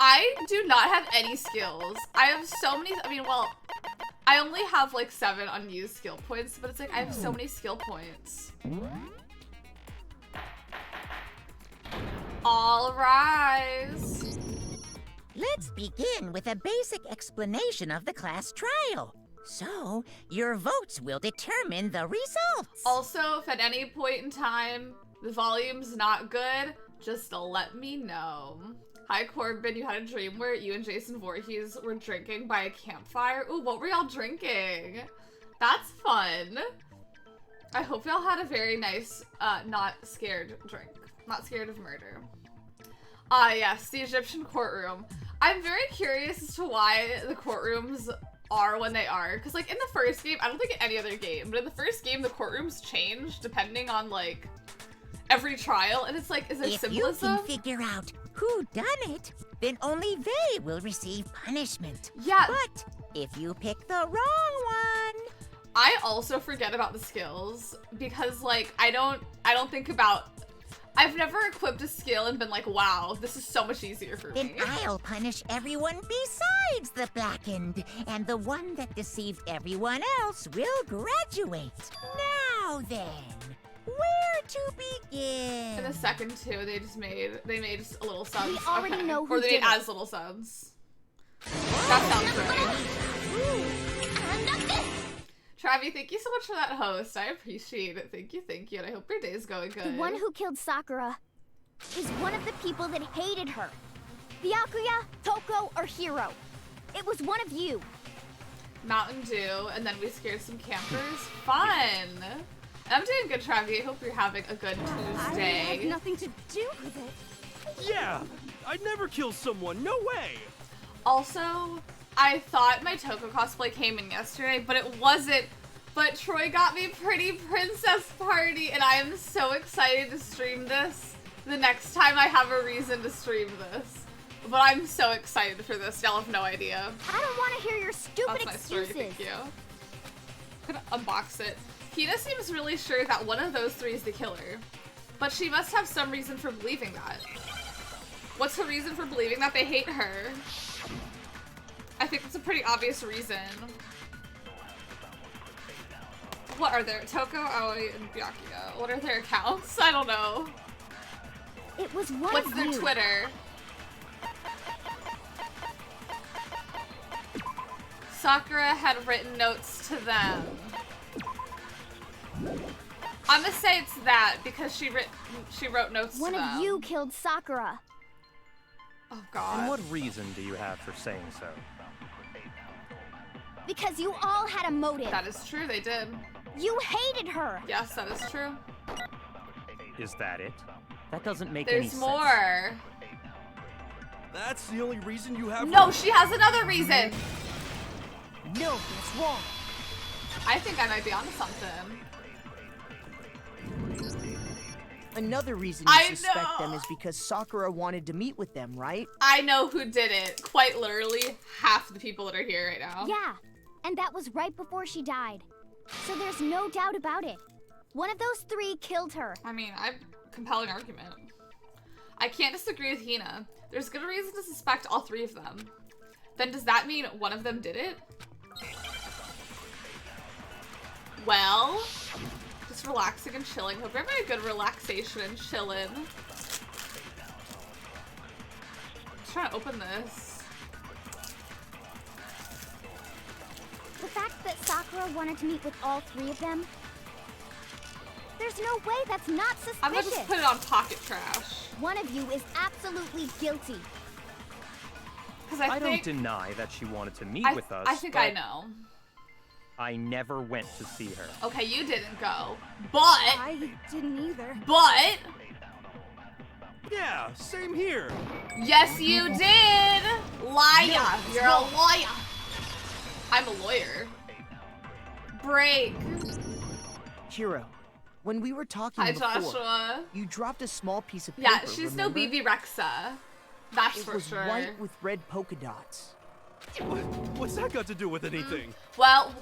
I do not have any skills. I have so many, I mean, well, I only have like 7 unused skill points, but it's like I have so many skill points. All rise. Let's begin with a basic explanation of the class trial. So, your votes will determine the results. Also, if at any point in time the volume's not good, just let me know. Hi Corbin, you had a dream where you and Jason Voorhees were drinking by a campfire. Ooh, what were y'all drinking? That's fun. I hope y'all had a very nice, not scared drink. Not scared of murder. Yes, the Egyptian courtroom. I'm very curious as to why the courtrooms are when they are. Because, like, in the first game, I don't think in any other game, but in the first game, the courtrooms change depending on, like, every trial. And it's like, is there symbolism? If you can figure out who done it, then only they will receive punishment. Yeah. But if you pick the wrong one... I also forget about the skills because, like, I don't think about... I've never equipped a skill and been like, wow, this is so much easier for me. Then I'll punish everyone besides the blackened, and the one that deceived everyone else will graduate. Now then, where to begin? In the second two, they made just a little suns. We already know who or they did made it. as little suns. That sounds right. Travi, thank you so much for that host. I appreciate it. Thank you, and I hope your day is going good. The one who killed Sakura is one of the people that hated her. Byakuya, Toko, or Hiro. It was one of you. Mountain Dew, and then we scared some campers. Fun! I'm doing good, Travi. I hope you're having a good Tuesday. I had nothing to do with it. Yeah! I'd never kill someone, no way! Also, I thought my Toko cosplay came in yesterday, but it wasn't. But Troy got me Pretty Princess Party, and I am so excited to stream this the next time I have a reason to stream this. But I'm so excited for this. Y'all have no idea. I don't want to hear your stupid That's my excuses. story, thank you. I'm gonna unbox it. Hina seems really sure that one of those 3 is the killer. But she must have some reason for believing that. What's her reason for believing that they hate her? I think it's a pretty obvious reason. What are their Toko, Aoi, and Byakuya? What are their accounts? I don't know. It was one What's of their you. Twitter? Sakura had written notes to them. I'm gonna say it's that because she wrote notes One to them. of you killed Sakura. Oh god. And what reason do you have for saying so? Because you all had a motive. That is true, they did. You hated her. Yes, that is true. Is that it? That doesn't make any There's sense. more. That's the only reason you have No, she has another reason. No, that's wrong. I think I might be onto something. Another reason I you suspect know. them is because Sakura wanted to meet with them, right? I know who did it. Quite literally, half the people that are here right now. Yeah, and that was right before she died. So there's no doubt about it. One of those 3 killed her. I mean, I have a compelling argument. I can't disagree with Hina. There's good reason to suspect all 3 of them. Then does that mean one of them did it? Well, just relaxing and chilling. Hope you're having a good relaxation and chillin'. Trying to open this. The fact that Sakura wanted to meet with all 3 of them, there's no way that's not suspicious. I'm gonna just put it on pocket trash. One of you is absolutely guilty. Because I think, don't deny that she wanted to meet with us. I think I know. I never went to see her. Okay, you didn't go. But, I didn't either. but, Yeah, same here. yes you did! Liar! You're a liar! I'm a lawyer. Break. Hiro, when we were talking Hi, before, Joshua. you dropped a small piece of paper, Yeah, she's no remember? BB Rexa. That's It for was sure. white with red polka dots. What's that got to do with anything? Well,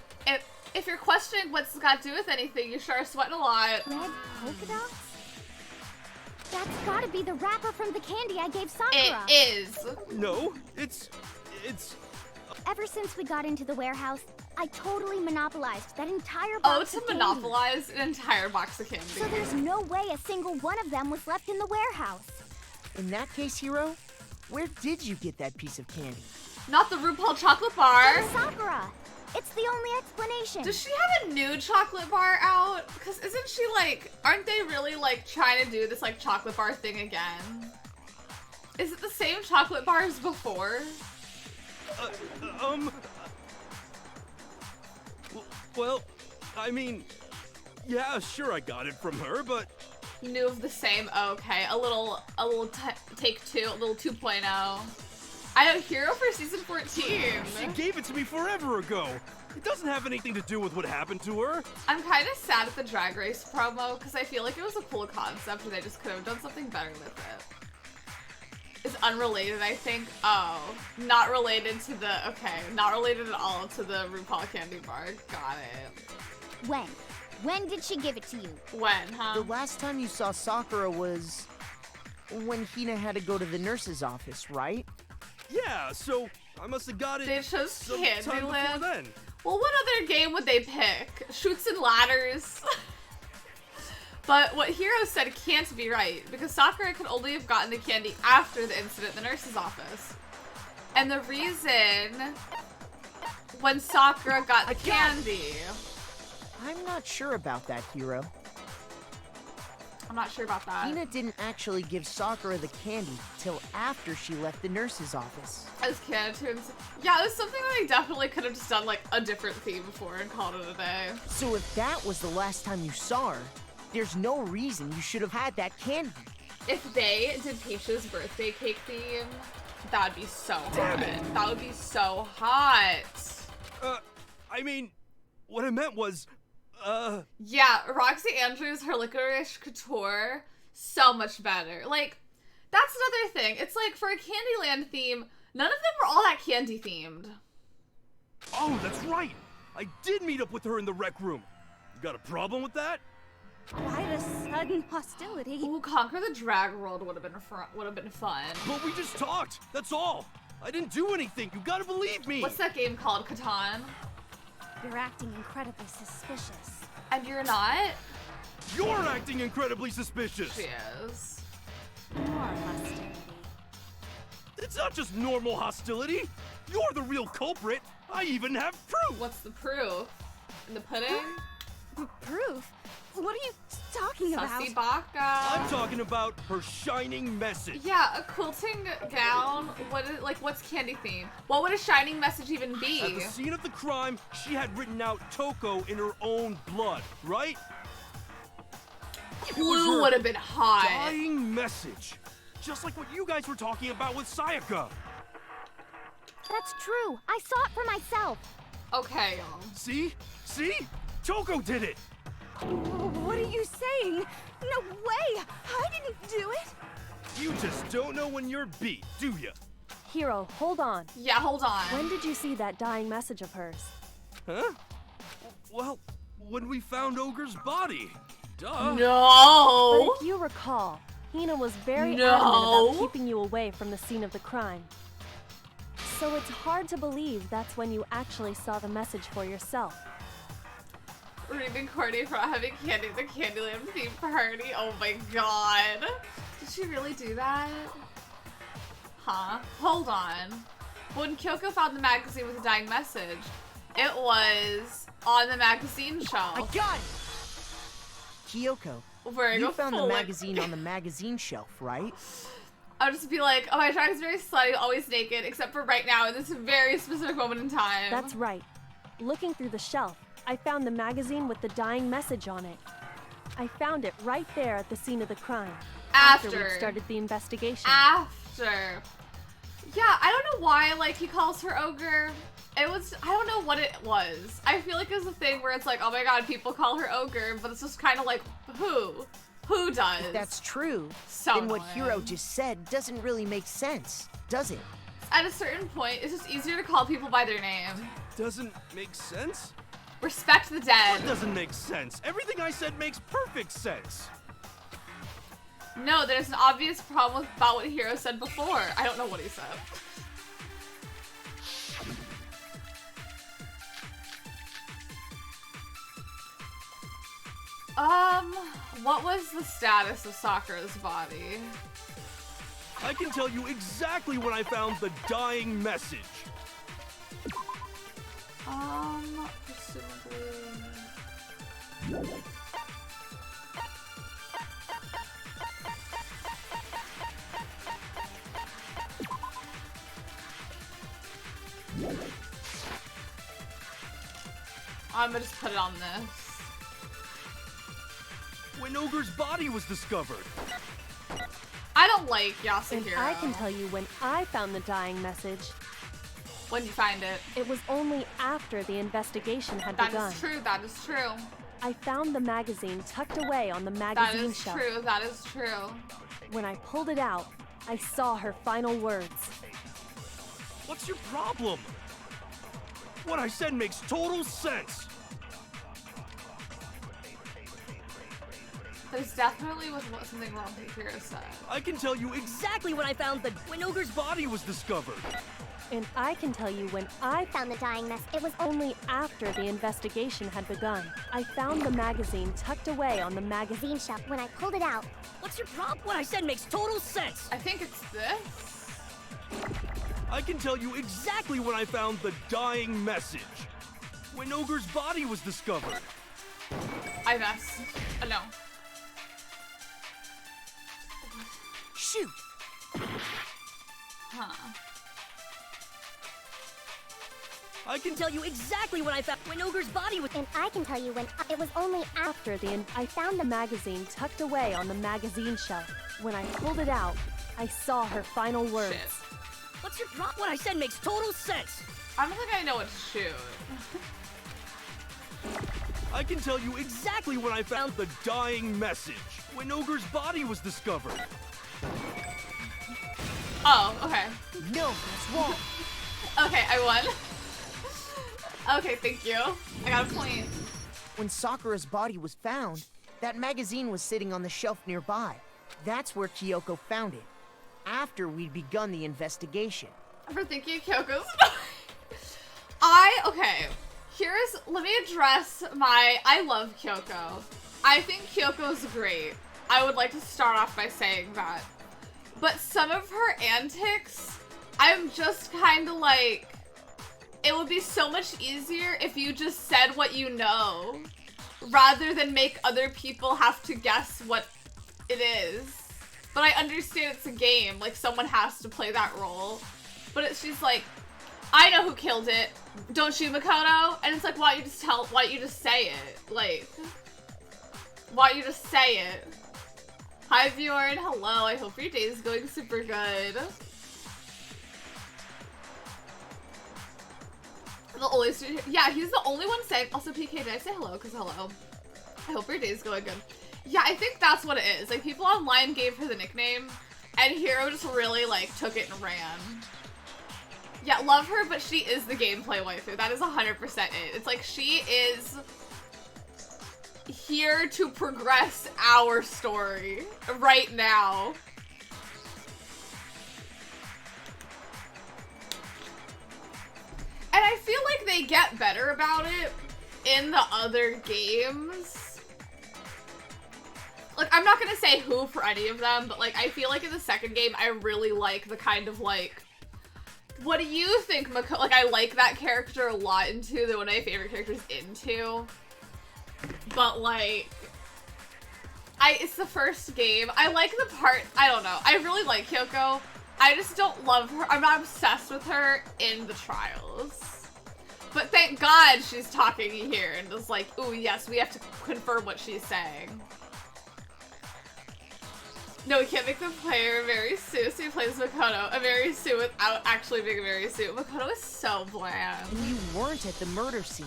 if you're questioning what's got to do with anything, you sure are sweating a lot. Red polka dots? That's gotta be the wrapper from the candy I gave Sakura. It is. No, it's... Ever since we got into the warehouse, I totally monopolized that entire Oh, box to of candy. monopolize an entire box of candy. So there's no way a single one of them was left in the warehouse. In that case, Hiro, where did you get that piece of candy? Not the RuPaul chocolate bar. From Sakura. It's the only explanation. Does she have a new chocolate bar out? Because isn't she like, aren't they really like trying to do this like chocolate bar thing again? Is it the same chocolate bar as before? Well, I mean, yeah, sure I got it from her, but... New of the same, okay. A little take two, a little 2.0. I know, Hero for season 14. She gave it to me forever ago. It doesn't have anything to do with what happened to her. I'm kind of sad at the Drag Race promo because I feel like it was a cool concept and they just could have done something better with it. It's unrelated, I think. Oh, not related to the, okay, not related at all to the RuPaul candy bar. Got it. When? When did she give it to you? When, huh? The last time you saw Sakura was when Hina had to go to the nurse's office, right? Yeah, so I must have got it They chose sometime before Candyland. then. Well, what other game would they pick? Shoots and ladders. But what Hiro said can't be right, because Sakura could only have gotten the candy after the incident in the nurse's office. And the reason when Sakura got the candy... I'm not sure about that, Hiro. I'm not sure about that. Hina didn't actually give Sakura the candy till after she left the nurse's office. As canon tunes. Yeah, it was something that I definitely could have just done like a different theme before and called it a day. So if that was the last time you saw her, there's no reason you should have had that candy. If they did Peach's birthday cake theme, that would be so Damn hot. it. That would be so hot. I mean, what I meant was, Yeah, Roxy Andrews, her Licorice Couture, so much better. Like, that's another thing. It's like, for a Candyland theme, none of them were all that candy themed. oh, that's right. I did meet up with her in the rec room. You got a problem with that? Quite a sudden hostility. Ooh, Conquer the Drag World would have been fun. But we just talked, that's all. I didn't do anything, you gotta believe me. What's that game called? Catan? You're acting incredibly suspicious. And you're not? You're acting incredibly suspicious. She is. More hostility. It's not just normal hostility. You're the real culprit. I even have proof. What's the proof? In the pudding? Proof? What are you talking Sussy about? I'm Baka. talking about her shining message. Yeah, a quilting gown. What's candy theme? What would a shining message even be? At the scene of the crime, she had written out Toko in her own blood, right? It was Blue her would have been hot. dying message. Just like what you guys were talking about with Sayaka. That's true. I saw it for myself. Okay, y'all. See? See? Toko did it. What are you saying? No way! I didn't do it! You just don't know when you're beat, do ya? Hiro, hold on. Yeah, hold on. When did you see that dying message of hers? Huh? Well, when we found Ogre's body. Duh. No. But if you recall, Hina was very No. adamant about keeping you away from the scene of the crime. So it's hard to believe that's when you actually saw the message for yourself. Reading Courtney for having candy at the Candyland theme party. Oh my god. Did she really do that? Huh? Hold on. When Kyoko found the magazine with the dying message, it was on the magazine shelf. I got it! Kyoko, Wearing you a found the full- magazine on the magazine shelf, right? I'll just be like, oh, my drag is very slutty, always naked, except for right now in this very specific moment in time. That's right. Looking through the shelf, I found the magazine with the dying message on it. I found it right there at the scene of the crime. After. we started the investigation. After. Yeah, I don't know why, like, he calls her ogre. It was, I don't know what it was. I feel like it was a thing where it's like, oh my god, people call her ogre, but it's just kind of like, who? Who does? If that's true, So then what annoying. Hiro just said doesn't really make sense, does it? At a certain point, it's just easier to call people by their name. Doesn't make sense? Respect the dead. What doesn't make sense? Everything I said makes perfect sense. No, there's an obvious problem about what Hiro said before. I don't know what he said. What was the status of Sakura's body? I can tell you exactly when I found the dying message. Presumably... I'm gonna just put it on this. When Ogre's body was discovered. I don't like And Yasuhiro. I can tell you when I found the dying message. When you find it. It was only after the investigation had That begun. is true, that is true. I found the magazine tucked away on the That magazine is shelf. true, that is true. When I pulled it out, I saw her final words. What's your problem? What I said makes total sense. There's definitely something wrong with Hiro said. I can tell you exactly when I found when Ogre's body was discovered. And I can tell you when I Found the dying mess. It was only after the investigation had begun. I found the magazine tucked away on the magazine bean shop. When I pulled it out, What's your problem? What I said makes total sense. I think it's this. I can tell you exactly when I found the dying message. When Ogre's body was discovered. I messed. No. Shoot! Huh. I can Tell you exactly when I found when Ogre's body was. and I can tell you when it was only after I found the magazine tucked away on the magazine shelf. When I pulled it out, I saw her final words. Shit. What's your problem? What I said makes total sense. I don't think I know what to shoot. I can tell you exactly when I found the dying message. When Ogre's body was discovered. Oh, okay. No, that's wrong. Okay, I won. Okay, thank you. I got a point. When Sakura's body was found, that magazine was sitting on the shelf nearby. That's where Kyoko found it, after we'd begun the investigation. For thinking Kyoko's. Okay. Let me address I love Kyoko. I think Kyoko's great. I would like to start off by saying that. But some of her antics, I'm just kind of like, it would be so much easier if you just said what you know, rather than make other people have to guess what it is. But I understand it's a game, like someone has to play that role. But she's like, I know who killed it. Don't you, Makoto? And it's like, why don't you just say it? Like, why don't you just say it? Hi, Bjorn. Hello. I hope your day is going super good. The only student, yeah, he's the only one saying, also PK, did I say hello? Because hello. I hope your day is going good. Yeah, I think that's what it is. Like, people online gave her the nickname, and Hiro just really, like, took it and ran. Yeah, love her, but she is the gameplay waifu. That is 100% it. It's like, she is here to progress our story right now. And I feel like they get better about it in the other games. Like, I'm not gonna say who for any of them, but like, I feel like in the second game, I really like the kind of like, what do you think, Makoto? Like, I like that character a lot in 2. They're one of my favorite characters in 2. But like, it's the first game. I like the part, I don't know. I really like Kyoko. I just don't love her. I'm not obsessed with her in the trials. But thank God she's talking here and is like, ooh, yes, we have to confirm what she's saying. No, we can't make the player a Mary Sue, so he plays Makoto a Mary Sue without actually being a Mary Sue. Makoto is so bland. And you weren't at the murder scene,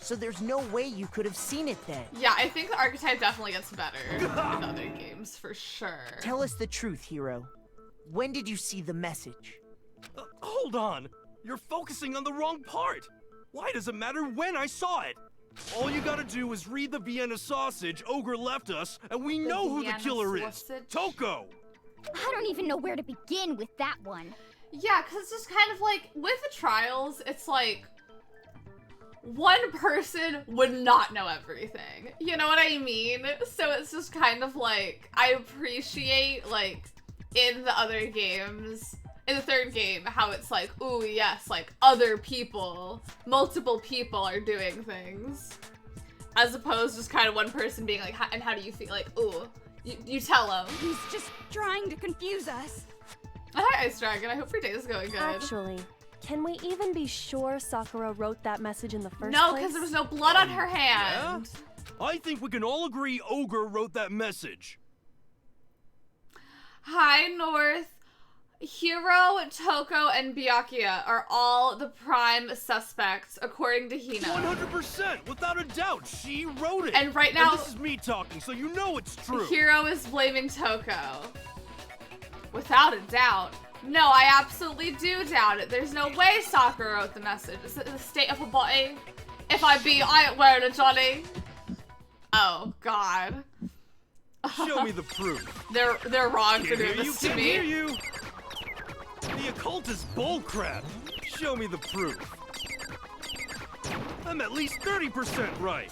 so there's no way you could have seen it then. Yeah, I think the archetype definitely gets better in other games, for sure. Tell us the truth, Hiro. When did you see the message? Hold on. You're focusing on the wrong part. Why does it matter when I saw it? All you gotta do is read the Vienna sausage Ogre left us, and we know who the Vienna killer is. sausage? Toko! I don't even know where to begin with that one. Yeah, because it's just kind of like, with the trials, it's like, one person would not know everything. You know what I mean? So it's just kind of like, I appreciate, like, in the other games, in the third game, how it's like, ooh, yes, like, other people, multiple people are doing things. As opposed to just kind of one person being like, and how do you feel? Like, ooh, you tell them. He's just trying to confuse us. Hi, Ice Dragon. I hope your day is going good. Actually, can we even be sure Sakura wrote that message in the first No, place? because there was no blood on her hand. Yeah? I think we can all agree Ogre wrote that message. Hi, North. Hiro, Toko, and Byakuya are all the prime suspects, according to Hina. 100%, without a doubt, she wrote it. And right now, and this is me talking, so you know it's true. Hiro is blaming Toko. Without a doubt. No, I absolutely do doubt it. There's no way Sakura wrote the message. Is it the state of a body? If I be, I ain't wearing a Johnny. Oh, God. Show me the proof. They're wrong for Can't doing hear you, this to can't me. hear you. The occult is bullcrap. Show me the proof. I'm at least 30% right.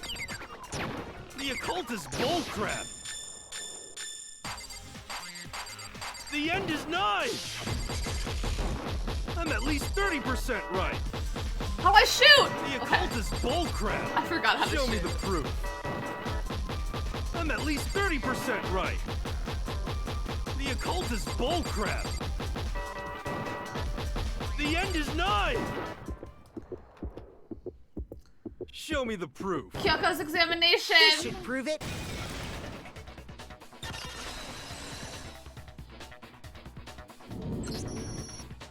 The occult is bullcrap. The end is nigh. I'm at least 30% right. How do I shoot? The occult is bullcrap. I forgot how to Show me shoot. the proof. I'm at least 30% right. The occult is bullcrap. The end is nigh. Show me the proof. Kyoko's examination. This should prove it.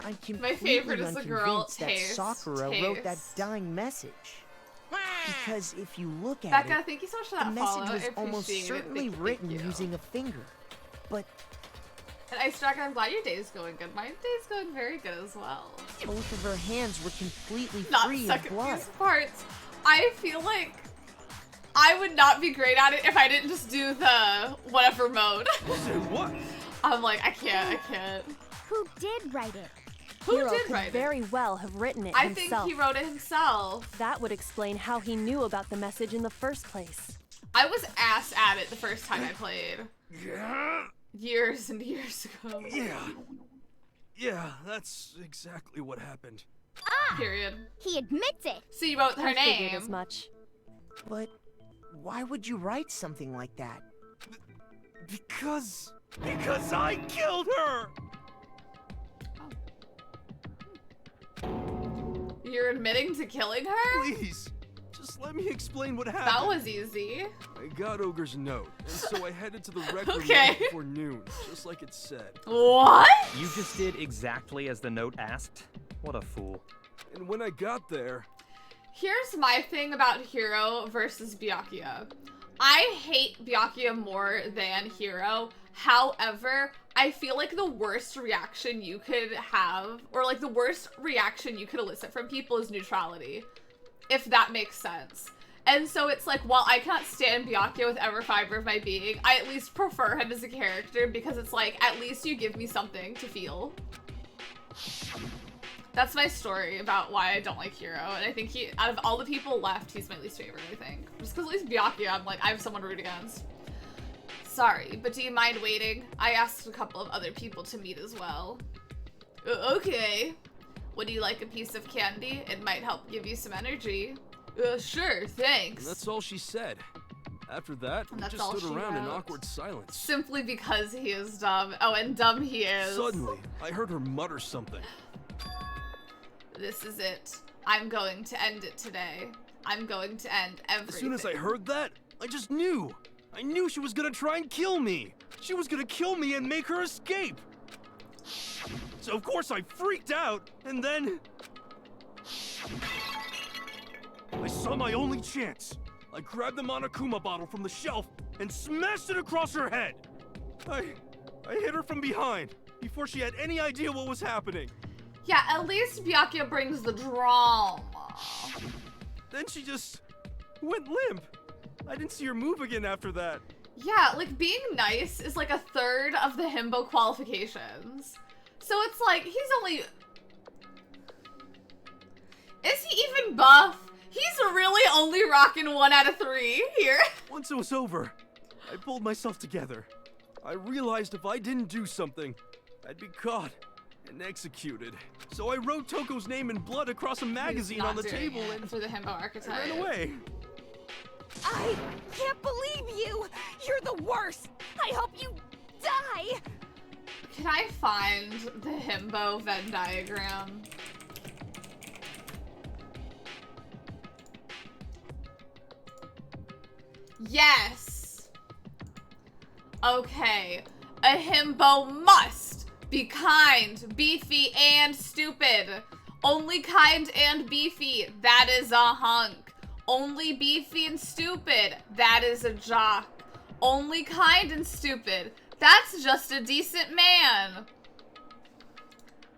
I'm My completely favorite is the girl unconvinced that Taste. Sakura wrote that dying message. Because if you look at Becca, it, thank you so much for the that message follow. was I almost appreciate certainly it. Thank written you. using a finger. But And Ice Dragon, I'm glad your day is going good. My day's going very good as well. both of her hands were completely Not free of second blood. piece parts. I feel like I would not be great at it if I didn't just do the whatever mode. Say what? I'm like, I can't. Who did write it? Who Hiro did could write very it? well have written it I himself. think he wrote it himself. That would explain how he knew about the message in the first place. I was ass at it the first time I played. Yeah. Years and years ago. Yeah, that's exactly what happened. Period. He admits it. So you wrote her I figured name. as much. But why would you write something like that? Because I killed her! You're admitting to killing her? Please, just let me explain what happened. That was easy. I got Ogre's note, and so I headed to the rec room Okay. right before noon, just like it said. What? You just did exactly as the note asked? What a fool. And when I got there, Here's my thing about Hiro versus Byakuya. I hate Byakuya more than Hiro. However, I feel like the worst reaction you could have, or like the worst reaction you could elicit from people is neutrality. If that makes sense. And so it's like, while I cannot stand Byakuya with every fiber of my being, I at least prefer him as a character because it's like, at least you give me something to feel. That's my story about why I don't like Hiro, and I think out of all the people left, he's my least favorite, I think. Just because at least Byakuya, I'm like, I have someone to root against. Sorry, but do you mind waiting? I asked a couple of other people to meet as well. Okay. Would you like a piece of candy? It might help give you some energy. Sure, thanks. and that's all she said. After that, we that's just all stood she around in wrote. awkward silence. Simply because he is dumb. Oh, and dumb he is. Suddenly, I heard her mutter something. This is it. I'm going to end it today. I'm going to end everything. As soon as I heard that, I just knew. I knew she was gonna try and kill me. She was gonna kill me and make her escape. So of course I freaked out, and then I saw my only chance. I grabbed the Monokuma bottle from the shelf and smashed it across her head. I hit her from behind before she had any idea what was happening. Yeah, at least Byakuya brings the drama. Then she just went limp. I didn't see her move again after that. Yeah, like being nice is like a third of the himbo qualifications. So it's like, he's only... Is he even buff? He's really only rocking 1 out of 3 here. Once it was over, I pulled myself together. I realized if I didn't do something, I'd be caught and executed. So I wrote Toko's name in blood across a magazine on the table and for the himbo archetype. ran away. I can't believe you! You're the worst! I hope you die! Can I find the himbo Venn diagram? Yes! Okay. A himbo must be kind, beefy, and stupid. Only kind and beefy, that is a hunk. Only beefy and stupid, that is a jock. Only kind and stupid, that's just a decent man.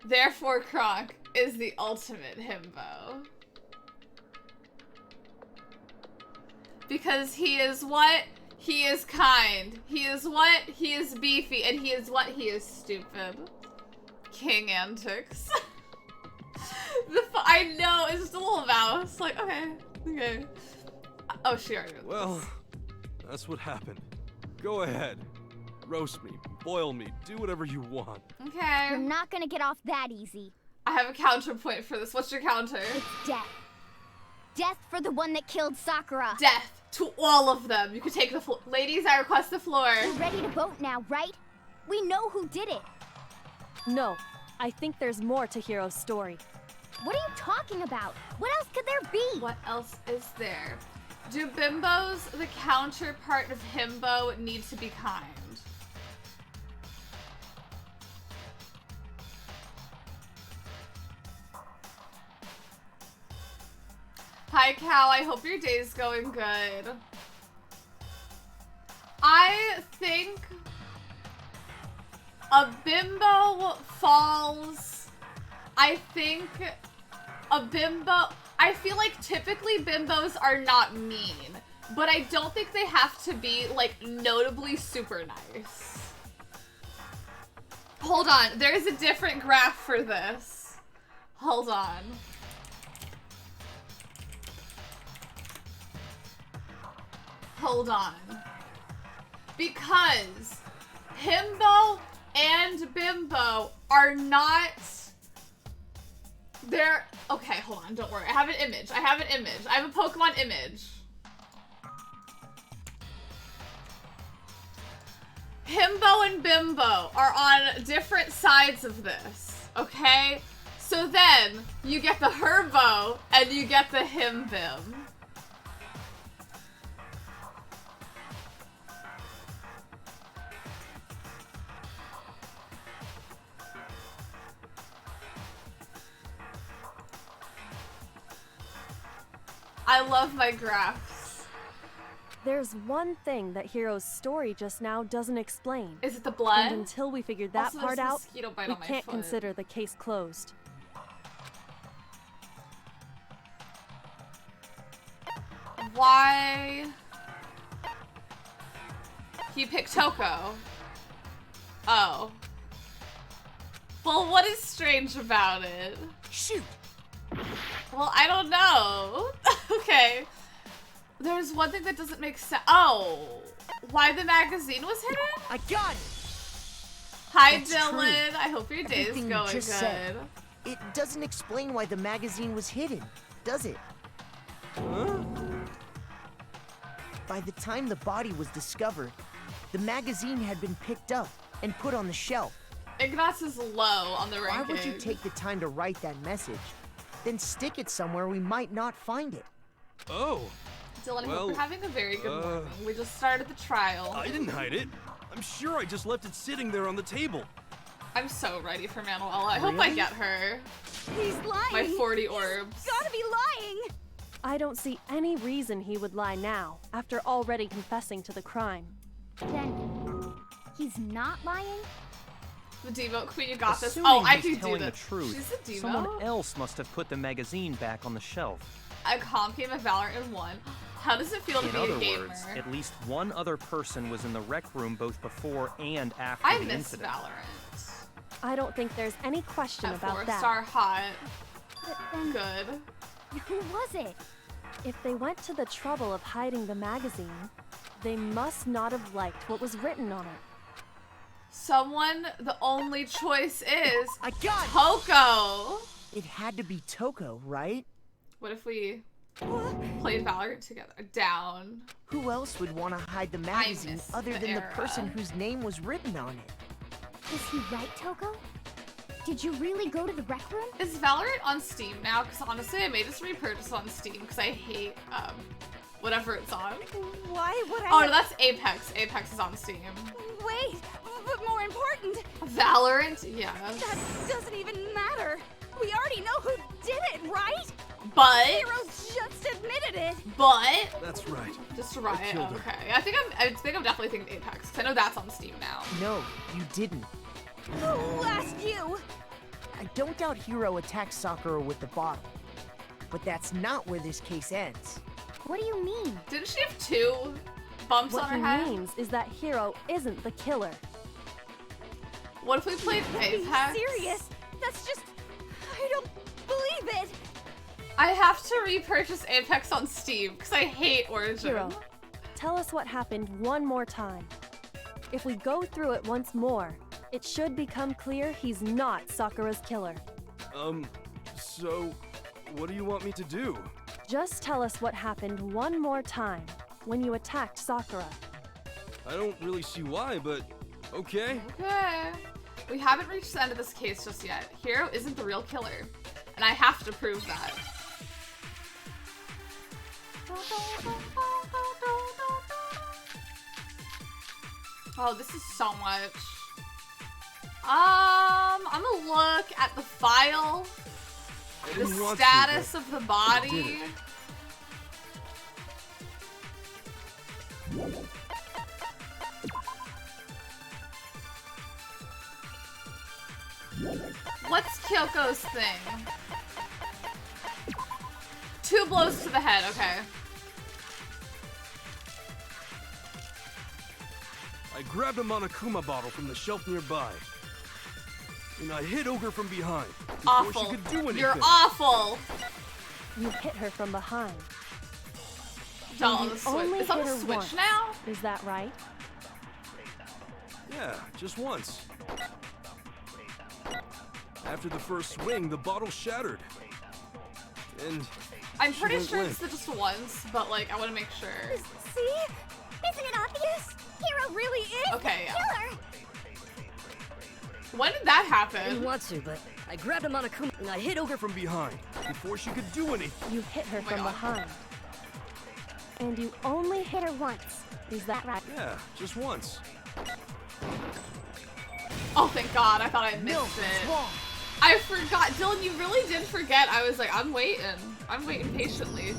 Therefore, Kronk is the ultimate himbo. Because he is what? He is kind. He is what? He is beefy. And he is what? He is stupid. King antics. I know, it's just a little mouse. Like, okay. Oh, she already knows. Well, that's what happened. Go ahead. Roast me, boil me, do whatever you want. Okay. You're not gonna get off that easy. I have a counterpoint for this. What's your counter? Death. Death for the one that killed Sakura. Death to all of them. You can take the floor. Ladies, I request the floor. You're ready to vote now, right? We know who did it. No, I think there's more to Hiro's story. What are you talking about? What else could there be? What else is there? Do bimbos, the counterpart of himbo, need to be kind? Hi, Cal. I hope your day's going good. I think a bimbo falls. I think a bimbo... I feel like typically bimbos are not mean, but I don't think they have to be, like, notably super nice. Hold on. There's a different graph for this. Hold on. Hold on. Because himbo and bimbo are not... They're... Okay, hold on. Don't worry. I have an image. I have a Pokemon image. Himbo and bimbo are on different sides of this. Okay? So then, you get the herbo and you get the himbim. I love my graphs. There's one thing that Hiro's story just now doesn't explain. Is it the blood? And until we figure that Also, part there's a out, mosquito bite we on my can't foot. consider the case closed. Why he picked Toko? Oh. Well, what is strange about it? Shoot! Well, I don't know. Okay. There's one thing that doesn't make sense. Oh. Why the magazine was hidden? I got it! Hi, That's Dylan. true. I hope your day is Everything you going good. just said. It doesn't explain why the magazine was hidden, does it? Huh? By the time the body was discovered, the magazine had been picked up and put on the shelf. Ignatz is low on the ranking. Why would you take the time to write that message? Then stick it somewhere we might not find it. Oh, Dylan, I well, hope you're having a very good morning. We just started the trial. I didn't hide it. I'm sure I just left it sitting there on the table. I'm so ready for Manuela. I hope I Really? get her. He's lying. My 40 orbs. Gotta be lying. I don't see any reason he would lie now, after already confessing to the crime. Then he's not lying? The Devo Queen, you got this. Assuming Oh, I he's can do telling this. the truth, She's a Devo. someone else must have put the magazine back on the shelf. A comp game of Valorant and won. How does it feel to In be other a gamer? words, at least one other person was in the rec room both before and after I the miss incident. Valorant. I don't think there's any question At about 4-star that. hot. But then, Good. who was it? If they went to the trouble of hiding the magazine, they must not have liked what was written on it. Someone, the only choice is I got it! Coco. It had to be Toko, right? What if we played Valorant together? Down. Who else would want to hide the magazine miss other the than the era. person whose name was written on it? Is he right, Toko? Did you really go to the rec room? Is Valorant on Steam now? Because honestly, I may just repurchase on Steam because I hate whatever it's on. Why would I? Oh no, that's Apex. Apex is on Steam. Wait, but more important, Valorant, yeah. that doesn't even matter. We already know who did it, right? But Hero just admitted it. That's right. just Riot. killed her. Okay, I think I'm definitely thinking Apex. 'Cause I know that's on Steam now. No, you didn't. Who asked you? I don't doubt Hiro attacked Sakura with the bottle. But that's not where this case ends. What do you mean? Didn't she have 2 bumps What on her he head? means is that Hero isn't the killer. What if we played Are you Apex? serious? That's just... I don't believe it. I have to repurchase Apex on Steam because I hate Origin. Hero, tell us what happened one more time. If we go through it once more, it should become clear he's not Sakura's killer. So, what do you want me to do? Just tell us what happened one more time when you attacked Sakura. I don't really see why, but okay. Okay. We haven't reached the end of this case just yet. Hero isn't the real killer. And I have to prove that. Oh, this is so much. I'm gonna look at the file, I the didn't want to, status but of the I body. did it. What's Kyoko's thing? 2 blows to the head, okay. I grabbed a Monokuma bottle from the shelf nearby. And I hit Ogre from behind before Awful. she could do anything. You're awful. You hit her from behind. Don't And on the you switch. only It's on hit the her switch once. now? Is that right? Yeah, just once. After the first swing, the bottle shattered. And I'm she pretty went sure limp. it's just once, but like I want to make sure. See? Isn't it obvious? Hero really is Okay, the yeah. killer. When did that I didn't happen? want to, but I grabbed him on a Akuma and I hit Ogre from behind before she could do anything. You hit her Oh my from God. behind. And you only hit her once. Is that right? Yeah, just once. Oh, thank God. I thought I missed No, it. it's wrong. I forgot. Dylan, you really did forget. I was like, I'm waiting. I'm waiting patiently.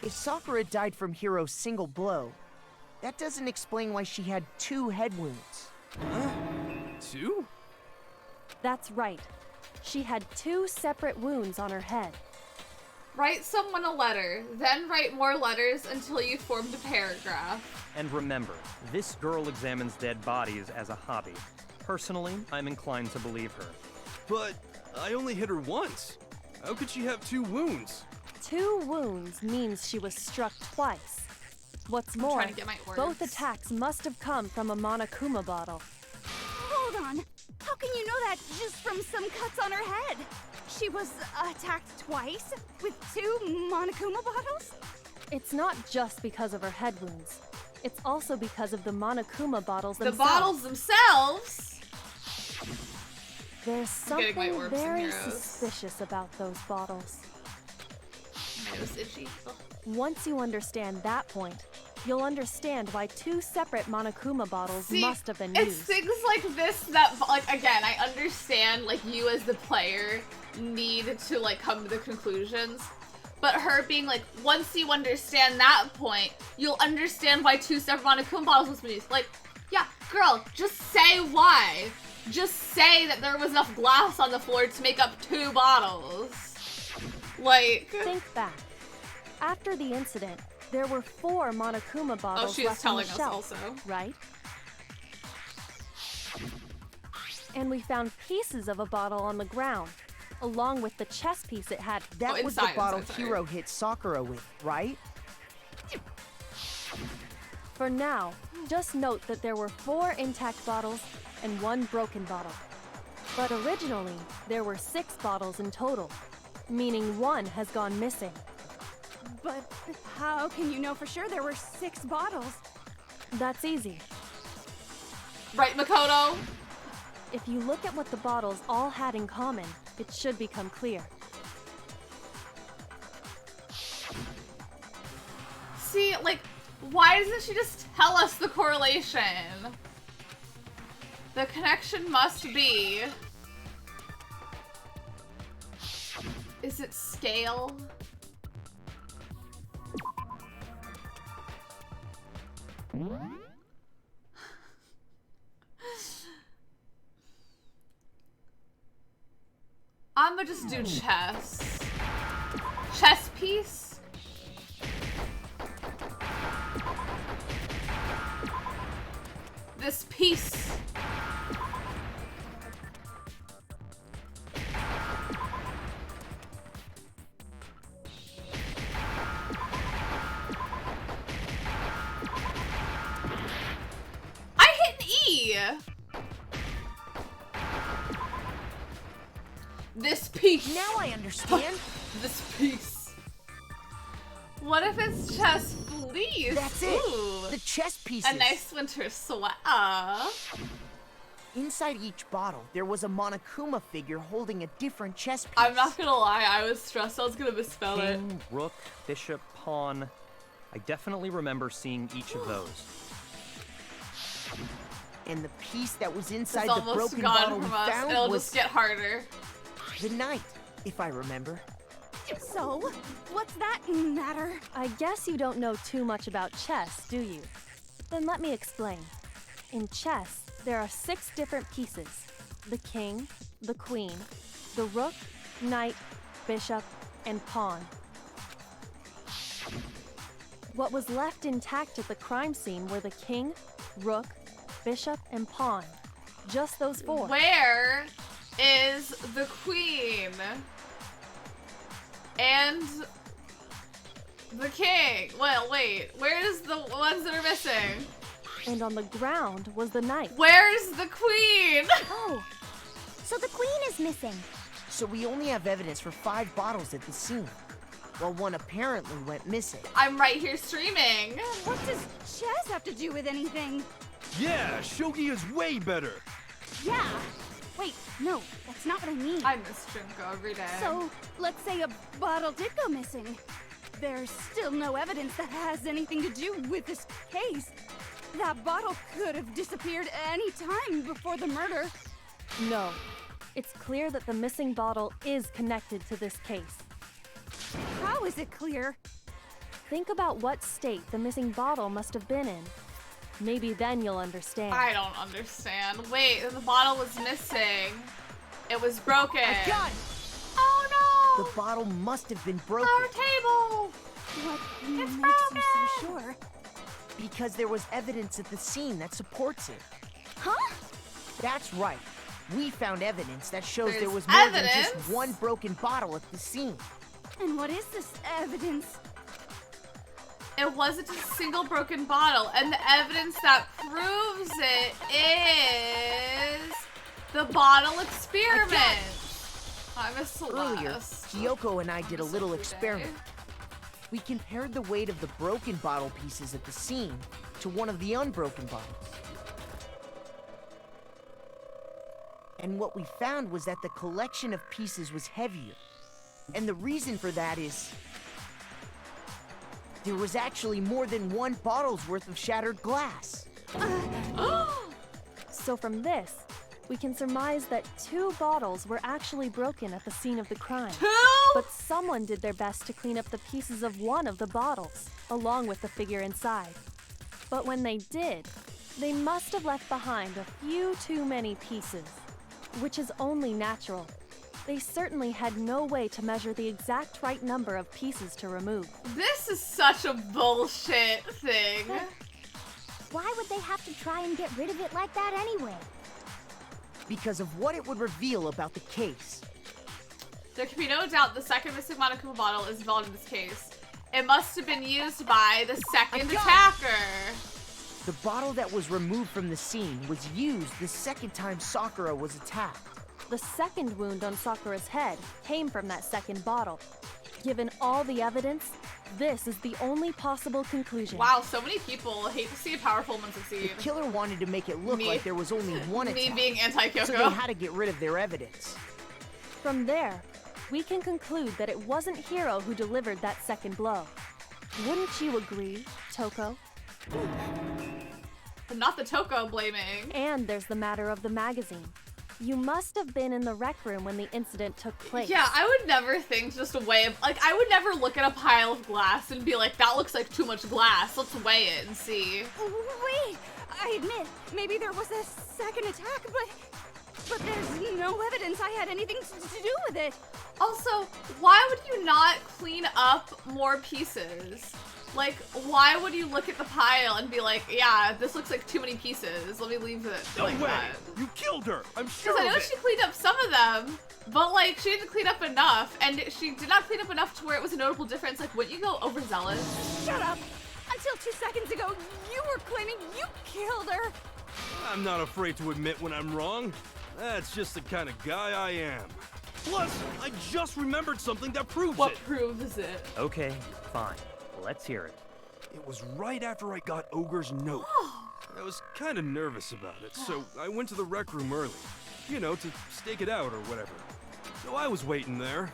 If Sakura died from Hiro's single blow, that doesn't explain why she had 2 head wounds. Huh? 2? That's right. She had 2 separate wounds on her head. Write someone a letter, then write more letters until you formed a paragraph. And remember, this girl examines dead bodies as a hobby. Personally, I'm inclined to believe her. But I only hit her once. How could she have 2 wounds? 2 wounds means she was struck twice. What's more, trying to get my both words. attacks must have come from a Monokuma bottle. Hold on. How can you know that just from some cuts on her head? She was attacked twice with 2 Monokuma bottles? It's not just because of her head wounds. It's also because of the Monokuma bottles The themselves. bottles themselves. There's I'm getting my something orbs and very heroes. suspicious about those bottles. My nose itchy. Ugh. Once you understand that point, you'll understand why 2 separate Monokuma bottles See, must have been it's used. things like this that, like, again, I understand, like, you as the player need to, like, come to the conclusions. But her being like, once you understand that point, you'll understand why 2 separate Monokuma bottles must be used. Like, yeah, girl, just say why. just say that there was enough glass on the floor to make up 2 bottles. Like... Think back. After the incident, there were 4 Monokuma bottles she is left on the telling us shelf, also. right? And we found pieces of a bottle on the ground, along with the chess piece it had. That was the bottle Hiro hit Sakura with, right? For now, just note that there were 4 intact bottles and 1 broken bottle. But originally, there were 6 bottles in total, meaning 1 has gone missing. But how can you know for sure there were 6 bottles? That's easy. Right, Makoto? If you look at what the bottles all had in common, it should become clear. See, like, why doesn't she just tell us the correlation? The connection must be... Is it scale? I'ma just do chess. Chess piece? This piece. I hit an E. This piece. Now I understand. This piece. What if it's chess fleece? That's it. Ooh. The chess pieces. A nice winter sweater. Inside each bottle, there was a Monokuma figure holding a different chess piece. I'm not gonna lie, I was stressed I was gonna misspell it. King, rook, bishop, pawn. I definitely remember seeing each of those. And the piece that was inside It's the almost broken gone bottle we from us. found It'll was just get harder. the knight, if I remember. So, what's that matter? I guess you don't know too much about chess, do you? Then let me explain. In chess, there are 6 different pieces. The king, the queen, the rook, knight, bishop, and pawn. What was left intact at the crime scene were the king, rook, bishop, and pawn. Just those 4. Where is the queen? And the king? Well, wait. Where's the ones that are missing? And on the ground was the knight. Where's the queen? Oh, so the queen is missing. So we only have evidence for 5 bottles at the scene, while 1 apparently went missing. I'm right here streaming. What does chess have to do with anything? Yeah, shogi is way better. Yeah. Wait, no, that's not what I mean. I miss Junko every day. So, let's say a bottle did go missing. There's still no evidence that has anything to do with this case. That bottle could have disappeared any time before the murder. No. It's clear that the missing bottle is connected to this case. How is it clear? Think about what state the missing bottle must have been in. Maybe then you'll understand. I don't understand. Wait, the bottle was missing. It was broken. I got it! Oh no! The bottle must have been broken. Our table! What It's makes you so broken! sure? Because there was evidence at the scene that supports it. Huh? That's right. We found evidence that shows There's there was more than evidence? just 1 broken bottle at the scene. And what is this evidence? It wasn't a single broken bottle, and the evidence that proves it is the bottle experiment. I'm a Celeste. Earlier, Kyoko and I did a little experiment. We compared the weight of the broken bottle pieces at the scene to one of the unbroken bottles. And what we found was that the collection of pieces was heavier. And the reason for that is there was actually more than 1 bottle's worth of shattered glass. So from this, we can surmise that 2 bottles were actually broken at the scene of the crime. 2? But someone did their best to clean up the pieces of one of the bottles, along with the figure inside. But when they did, They must have left behind a few too many pieces, which is only natural. They certainly had no way to measure the exact right number of pieces to remove. This is such a bullshit thing. Why would they have to try and get rid of it like that anyway? Because of what it would reveal about the case. There can be no doubt the second missing Monokuma bottle is involved in this case. It must have been used by the second attacker. The bottle that was removed from the scene was used the second time Sakura was attacked. The second wound on Sakura's head came from that second bottle. Given all the evidence, this is the only possible conclusion. Wow, so many people hate to see a powerful woman succeed. The killer wanted to make it look like there was only one attack. Me being anti-Kyoko. So they had to get rid of their evidence. From there, we can conclude that it wasn't Hiro who delivered that second blow. Wouldn't you agree, Toko? But not the Toko blaming. And there's the matter of the magazine. You must have been in the rec room when the incident took place. Yeah, I would never think just a way of, like, I would never look at a pile of glass and be like, that looks like too much glass. Let's weigh it and see. Wait, I admit, maybe there was a second attack, but there's no evidence I had anything to do with it. Also, why would you not clean up more pieces? Like, why would you look at the pile and be like, yeah, this looks like too many pieces. Let me leave it like that. You killed her! I'm sure Because I know of it! she cleaned up some of them, but like, she didn't clean up enough, and she did not clean up enough to where it was a notable difference. Like, wouldn't you go overzealous? Shut up! Until 2 seconds ago, you were claiming you killed her! I'm not afraid to admit when I'm wrong. That's just the kind of guy I am. Plus, I just remembered something that proves What it. proves it? Okay, fine. Let's hear it. It was right after I got Ogre's note. I was kind of nervous about it, so I went to the rec room early. You know, to stake it out or whatever. So I was waiting there,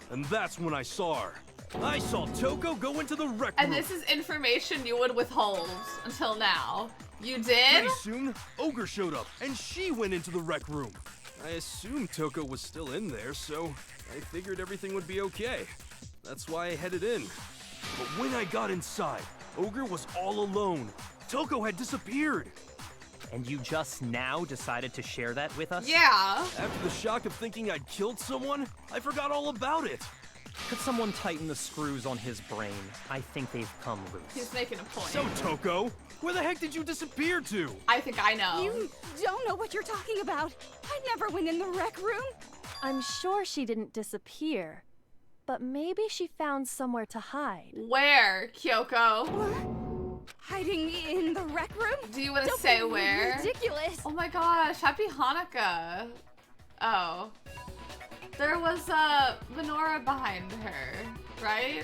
and that's when I saw her. I saw Toko go into the rec room. And this is information you would withhold until now. You did? Pretty soon, Ogre showed up, and she went into the rec room. I assumed Toko was still in there, so I figured everything would be okay. That's why I headed in. But when I got inside, Ogre was all alone. Toko had disappeared. And you just now decided to share that with us? Yeah. After the shock of thinking I'd killed someone, I forgot all about it. Could someone tighten the screws on his brain? I think they've come loose. He's making a point. So, Toko, where the heck did you disappear to? I think I know. You don't know what you're talking about. I never went in the rec room. I'm sure she didn't disappear, but maybe she found somewhere to hide. Where, Kyoko? What? Hiding in the rec room? Do you want to Don't say be where? Ridiculous. Oh my gosh, happy Hanukkah. Oh. There was a menorah behind her, right?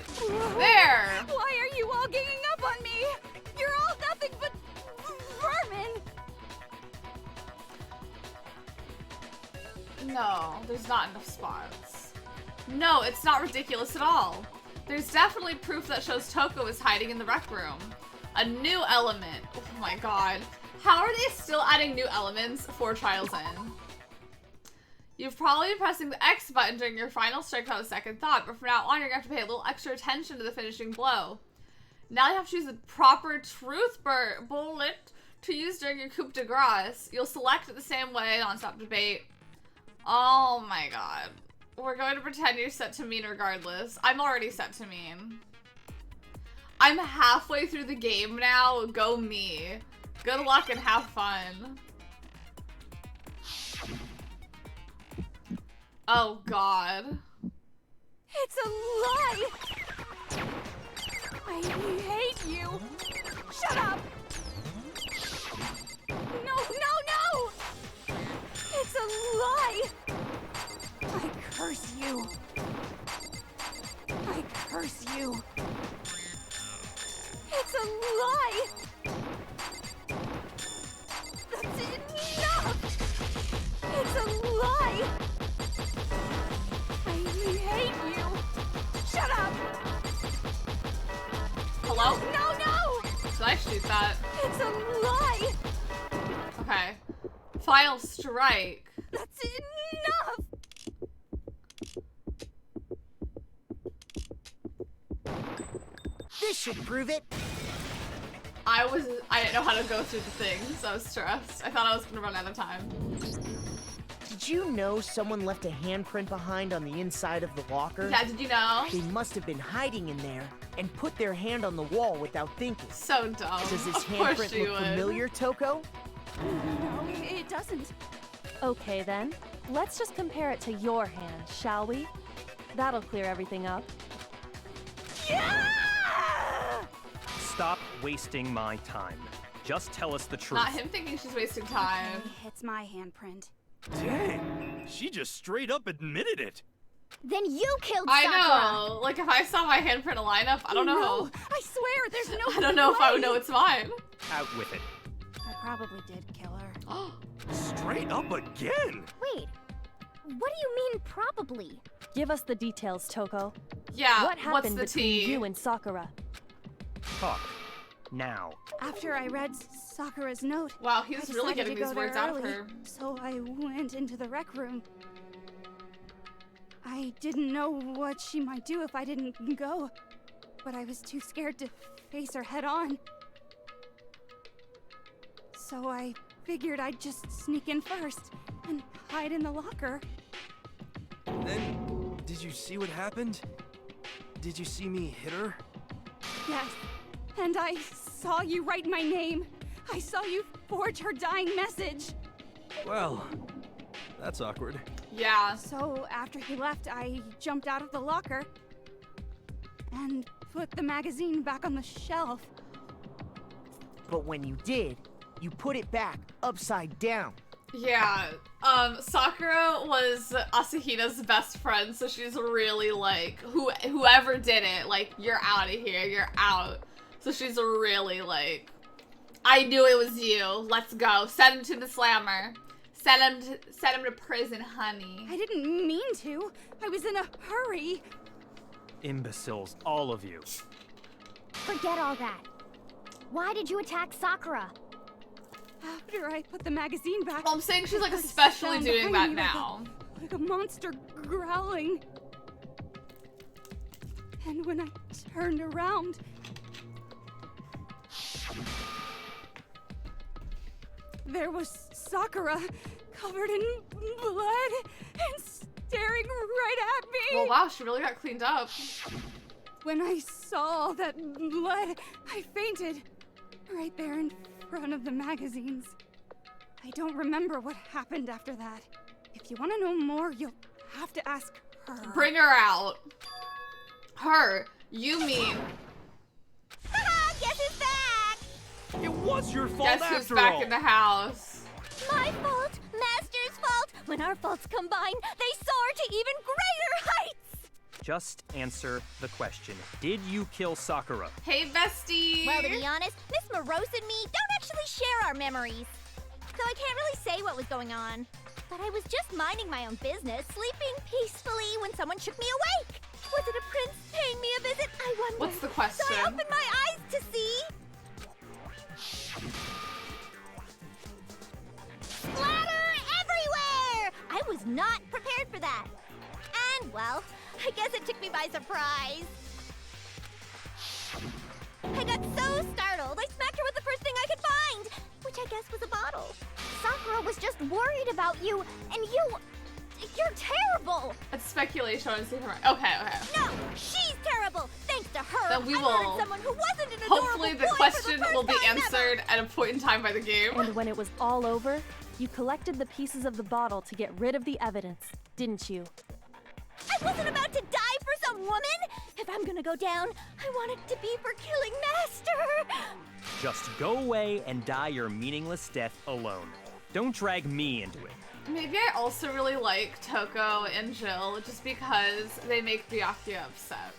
There! Why are you all ganging up on me? You're all nothing but vermin. No, there's not enough spots. No, it's not ridiculous at all. There's definitely proof that shows Toko is hiding in the rec room. A new element. Oh my god. How are they still adding new elements 4 trials in? You've probably been pressing the X button during your final strike without a second thought, but from now on you're going to have to pay a little extra attention to the finishing blow. Now you have to choose the proper truth bullet to use during your coup de grace. You'll select it the same way, non-stop debate. Oh my god. We're going to pretend you're set to mean regardless. I'm already set to mean. I'm halfway through the game now. Go me. Good luck and have fun. Oh god. It's a lie. I hate you. Shut up. No, no, no. It's a lie. I curse you. I curse you. It's a lie. That's enough. It's a lie. I hate you. Shut up. Hello? No, no. Should I shoot that? It's a lie. Okay. Final strike. That's enough. This should prove it. I didn't know how to go through the things. I was stressed. I thought I was gonna run out of time. Did you know someone left a handprint behind on the inside of the locker? Yeah, did you know? They must have been hiding in there and put their hand on the wall without thinking. So dumb. Does this Of course handprint she look would. familiar, Toko? No, it doesn't. Okay then, let's just compare it to your hand, shall we? That'll clear everything up. Stop wasting my time. Just tell us the truth. Not him thinking she's wasting time. It's my handprint. Dang, she just straight up admitted it. Then you killed I Sakura. know. Like if I saw my handprint in a lineup, I don't know. No, I swear, there's no I don't know if I would way. know it's mine. Out with it. I probably did kill her. Straight up again. Wait, what do you mean probably? Give us the details, Toko. Yeah. What happened what's the between tea? you and Sakura? Talk. Now. After I read Sakura's note, Wow, I he's really decided getting to go these there words out of early, her. So I went into the rec room. I didn't know what she might do if I didn't go, but I was too scared to face her head on. So I figured I'd just sneak in first and hide in the locker. Then, did you see what happened? Did you see me hit her? Yes, and I saw you write my name. I saw you forge her dying message. Well, that's awkward. Yeah. So after he left, I jumped out of the locker and put the magazine back on the shelf. But when you did, you put it back upside down. Yeah. Sakura was Asahina's best friend, so she's really like, whoever did it, like, you're out of here, you're out. So she's really like, I knew it was you. Let's go. Send him to the slammer. Send him to prison, honey. I didn't mean to. I was in a hurry. Imbeciles, all of you. Forget all that. Why did you attack Sakura? After I put the magazine back, Well, I'm saying she's like I heard a especially sound doing behind that me now. like a monster growling. And when I turned around, there was Sakura, covered in blood and staring right at me. Well, wow, she really got cleaned up. When I saw all that blood, I fainted. Right there in front of the magazines. I don't remember what happened after that. If you want to know more, you'll have to ask her. Bring her out. Her. You mean. Haha, guess who's back? It was your fault Guess who's after back all. in the house? My fault, Master's fault. When our faults combine, they soar to even greater heights. Just answer the question. Did you kill Sakura? Hey, bestie. Well, to be honest, Miss Morose and me don't actually share our memories. So I can't really say what was going on. But I was just minding my own business, sleeping peacefully when someone shook me awake. Was it a prince paying me a visit? I wonder. What's the question? So I opened my eyes to see... splatter everywhere! I was not prepared for that. And, well, I guess it took me by surprise. I got so startled, I smacked her with the first thing I could find, which I guess was a bottle. Sakura was just worried about you, and you're terrible. That's speculation. I want to see her. Okay. No, she's terrible. Thanks to her, Then we I will- murdered someone who wasn't an adorable Hopefully the boy question for the will be first time answered at a point in time by the game. And when it was all over, you collected the pieces of the bottle to get rid of the evidence, didn't you? I wasn't about to die for some woman. If I'm gonna go down, I want it to be for killing Master. Just go away and die your meaningless death alone. Don't drag me into it. Maybe I also really like Toko and Jill just because they make Byakuya upset.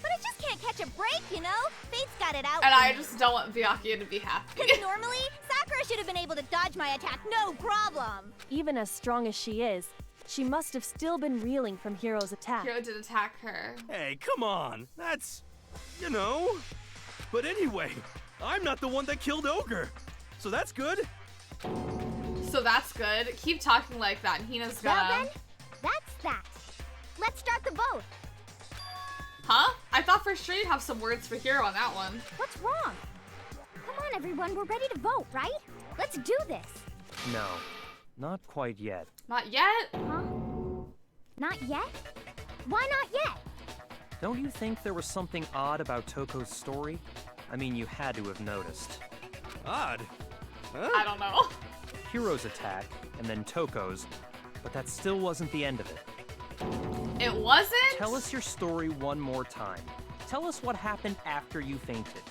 But I just can't catch a break, you know? Fate's got it out And for I me. just don't want Byakuya to be happy. Because normally, Sakura should have been able to dodge my attack, no problem. Even as strong as she is, she must have still been reeling from Hiro's attack. Hiro did attack her. Hey, come on. That's, you know. But anyway, I'm not the one that killed Ogre. So that's good. So that's good. Keep talking like that. And Hina's Well gonna... then, that's that. Let's start the vote. Huh? I thought for sure you'd have some words for Hiro on that one. What's wrong? everyone, we're ready to vote, right? Let's do this. No, not quite yet. Not yet? Huh? Not yet? Why not yet? Don't you think there was something odd about Toko's story? I mean, you had to have noticed. Odd? Huh? I don't know. Hiro's attack, and then Toko's, but that still wasn't the end of it. It wasn't? Tell us your story one more time. Tell us what happened after you fainted.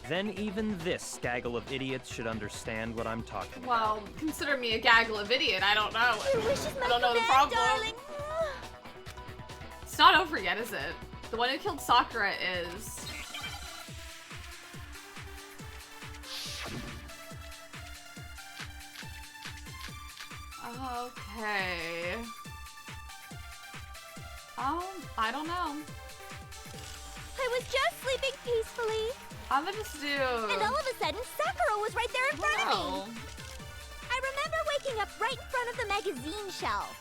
Then even this gaggle of idiots should understand what I'm talking about. Well, consider me a gaggle of idiot. I don't know. Your wish is my I don't know the command, problem. darling. It's not over yet, is it? The one who killed Sakura is... Okay. I don't know. I was just sleeping peacefully. I'm gonna just do... And all of a sudden, Sakura was right there in front of me. No. I remember waking up right in front of the magazine shelf.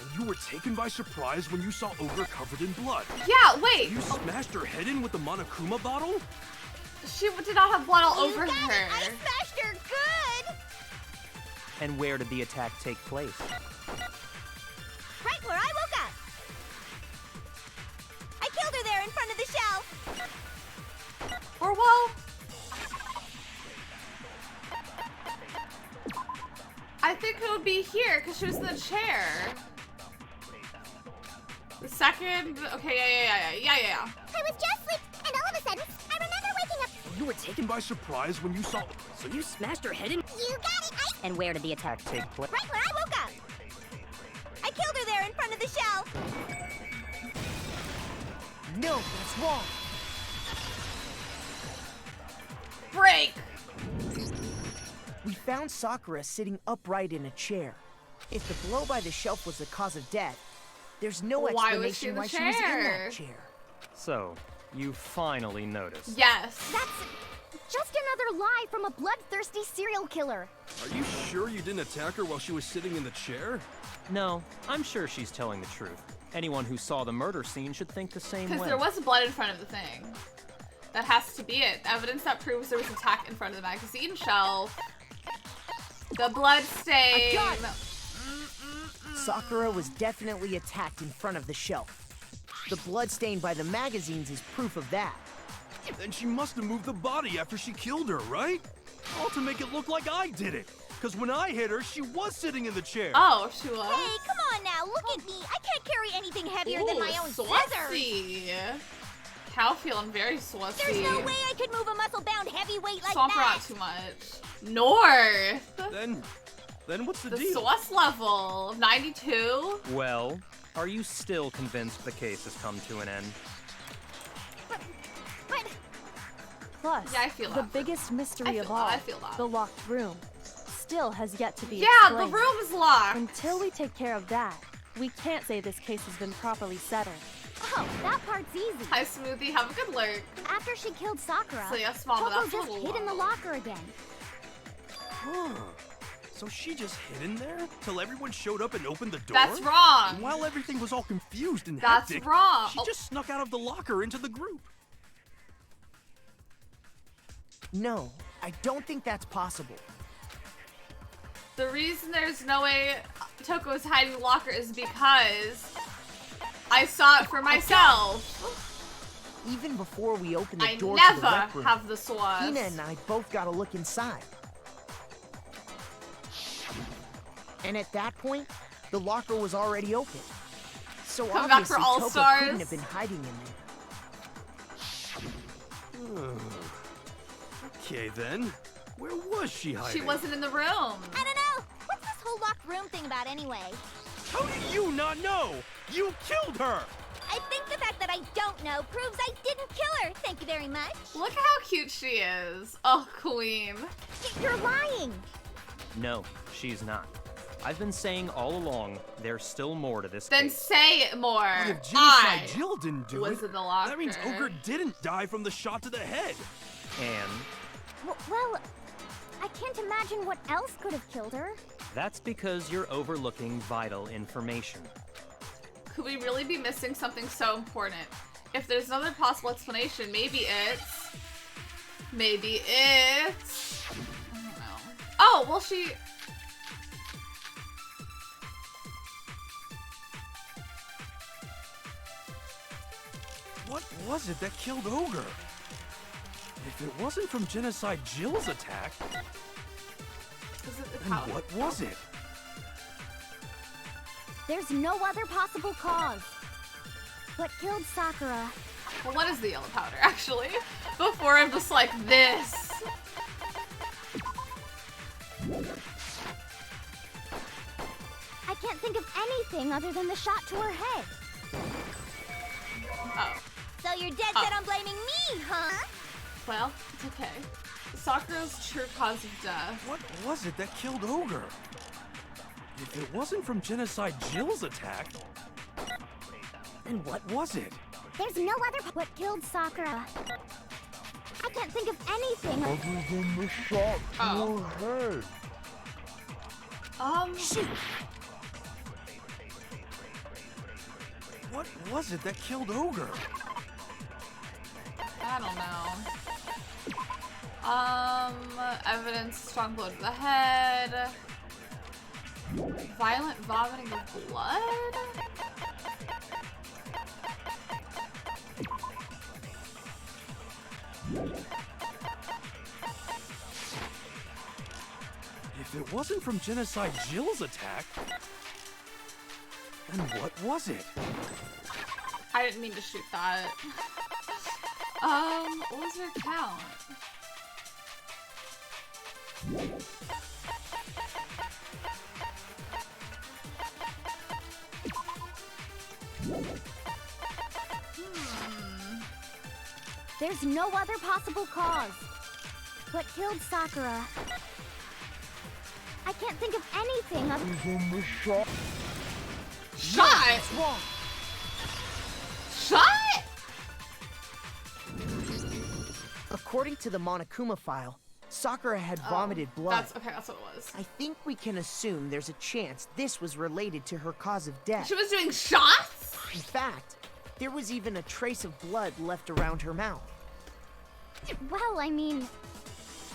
And you were taken by surprise when you saw Ogre covered in blood. Yeah, wait. You smashed her head in with the Monokuma bottle? She did not have blood all You over got her. it. I smashed her good. And where did the attack take place? Right where I woke up. I killed her there in front of the shelf. Or well... I think it would be here, because she was in the chair. The second... Okay, yeah. I was just sleeping, and all of a sudden, I remember waking up. You were taken by surprise when you saw... So you smashed her head in? You got it. And where did the attack Take place. Right where I woke up. I killed her there in front of the shelf. No, that's wrong. Break! We found Sakura sitting upright in a chair. If the blow by the shelf was the cause of death, there's no Why was she explanation in the why she was in chair? that chair. So, you finally noticed. Yes. That's just another lie from a bloodthirsty serial killer. Are you sure you didn't attack her while she was sitting in the chair? No, I'm sure she's telling the truth. Anyone who saw the murder scene should think the same Because way. there was blood in front of the thing. That has to be it. Evidence that proves there was an attack in front of the magazine shelf. The blood stain. I got it. Sakura was definitely attacked in front of the shelf. The blood stain by the magazines is proof of that. Then she must have moved the body after she killed her, right? All to make it look like I did it. Because when I hit her, she was sitting in the chair. Oh, she was? Hey, come on now, look at me. I can't carry anything heavier than my own scissors. Saucy. Cow feeling very saucy. There's no way I could move a muscle-bound heavyweight like Swamp that. Rat too much. North. Then what's the The deal? sauce level of 92. Well, are you still convinced the case has come to an end? But Plus, Yeah, I feel the that. biggest mystery I feel of that, all, I feel that. the locked room, still has yet to be Yeah, explained. the room is locked. Until we take care of that, we can't say this case has been properly settled. Oh, that part's easy. Hi, Smoothie. Have a good lurk. After she killed Sakura, So yes, Mama, Choco that's a just little hid in the wild. locker again. Huh. So she just hid in there till everyone showed up and opened the door? That's wrong. And while everything was all confused and That's hectic, wrong. she just snuck out of the locker into the group. No, I don't think that's possible. The reason there's no way Toko is hiding in the locker is because I saw it for myself. Even before we opened the I door to the never rec room, have the sauce. Hina and I both got a look inside. And at that point, the locker was already open. So Come back obviously for All Toko Stars. couldn't have been hiding in there. Okay then. Where was she hiding? She wasn't in the room. I don't know. What's this whole locked room thing about anyway? How do you not know? You killed her! I think the fact that I don't know proves I didn't kill her. Thank you very much. Look at how cute she is. Oh, queen. You're lying. No, she's not. I've been saying all along, there's still more to this Then case. say it more. But if Genocide I Jill didn't do was it, in the locker. that means Ogre didn't die from the shot to the head. And Well, I can't imagine what else could have killed her. that's because you're overlooking vital information. Could we really be missing something so important? If there's another possible explanation, maybe it's Maybe it's... I don't know. Oh, well she... What was it that killed Ogre? If it wasn't from Genocide Jill's attack, then what was it? There's no other possible cause. What killed Sakura? Well, what is the yellow powder, actually? Before I'm just like this. I can't think of anything other than the shot to her head. Oh. So you're dead set on blaming me, huh? Well, it's okay. Sakura's true cause of death. What was it that killed Ogre? If it wasn't from Genocide Jill's attack, then what was it? There's no other. What killed Sakura? I can't think of anything other than the shot to her head. Shoot! What was it that killed Ogre? I don't know. Evidence, strong blow to the head. Violent vomiting of blood? If it wasn't from Genocide Jill's attack, then what was it? I didn't mean to shoot that. What was her count? There's no other possible cause. What killed Sakura? I can't think of anything other than the shot. Shot? Shot? According to the Monokuma file, Sakura had vomited blood. That's what it was. I think we can assume there's a chance this was related to her cause of death. She was doing shots? In fact, there was even a trace of blood left around her mouth. Well, I mean,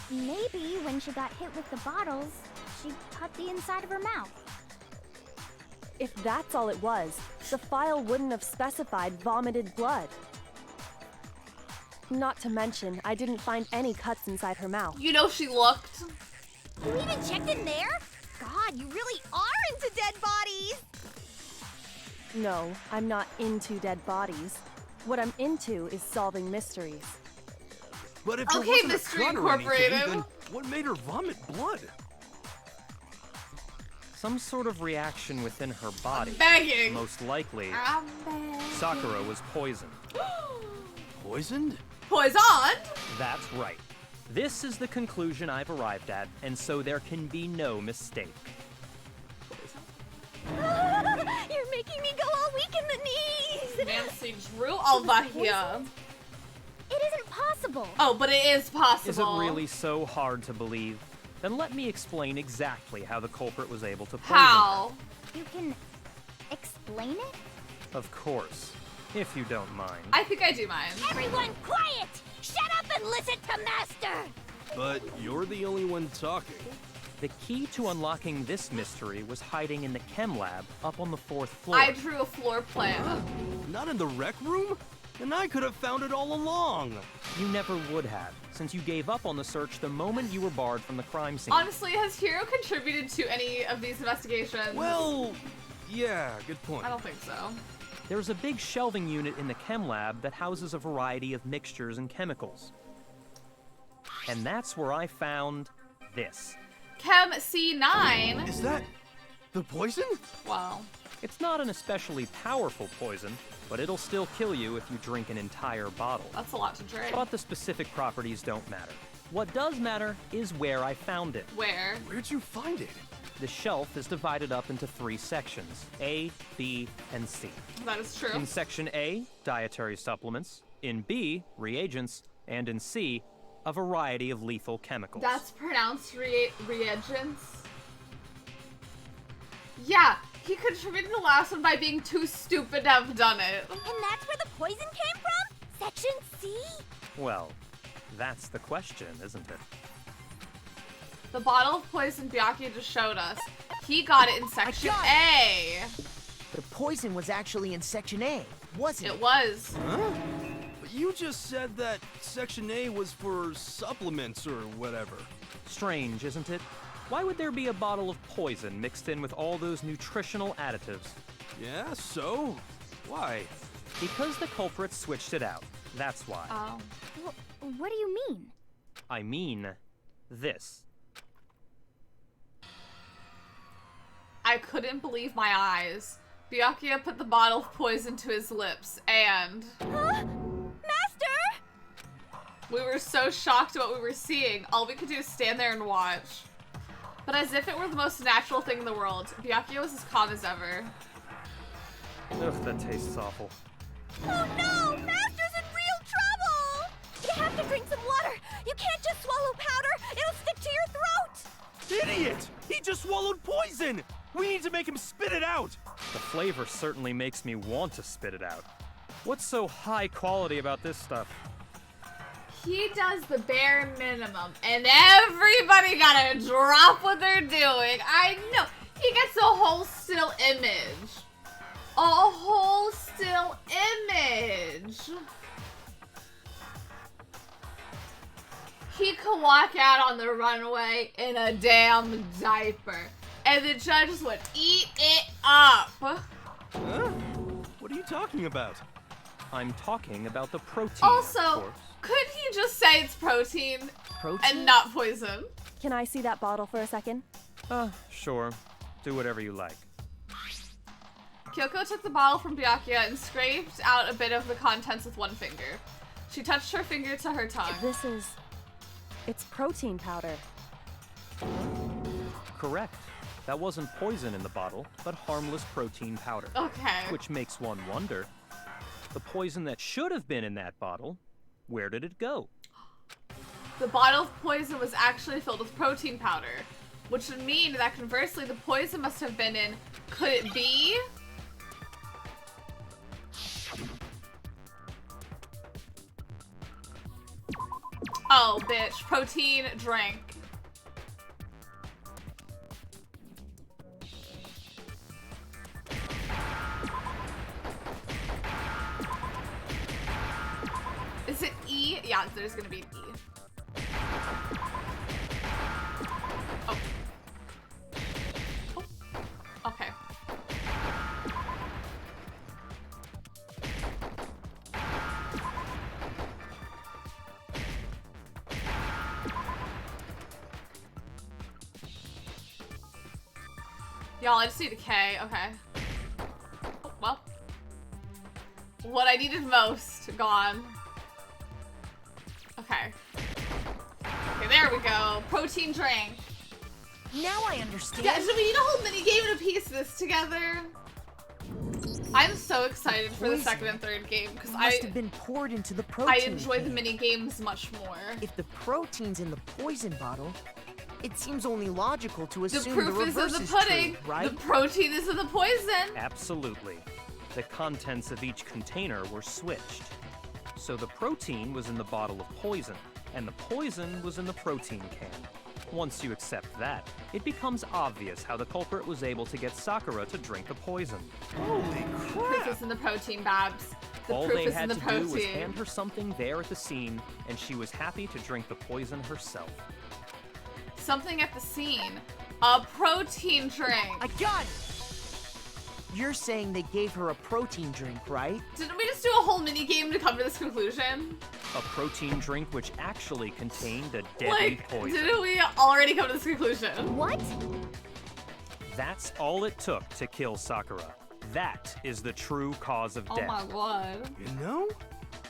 maybe when she got hit with the bottles, she cut the inside of her mouth. If that's all it was, the file wouldn't have specified vomited blood. Not to mention, I didn't find any cuts inside her mouth. You know she looked. You even checked in there? God, you really are into dead bodies! No, I'm not into dead bodies. What I'm into is solving mysteries. But if there Okay, wasn't Mystery a cut or anything, Incorporated. then what made her vomit blood? Some sort of reaction within her body. Begging. Most likely, I'm begging. Sakura was poisoned. Poisoned? Poisoned? That's right. This is the conclusion I've arrived at, and so there can be no mistake. You're making me go all weak in the knees! Nancy drew over here. It isn't possible! Oh, but it is possible. Is it really so hard to believe? Then let me explain exactly how the culprit was able to poison How? You can explain it? her. Of course, if you don't mind. I think I do mind. Everyone quiet! Shut up and listen to Master! But you're the only one talking. The key to unlocking this mystery was hiding in the chem lab up on the 4th floor. I drew a floor plan. Not in the rec room? And I could have found it all along. You never would have, since you gave up on the search the moment you were barred from the crime scene. Honestly, has Hiro contributed to any of these investigations? Well, yeah, good point. I don't think so. There's a big shelving unit in the chem lab that houses a variety of mixtures and chemicals. And that's where I found this. Chem C9? Is that the poison? Wow. It's not an especially powerful poison, but it'll still kill you if you drink an entire bottle. That's a lot to drink. But the specific properties don't matter. What does matter is where I found it. Where? Where'd you find it? The shelf is divided up into 3 sections, A, B, and C. That is true. In section A, dietary supplements. In B, reagents. And in C, a variety of lethal chemicals. That's pronounced reagents? Yeah, he contributed to the last one by being too stupid to have done it. And that's where the poison came from? Section C? Well, That's the question, isn't it? The bottle of poison Byakuya just showed us. He got it in section A. The poison was actually in Section A, wasn't it? It was. Huh? But you just said that Section A was for supplements or whatever. Strange, isn't it? Why would there be a bottle of poison mixed in with all those nutritional additives? Yeah, so? Why? Because the culprit switched it out. That's why. Oh. What do you mean? I mean, this. I couldn't believe my eyes. Byakuya put the bottle of poison to his lips, and... Huh? Master! We were so shocked at what we were seeing, all we could do is stand there and watch. But as if it were the most natural thing in the world, Byakuya was as calm as ever. Ugh, that tastes awful. Oh no! Master's in real trouble! You have to drink some water! You can't just swallow powder! It'll stick to your throat! Idiot! He just swallowed poison! We need to make him spit it out! The flavor certainly makes me want to spit it out. What's so high quality about this stuff? He does the bare minimum, and everybody gotta drop what they're doing. I know. He gets a whole still image. A whole still image. He could walk out on the runway in a damn diaper. And the judges would eat it up. Huh? What are you talking about? I'm talking about the protein, Also, of course. could he just say it's protein Protein? and not poison? Can I see that bottle for a second? Sure. Do whatever you like. Kyoko took the bottle from Byakuya and scraped out a bit of the contents with one finger. She touched her finger to her tongue. It's protein powder. Correct. That wasn't poison in the bottle, but harmless protein powder. Okay. Which makes one wonder, the poison that should have been in that bottle, where did it go? The bottle of poison was actually filled with protein powder, which would mean that conversely the poison must have been in, could it be? Oh, bitch, protein drink. Is it E? Yeah, there's gonna be an E. Oh. Oh. Okay. Y'all, I just need a K. Okay. Oh, well. What I needed most, gone. Okay. Okay, there we go. Protein drink. Now I understand. Yeah, so we need a whole mini game to piece this together. I'm so excited for the second and third game because must have been poured into the protein. I enjoy the mini games much more. If the protein's in the poison bottle, it seems only logical to assume the proof is in reverse the is pudding. true, right? The protein is in the poison. Absolutely. The contents of each container were switched. So the protein was in the bottle of poison, and the poison was in the protein can. Once you accept that, it becomes obvious how the culprit was able to get Sakura to drink the poison. Holy The proof crap! is in the protein, Babs. The All proof they is had in the to protein. do was hand her something there at the scene, and she was happy to drink the poison herself. Something at the scene. A protein drink. I got it! You're saying they gave her a protein drink, right? Didn't we just do a whole mini game to come to this conclusion? A protein drink which actually contained a deadly poison. Didn't we already come to this conclusion? What? That's all it took to kill Sakura. That is the true cause of Oh death. my god. You know,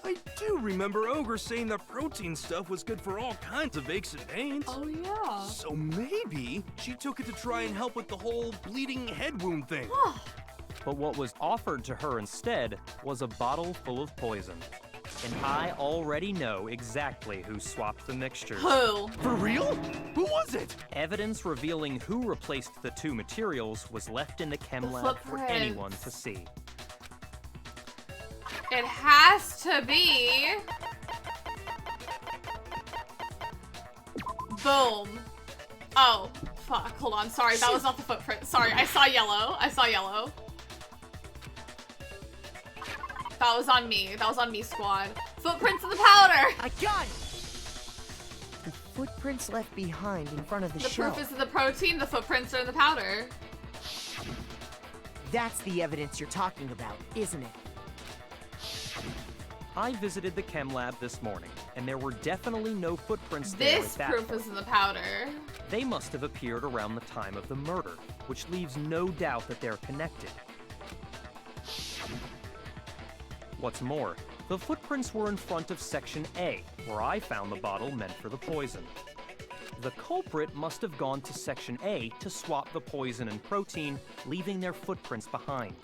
I do remember Ogre saying that protein stuff was good for all kinds of aches and pains. Oh yeah. So maybe she took it to try and help with the whole bleeding head wound thing. But what was offered to her instead was a bottle full of poison. And I already know exactly who swapped the mixtures. Who? For real? Who was it? Evidence revealing who replaced the two materials was left in the chem The lab for footprints. anyone to see. It has to be Boom. Oh, fuck. Hold on. Sorry, that was not the footprint. Sorry, I saw yellow. I saw yellow. That was on me. That was on me, squad. Footprints in the powder! I got it! The footprints left behind in front of the The shelf. proof is in the protein, the footprints are in the powder. That's the evidence you're talking about, isn't it? I visited the chem lab this morning, and there were definitely no footprints there at This that proof point. is in the powder. They must have appeared around the time of the murder, which leaves no doubt that they're connected. What's more, the footprints were in front of Section A, where I found the bottle meant for the poison. The culprit must have gone to Section A to swap the poison and protein, leaving their footprints behind.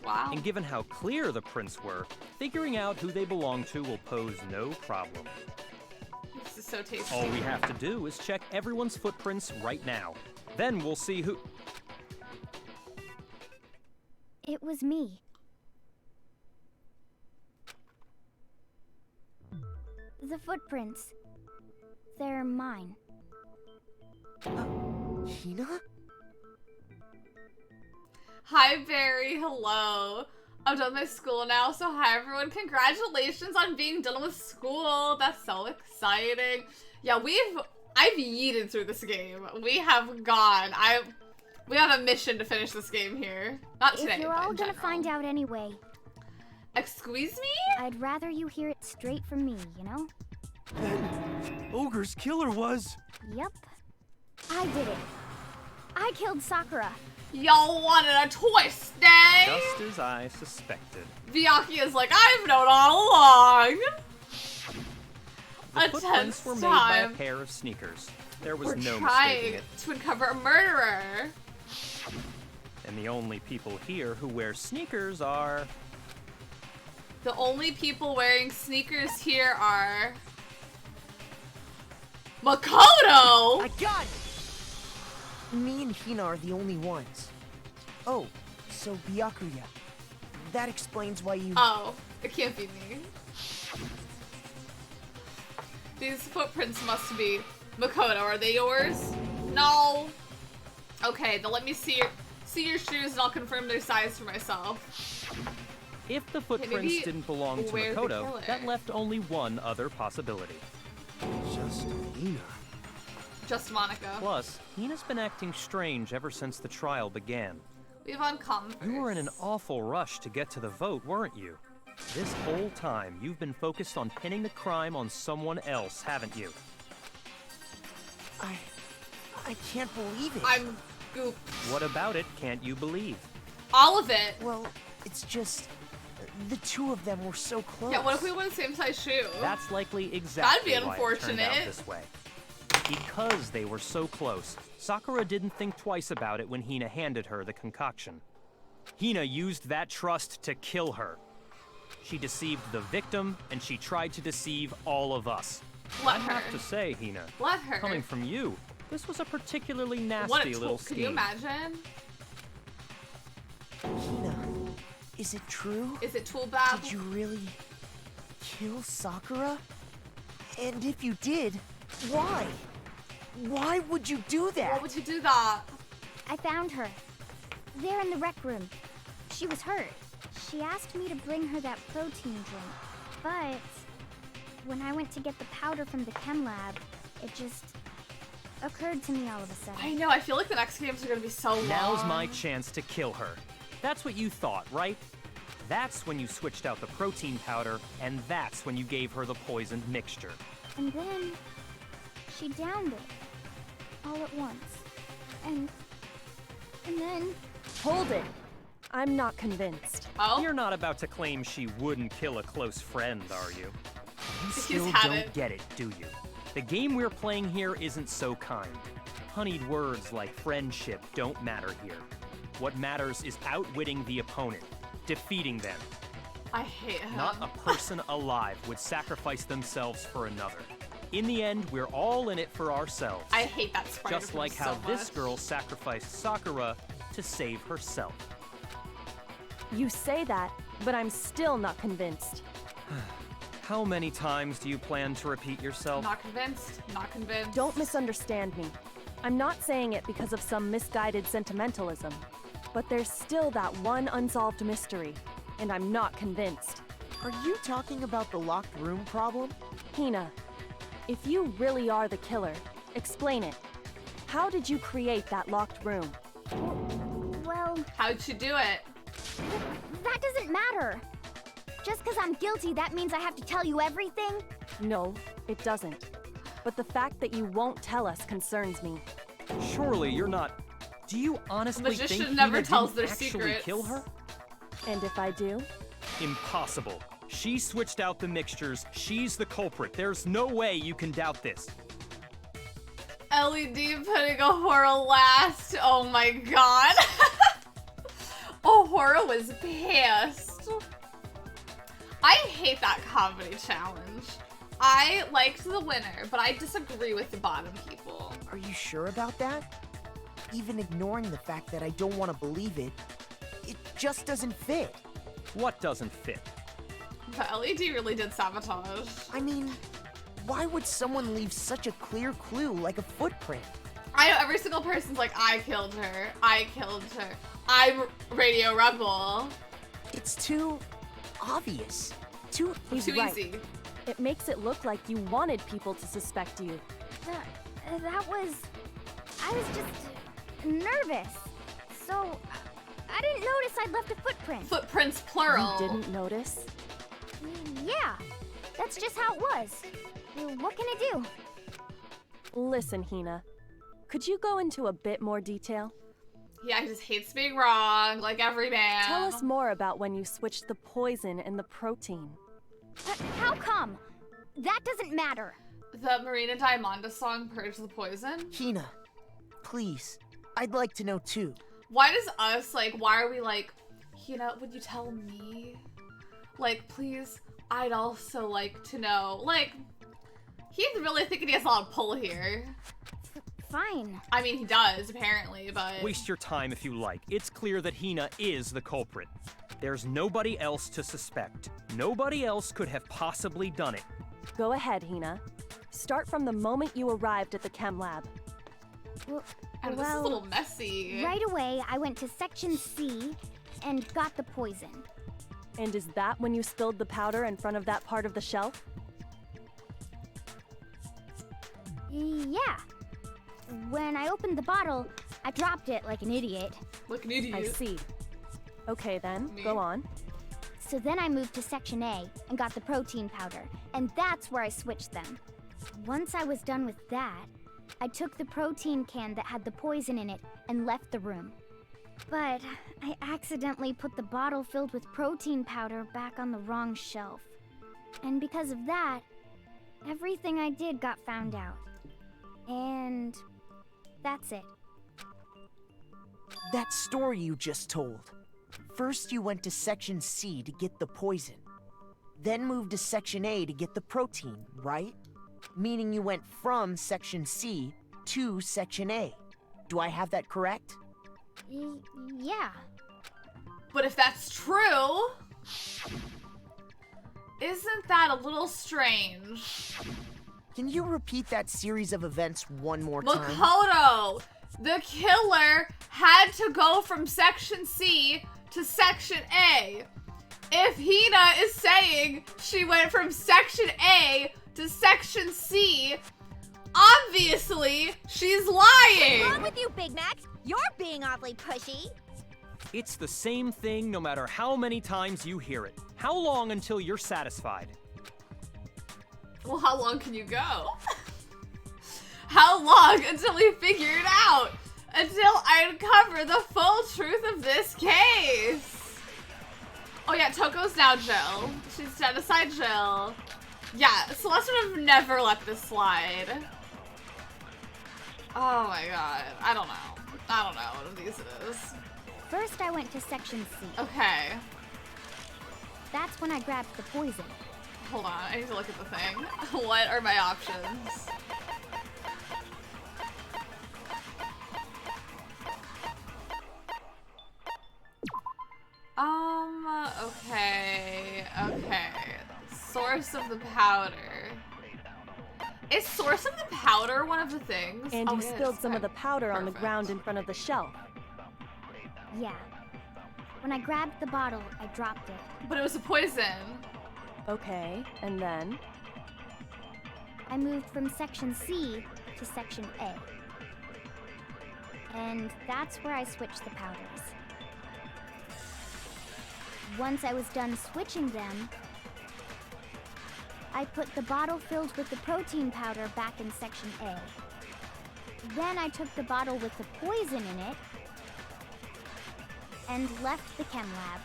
Wow. And given how clear the prints were, figuring out who they belong to will pose no problem. This is so tasty. All we have to do is check everyone's footprints right now. Then we'll see who... It was me. The footprints. They're mine. Hina? Hi, Barry. Hello. I'm done with school now, so hi, everyone. Congratulations on being done with school. That's so exciting. Yeah, I've yeeted through this game. We have gone. We have a mission to finish this game here. Not today, If you're but all in gonna general. find out anyway, Excuse me? I'd rather you hear it straight from me, you know? Then Ogre's killer was... Yep. I did it. I killed Sakura. Y'all wanted a twist, eh? Just as I suspected. Byakuya is like, I've known all along. The A footprints tense were made by a time. pair of sneakers. There was We're no mistaking trying it. to uncover a murderer. And the only people here who wear sneakers are... The only people wearing sneakers here are... Makoto! I got it! Me and Hina are the only ones. Oh, so Byakuya. That explains why you... Oh, it can't be me. These footprints must be Makoto. Are they yours? No. Okay, then let me see your shoes and I'll confirm their size for myself. If the maybe footprints didn't belong to where's the Makoto, killer? that left only one other possibility. Just Hina. Just Monica. Plus, Hina's been acting strange ever since the trial began. We have uncommon. You were in an awful rush to get to the vote, weren't you? This whole time, you've been focused on pinning the crime on someone else, haven't you? I can't believe it. I'm goop. What about it can't you believe? All of it. Well, it's just... The two of them were so close. Yeah, what if we wore the same size shoe? That's likely exactly That'd be why it turned out unfortunate. this way. Because they were so close, Sakura didn't think twice about it when Hina handed her the concoction. Hina used that trust to kill her. She deceived the victim, and she tried to deceive all of us. Let I her. have to say, Hina, Let her. coming from you, this was a particularly nasty What a little tool. scheme. Could you imagine? Hina, is it true? Is it tool bab? Did you really kill Sakura? And if you did, why? Why would you do that? Why would you do that? I found her. There in the rec room. She was hurt. She asked me to bring her that protein drink. But when I went to get the powder from the chem lab, it just occurred to me all of a sudden. I know, I feel like the next games are gonna be so long. Now's my chance to kill her. That's what you thought, right? That's when you switched out the protein powder, and that's when you gave her the poisoned mixture. And then she downed it all at once. And then Hold it. I'm not convinced. Oh? You're not about to claim she wouldn't kill a close friend, are you? You Just still have don't it. get it, do you? The game we're playing here isn't so kind. Honeyed words like friendship don't matter here. What matters is outwitting the opponent, defeating them. I hate him. Not a person alive would sacrifice themselves for another. In the end, we're all in it for ourselves. I hate that spider. Just like how this girl sacrificed Sakura to save herself. You say that, but I'm still not convinced. How many times do you plan to repeat yourself? Not convinced. Not convinced. Don't misunderstand me. I'm not saying it because of some misguided sentimentalism. But there's still that one unsolved mystery, and I'm not convinced. Are you talking about the locked room problem? Hina, if you really are the killer, explain it. How did you create that locked room? Well, How'd you do it? that doesn't matter. Just because I'm guilty, that means I have to tell you everything? No, it doesn't. But the fact that you won't tell us concerns me. Surely you're not... Do you honestly Magician think never Hina tells didn't their actually secrets. kill her? And if I do? Impossible. She switched out the mixtures. She's the culprit. There's no way you can doubt this. LED putting Ahura last. Oh my god. Ahura was pissed. I hate that comedy challenge. I liked the winner, but I disagree with the bottom people. Are you sure about that? Even ignoring the fact that I don't want to believe it, it just doesn't fit. What doesn't fit? But LED really did sabotage. I mean, why would someone leave such a clear clue like a footprint? I know every single person's like, I killed her. I killed her. I'm Radio Rebel. It's too obvious. Too right. easy. It makes it look like you wanted people to suspect you. That was... I was just nervous. So, I didn't notice I'd left a footprint. Footprints plural. You didn't notice? Yeah, that's just how it was. What can I do? Listen, Hina. Could you go into a bit more detail? Yeah, he just hates being wrong, like every man. Tell us more about when you switched the poison and the protein. How come? That doesn't matter. The Marina Diamanda song, Purge the Poison? Hina, please. I'd like to know too. Why does us, like, why are we like, Hina, would you tell me? Like, please, I'd also like to know. Like, he's really thinking he has a lot of pull here. Fine. I mean, he does, apparently, but... Waste your time if you like. It's clear that Hina is the culprit. There's nobody else to suspect. Nobody else could have possibly done it. Go ahead, Hina. Start from the moment you arrived at the chem lab. And this is a little messy. Right away, I went to Section C and got the poison. And is that when you spilled the powder in front of that part of the shelf? Yeah. When I opened the bottle, I dropped it like an idiot. Like an idiot. I see. Okay then, Me? go on. So then I moved to Section A and got the protein powder, and that's where I switched them. Once I was done with that, I took the protein can that had the poison in it and left the room. But I accidentally put the bottle filled with protein powder back on the wrong shelf. And because of that, everything I did got found out. And that's it. That story you just told. First you went to Section C to get the poison. Then moved to Section A to get the protein, right? Meaning you went from Section C to Section A. Do I have that correct? Yeah. But if that's true, isn't that a little strange? Can you repeat that series of events one more time? Makoto, the killer had to go from Section C to Section A. If Hina is saying she went from Section A to Section C, obviously she's lying. What's wrong with you, Big Mac? You're being awfully pushy. It's the same thing no matter how many times you hear it. How long until you're satisfied? Well, how long can you go? How long until we figure it out? Until I uncover the full truth of this case. Oh yeah, Toko's now Jill. She's set aside Jill. Yeah, Celeste would have never let this slide. Oh my god, I don't know. I don't know what of these it is. First, I went to Section C. Okay. That's when I grabbed the poison. Hold on, I need to look at the thing. What are my options? Okay. Source of the powder. Is source of the powder one of the things? And Oh, you it spilled is. some of the Okay. powder on the Perfect. ground in front of the shelf. Yeah. When I grabbed the bottle, I dropped it. But it was a poison. Okay, and then? I moved from section C to section A. And that's where I switched the powders. Once I was done switching them, I put the bottle filled with the protein powder back in section A. Then I took the bottle with the poison in it and left the chem lab.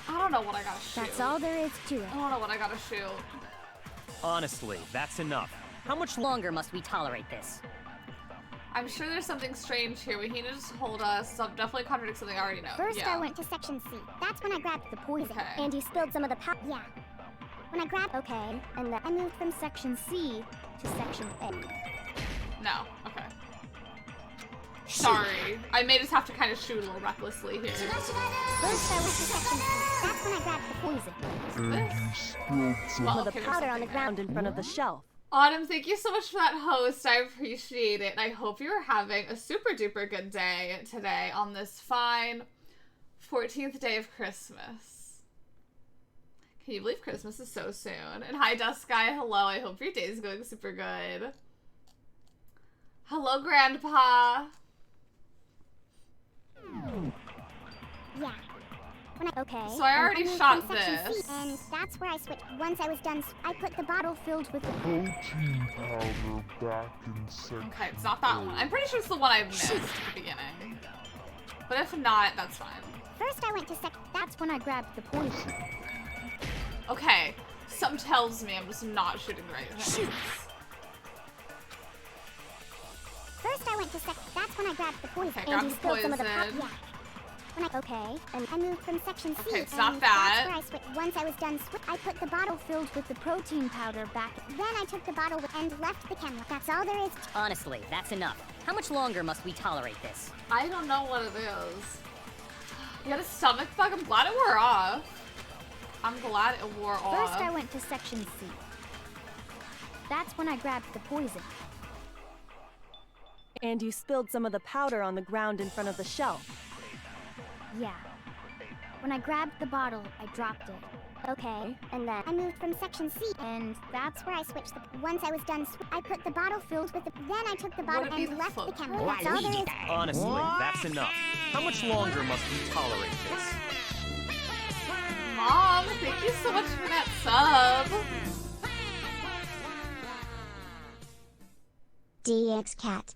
I don't know what I gotta shoot. That's all there is to it. I don't know what I gotta shoot. Honestly, that's enough. How much longer must we tolerate this? I'm sure there's something strange here. We need to just hold us. So definitely contradicts something I already know. First, yeah. I went to section C. That's when I grabbed the poison. Okay. And you spilled some of the powder. Yeah. When I grabbed. Okay. And then I moved from section C to section A. No. Okay. Sorry. I may just have to kind of shoot a little recklessly here. First, I went to section C. That's when I grabbed the poison. Some Well, of the okay, there's powder on something the there. ground in front of the shelf. Autumn, thank you so much for that host. I appreciate it. And I hope you're having a super duper good day today on this fine 14th day of Christmas. Can you believe Christmas is so soon? And hi, Dust Guy. Hello. I hope your day is going super good. Hello, Grandpa. Yeah. Okay. So I already moved shot from section this. C, and that's where I switched. Once I was done, I put the bottle filled with the Protein powder back in section. Okay, it's not that one. I'm pretty sure it's the one I missed at the beginning. But if not, that's fine. First, I went to section. That's when I grabbed the poison. Okay, something tells me I'm just not shooting the right things. First, I went to section. That's when I grabbed the poison. Okay, and grab you the spilled some of the poison. yeah. Okay, and I moved from section C. Okay, it's and not that. That's where I switched. Once I was done, I put the bottle filled with the protein powder back. Then I took the bottle and left the camera. That's all there is. Honestly, that's enough. How much longer must we tolerate this? I don't know what it is. You got a stomach bug? I'm glad it wore off. I'm glad it wore off. First, I went to section C. That's when I grabbed the poison. And you spilled some of the powder on the ground in front of the shelf. Yeah. When I grabbed the bottle, I dropped it. Okay, and then I moved from section C, and that's where I switched the. Once I was done, I put the bottle filled with the. Then I took the bottle Would it be and the left the foot? camera. That's all there is. Honestly, that's enough. How much longer must we tolerate this? Mom, thank you so much for that sub. DX Cat.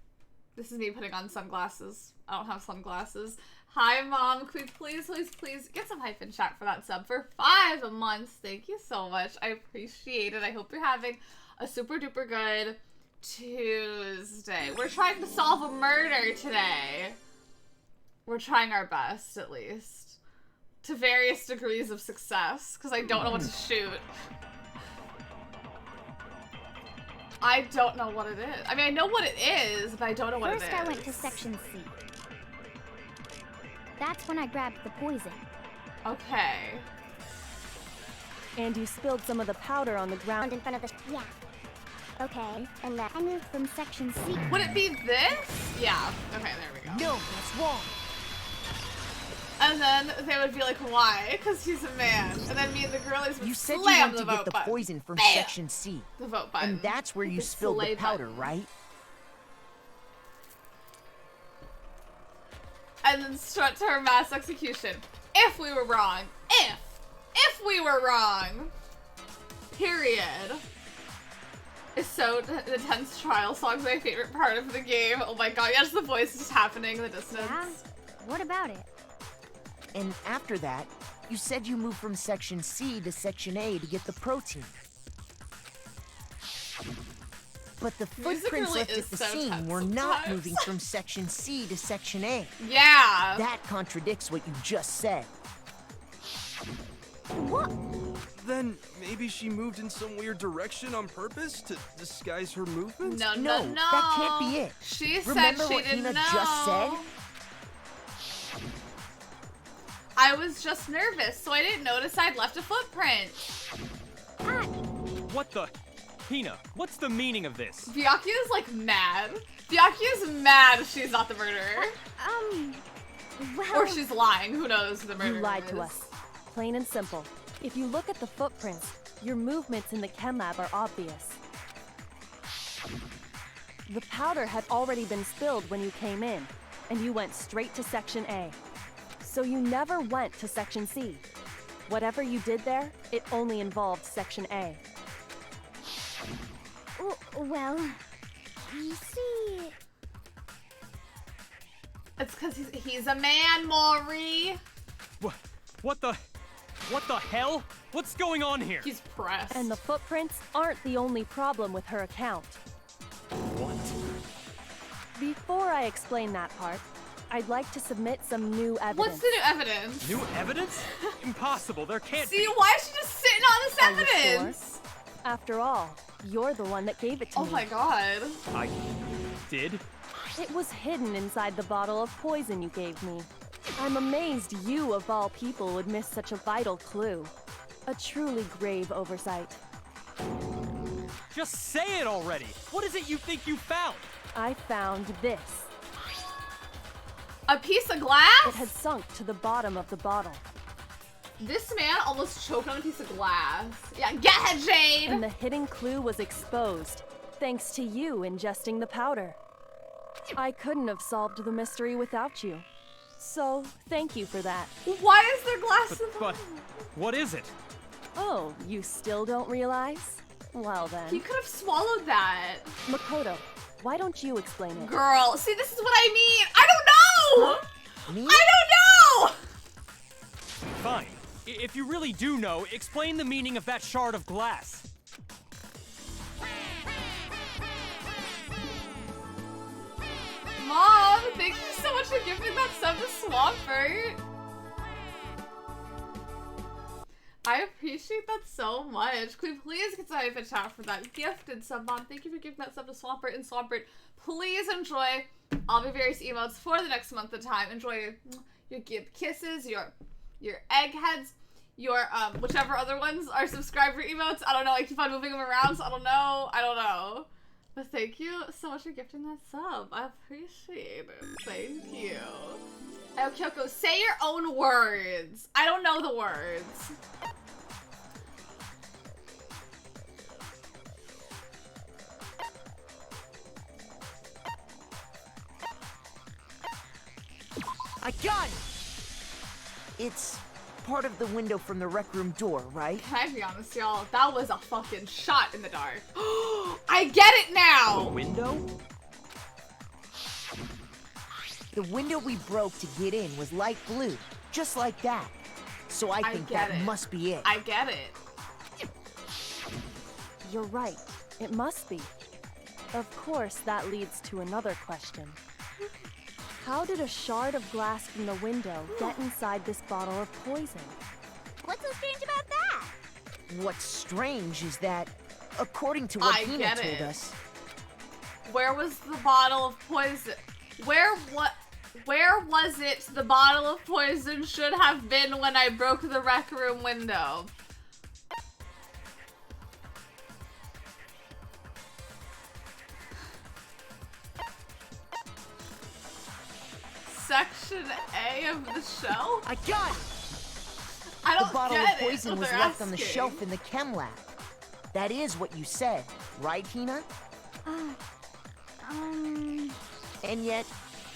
This is me putting on sunglasses. I don't have sunglasses. Hi, Mom. Could we please get some hype in chat for that sub for 5 months? Thank you so much. I appreciate it. I hope you're having a super duper good Tuesday. We're trying to solve a murder today. We're trying our best, at least. To various degrees of success, because I don't know what to shoot. I don't know what it is. I mean, I know what it is, but I don't know what it is. First, I went to section C. That's when I grabbed the poison. Okay. And you spilled some of the powder on the ground In front of the. Yeah. Okay, and then I moved from section C. Would it be this? Yeah. Okay, there we go. No, that's wrong. And then they would be like, why? Because he's a man. And then me and the girlies would You said you slam went the to get vote the button. poison from Bam! section C. The vote button. And that's where you The spilled the slay powder, button. right? And then strut to her mass execution. If we were wrong. If we were wrong. Period. Is so the tense trial song's my favorite part of the game. Oh my god, yes, the voice is just happening in the distance. Yeah? What about it? And after that, you said you moved from section C to section A to get the protein. But the Music footprints really left is at the so scene tense were not sometimes. moving from section C to section A. Yeah. That contradicts what you just said. What? Then maybe she moved in some weird direction on purpose to disguise her movements? No, No, that can't be it. She Remember said she what didn't Hina know. just said? I was just nervous, so I didn't notice I'd left a footprint. What the? Hina, what's the meaning of this? Byakuya's like mad. Byakuya's mad she's not the murderer. Well... Or she's lying, who knows who the murderer You lied is. to us. Plain and simple. If you look at the footprints, your movements in the chem lab are obvious. The powder had already been spilled when you came in, and you went straight to Section A. So you never went to Section C. Whatever you did there, it only involved Section A. Well, you see... It's because he's a man, Maury. What the hell? What's going on here? He's pressed. And the footprints aren't the only problem with her account. What? Before I explain that part, I'd like to submit some new evidence. What's the new evidence? New evidence? Impossible. There can't be. See, why is she just sitting on this Are you evidence? sure? After all, you're the one that gave it to me. Oh my god. I did? It was hidden inside the bottle of poison you gave me. I'm amazed you, of all people, would miss such a vital clue. A truly grave oversight. Just say it already. What is it you think you found? I found this. A piece of glass? It had sunk to the bottom of the bottle. This man almost choked on a piece of glass. Yeah, get ahead, Jade! And the hidden clue was exposed, thanks to you ingesting the powder. I couldn't have solved the mystery without you. So, thank you for that. Why is there glass in the But bottle? what is it? Oh, you still don't realize? Well then. He could have swallowed that. Makoto, why don't you explain it? Girl, see, this is what I mean. I don't know! Me? I don't know! Fine. If you really do know, explain the meaning of that shard of glass. Mom, thank you so much for giving that sub to Swampert. I appreciate that so much. Can we please get some a chat for that gifted sub, Mom? Thank you for giving that sub to Swampert. And Swampert, please enjoy all the various emotes for the next month of time. Enjoy your gift kisses, your eggheads, your whichever other ones are subscriber emotes. I don't know. I keep on moving them around, so I don't know. But thank you so much for gifting that sub. I appreciate it. Thank you. Oh, Kyoko, say your own words. I don't know the words. I got it! It's part of the window from the rec room door, right? Can I be honest, y'all? That was a fucking shot in the dark. I get it now! The window? The window we broke to get in was light blue, just like that. So I think get that it. must be it. I get it. You're right. It must be. Of course, that leads to another question. How did a shard of glass from the window get inside this bottle of poison? What's so strange about that? What's strange is that, according to what I Hina get told it. us, Where was the bottle of poison? Where was it the bottle of poison should have been when I broke the rec room window? Section A of the shelf? I got it! I don't The bottle get of poison it, was they're left on the asking. shelf in the chem lab. That is what you said, right, Hina? And yet,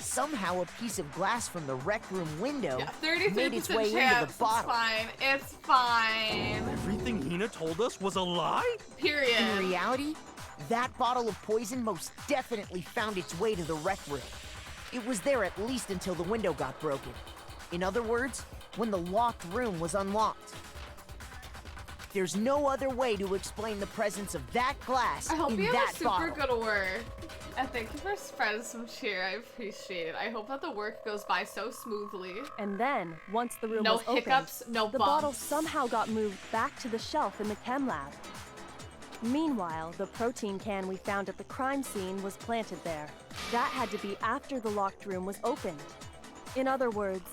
somehow a piece of glass from the rec room window Yeah, made its way 33% into chance. the bottle. It's fine. Everything Hina told us was a lie? Period. In reality, that bottle of poison most definitely found its way to the rec room. It was there at least until the window got broken. In other words, when the locked room was unlocked. There's no other way to explain the presence of that glass I hope in you have that a super bottle. good work. And thank you for spreading some cheer. I appreciate it. I hope that the work goes by so smoothly. And then, once the room No was opened, hiccups, no the bumps. bottle somehow got moved back to the shelf in the chem lab. Meanwhile, the protein can we found at the crime scene was planted there. That had to be after the locked room was opened. In other words,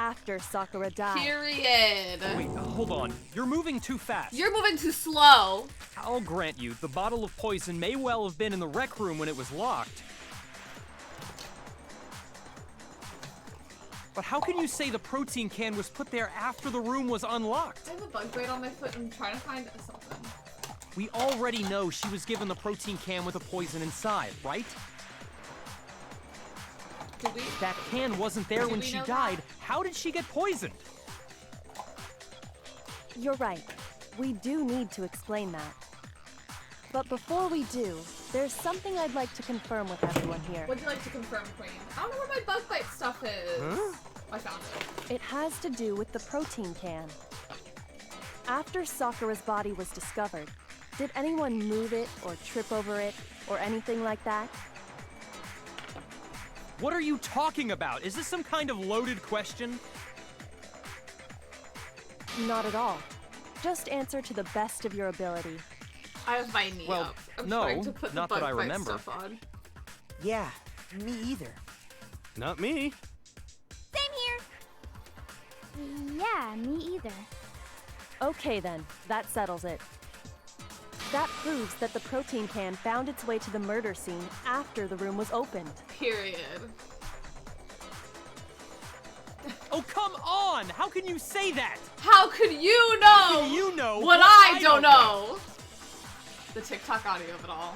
after Sakura died. Period. Wait, hold on. You're moving too fast. You're moving too slow. I'll grant you, the bottle of poison may well have been in the rec room when it was locked. But how can you say the protein can was put there after the room was unlocked? I have a bug bite on my foot and I'm trying to find something. We already know she was given the protein can with a poison inside, right? Did we? That can wasn't there when we she know died. that? How did she get poisoned? You're right. We do need to explain that. But before we do, there's something I'd like to confirm with everyone here. Would you like to confirm, Queen? I don't know where my bug bite stuff is. Huh? I found it. It has to do with the protein can. After Sakura's body was discovered, did anyone move it or trip over it or anything like that? What are you talking about? Is this some kind of loaded question? Not at all. Just answer to the best of your ability. I have my knee Well, up. I'm no, trying to put not the that bug I bite remember. stuff on. Yeah, me either. Not me. Same here. Yeah, me either. Okay then, that settles it. That proves that the protein can found its way to the murder scene after the room was opened. Period. Oh, come on! How can you say that? How could you know? How can you know what I don't know? The TikTok audio of it all.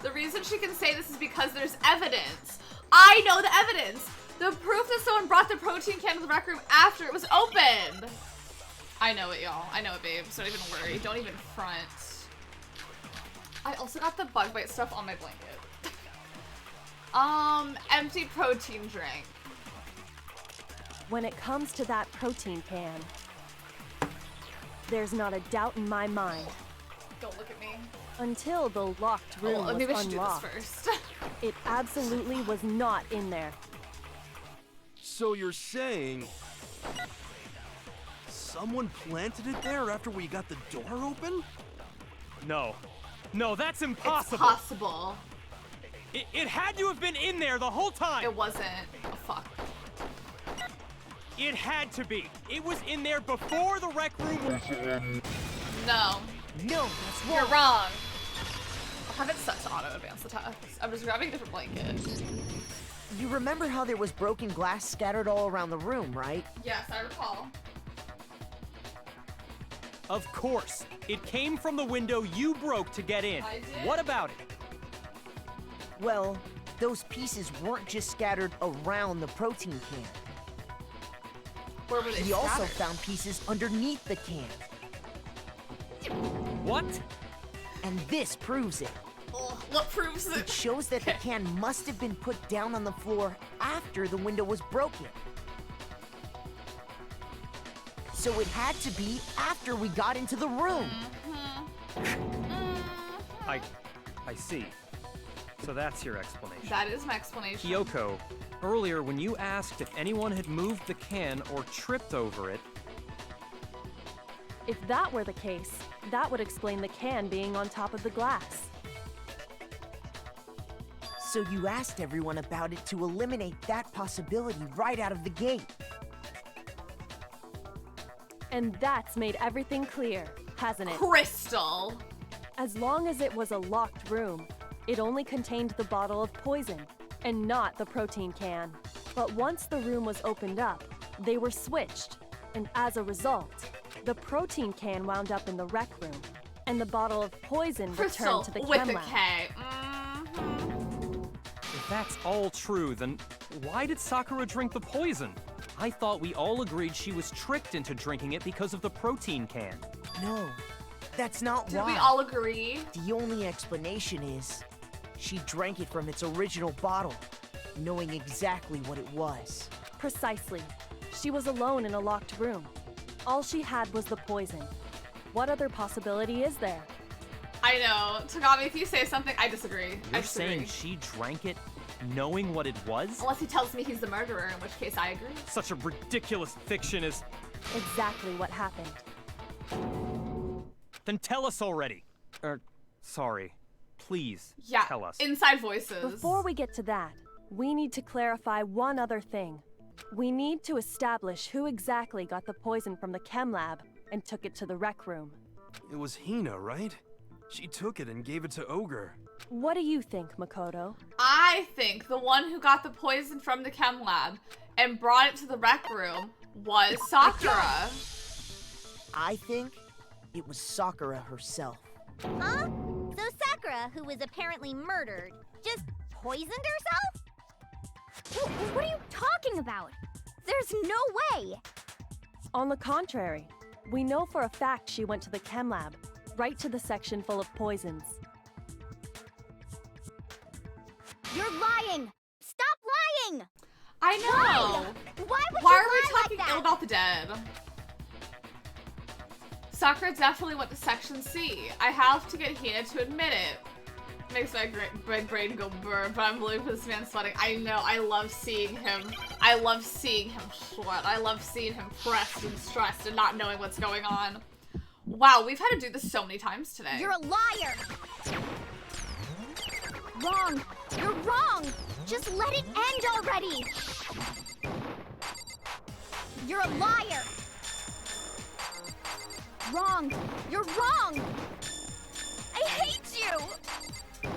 The reason she can say this is because there's evidence. I know the evidence. The proof that someone brought the protein can to the rec room after it was opened. I know it, y'all. I know it, babes. Don't even worry. Don't even front. I also got the bug bite stuff on my blanket. Empty protein drink. When it comes to that protein can, there's not a doubt in my mind. Don't look at me. Until the locked room was maybe I should unlocked, do this first. it absolutely was not in there. So you're saying someone planted it there after we got the door open? No. No, that's impossible. It's possible. It had to have been in there the whole time. It wasn't. Oh, fuck. It had to be. It was in there before the rec room was... No. No, that's wrong. You're wrong. I'll have it set to auto advance the text. I'm just grabbing a different blanket. You remember how there was broken glass scattered all around the room, right? Yes, I recall. Of course. It came from the window you broke to get in. I did. What about it? Well, those pieces weren't just scattered around the protein can. Where were they He also scattered? found pieces underneath the can. What? And this proves it. Ugh, what proves It it? shows that the can must have been put down on the floor after the window was broken. So it had to be after we got into the room. I see. So that's your explanation. That is my explanation. Kyoko, earlier when you asked if anyone had moved the can or tripped over it, If that were the case, that would explain the can being on top of the glass. So you asked everyone about it to eliminate that possibility right out of the gate. And that's made everything clear, hasn't it? Crystal. As long as it was a locked room, it only contained the bottle of poison, and not the protein can. But once the room was opened up, they were switched, and as a result, the protein can wound up in the rec room, and the bottle of poison Crystal returned to the with chem a lab. K. if that's all true, then why did Sakura drink the poison? I thought we all agreed she was tricked into drinking it because of the protein can. No, that's not Did why. we all agree? The only explanation is she drank it from its original bottle, knowing exactly what it was. Precisely. She was alone in a locked room. All she had was the poison. What other possibility is there? I know. Tagami, if you say something, I disagree. I You're disagree. saying she drank it knowing what it was? Unless he tells me he's the murderer, in which case I agree. Such a ridiculous fiction is... Exactly what happened. Then tell us already. Sorry. Please, Yeah, tell us. inside voices. Before we get to that, we need to clarify one other thing. We need to establish who exactly got the poison from the chem lab and took it to the rec room. It was Hina, right? She took it and gave it to Ogre. What do you think, Makoto? I think the one who got the poison from the chem lab and brought it to the rec room was Sakura. I think it was Sakura herself. Huh? So Sakura, who was apparently murdered, just poisoned herself? What are you talking about? There's no way! On the contrary, we know for a fact she went to the chem lab, right to the section full of poisons. You're lying! Stop lying! I know! Why would Why you are we lie talking like ill that? about the dead? Sakura definitely went to Section C. I have to get Hina to admit it. Makes my brain go burr, but I'm believing for this man sweating. I know, I love seeing him. I love seeing him sweat. I love seeing him pressed and stressed and not knowing what's going on. Wow, we've had to do this so many times today. You're a liar! Wrong! You're wrong! Just let it end already! You're a liar! Wrong! You're wrong! I hate you!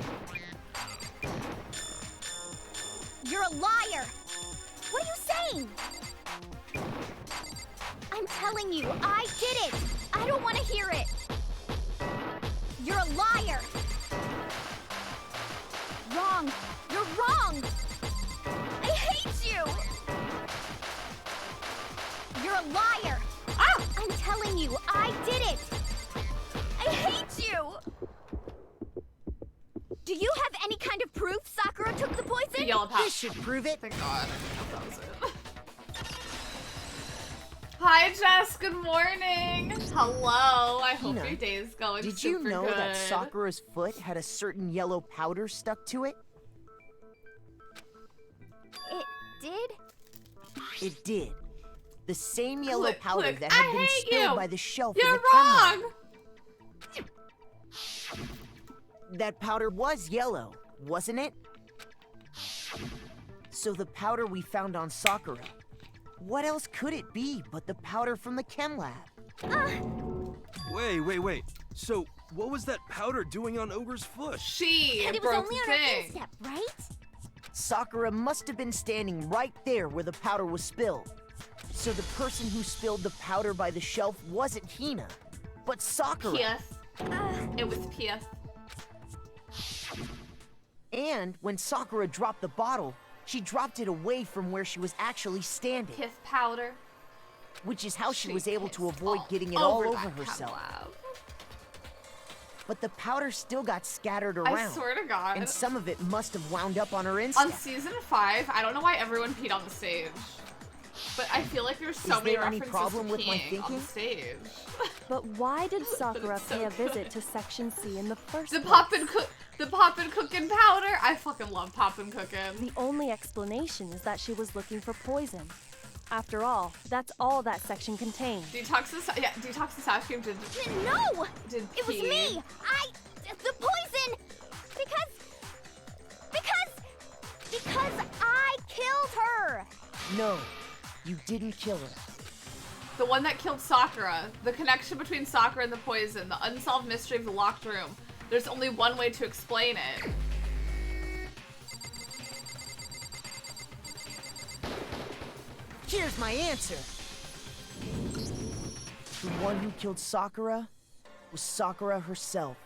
You're a liar! What are you saying? I'm telling you, I did it! I don't want to hear it! You're a liar! Wrong! You're wrong! I hate you! You're a liar! Ah! I'm telling you, I did it! I hate you! Do you have any kind of proof Sakura took the poison? The yellow pouch. This should prove it. Thank God. That was it. Hi, Jess. Good morning. Hello. I hope Hina, your day is going Did super you know good. that Sakura's foot had a certain yellow powder stuck to it? It did? It did. The same yellow Click, powder click. that I had been hate spilled you. by the shelf You're in the chem lab. wrong. That powder was yellow, wasn't it? So the powder we found on Sakura, what else could it be but the powder from the chem lab? Wait. So, what was that powder doing on Ogre's foot? She And it was broke only the on her thing. instep, right? Sakura must have been standing right there where the powder was spilled. So the person who spilled the powder by the shelf wasn't Hina, but Sakura. Pieth. It was Pieth. And when Sakura dropped the bottle, she dropped it away from where she was actually standing, Pieth powder. which is how she was able to pissed avoid getting it all over that chem herself. lab. But the powder still got scattered around. I swear to God. And some of it must have wound up on her instep. On season 5, I don't know why everyone peed on the stage. But I feel like there's so Is many there any references problem to with my peeing on the thinking? stage. But why did Sakura so pay a good. visit to Section C in the first The place? poppin' cookin' powder. I fucking love poppin' cookin'. The only explanation is that she was looking for poison. After all, that's all that section contained. Detox's ice cream did No! did It was pee. me! The poison! Because I killed her! No, you didn't kill her. The one that killed Sakura. The connection between Sakura and the poison. The unsolved mystery of the locked room. There's only one way to explain it. Here's my answer. The one who killed Sakura was Sakura herself.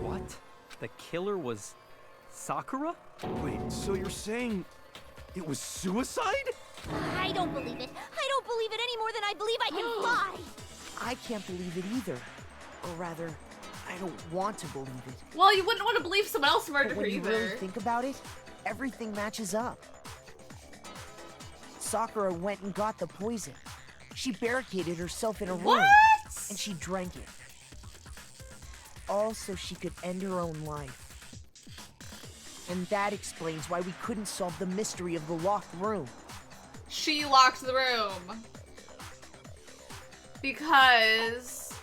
What? The killer was Sakura? Wait, so you're saying it was suicide? I don't believe it. I don't believe it any more than I believe I can fly. I can't believe it either. Or rather, I don't want to believe it. Well, you wouldn't want to believe someone else murdered But her when you either. really think about it, everything matches up. Sakura went and got the poison. She barricaded herself in a room. What? And she drank it. All so she could end her own life. And that explains why we couldn't solve the mystery of the locked room. She locked the room. Because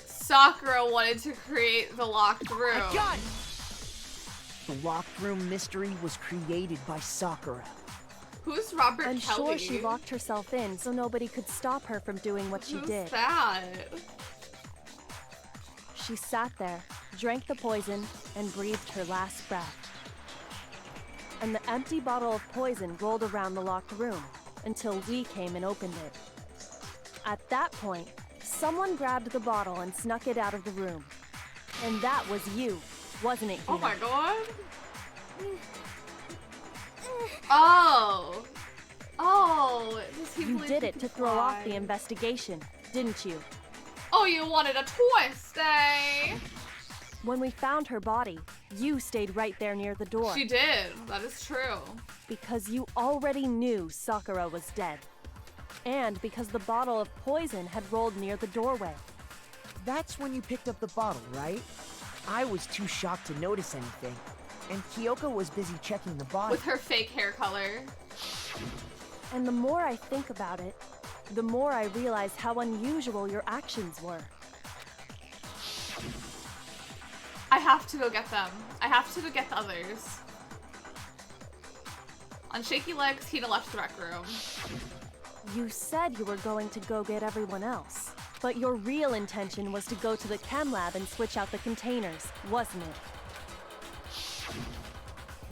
Sakura wanted to create the locked room. I got it! The locked room mystery was created by Sakura. Who's Robert I'm Kelly? sure she locked herself in so nobody could stop her from doing what she did. Who's that? She sat there, drank the poison, and breathed her last breath. And the empty bottle of poison rolled around the locked room until we came and opened it. At that point, someone grabbed the bottle and snuck it out of the room. And that was you, wasn't it, Hina? Oh my god. Oh. Oh. You did it to throw off the investigation, didn't you? Oh, you wanted a twist, eh? When we found her body, you stayed right there near the door. She did. That is true. Because you already knew Sakura was dead. And because the bottle of poison had rolled near the doorway. That's when you picked up the bottle, right? I was too shocked to notice anything. And Kyoko was busy checking the bottle. With her fake hair color. And the more I think about it, the more I realize how unusual your actions were. I have to go get them. I have to go get the others. On shaky legs, Hina left the rec room. You said you were going to go get everyone else, but your real intention was to go to the chem lab and switch out the containers, wasn't it?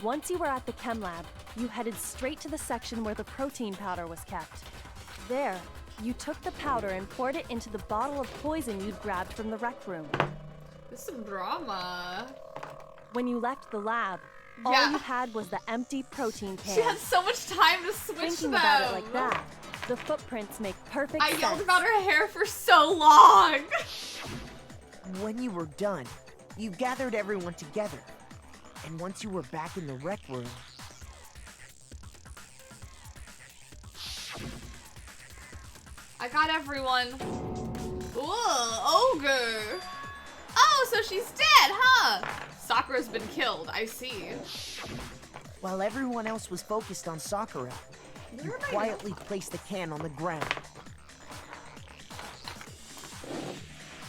Once you were at the chem lab, you headed straight to the section where the protein powder was kept. There, you took the powder and poured it into the bottle of poison you'd grabbed from the rec room. There's some drama. When you left the lab, all you had was the empty protein can. She had so much time to switch Thinking them. about it like that, the footprints make perfect sense. I yelled about her hair for so long. When you were done, you gathered everyone together. And once you were back in the rec room... I got everyone. Ooh, ogre. Oh, so she's dead, huh? Sakura's been killed, I see. While everyone else was focused on Sakura, you quietly placed the can on the ground.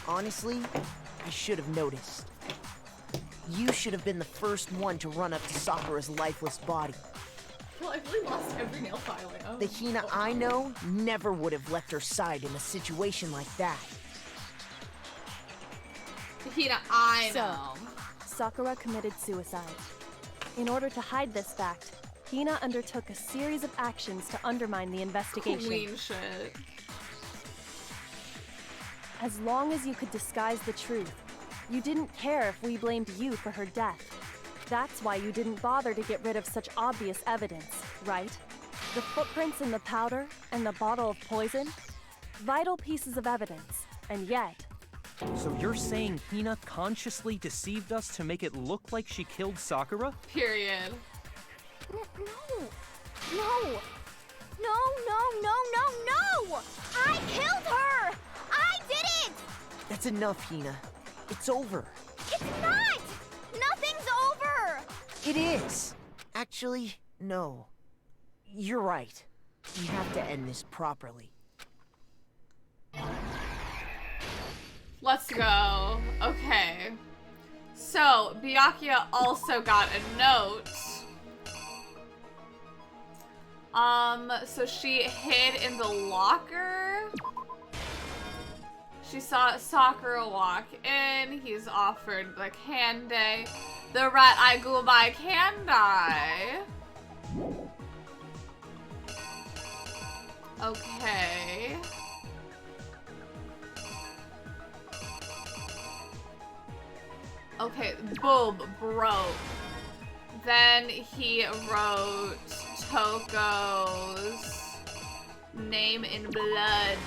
Honestly, I should have noticed. You should have been the first one to run up to Sakura's lifeless body. Well, I've really lost every nail file I own. The Hina I know never would have left her side in a situation like that. The Hina I know. So, Sakura committed suicide. In order to hide this fact, Hina undertook a series of actions to undermine the investigation. Queen shit. As long as you could disguise the truth, you didn't care if we blamed you for her death. That's why you didn't bother to get rid of such obvious evidence, right? The footprints in the powder and the bottle of poison? Vital pieces of evidence, and yet... So you're saying Hina consciously deceived us to make it look like she killed Sakura? Period. No! No! No, no, no, no, no! I killed her! I did it! That's enough, Hina. It's over. It's not! Nothing's over! It is. Actually, no. You're right. We have to end this properly. Let's go. Okay. So, Byakuya also got a note. So she hid in the locker. She saw Sakura walk in. He's offered the candy. The rat I go by can die. Okay. Okay, boob broke. Then he wrote Toko's name in blood.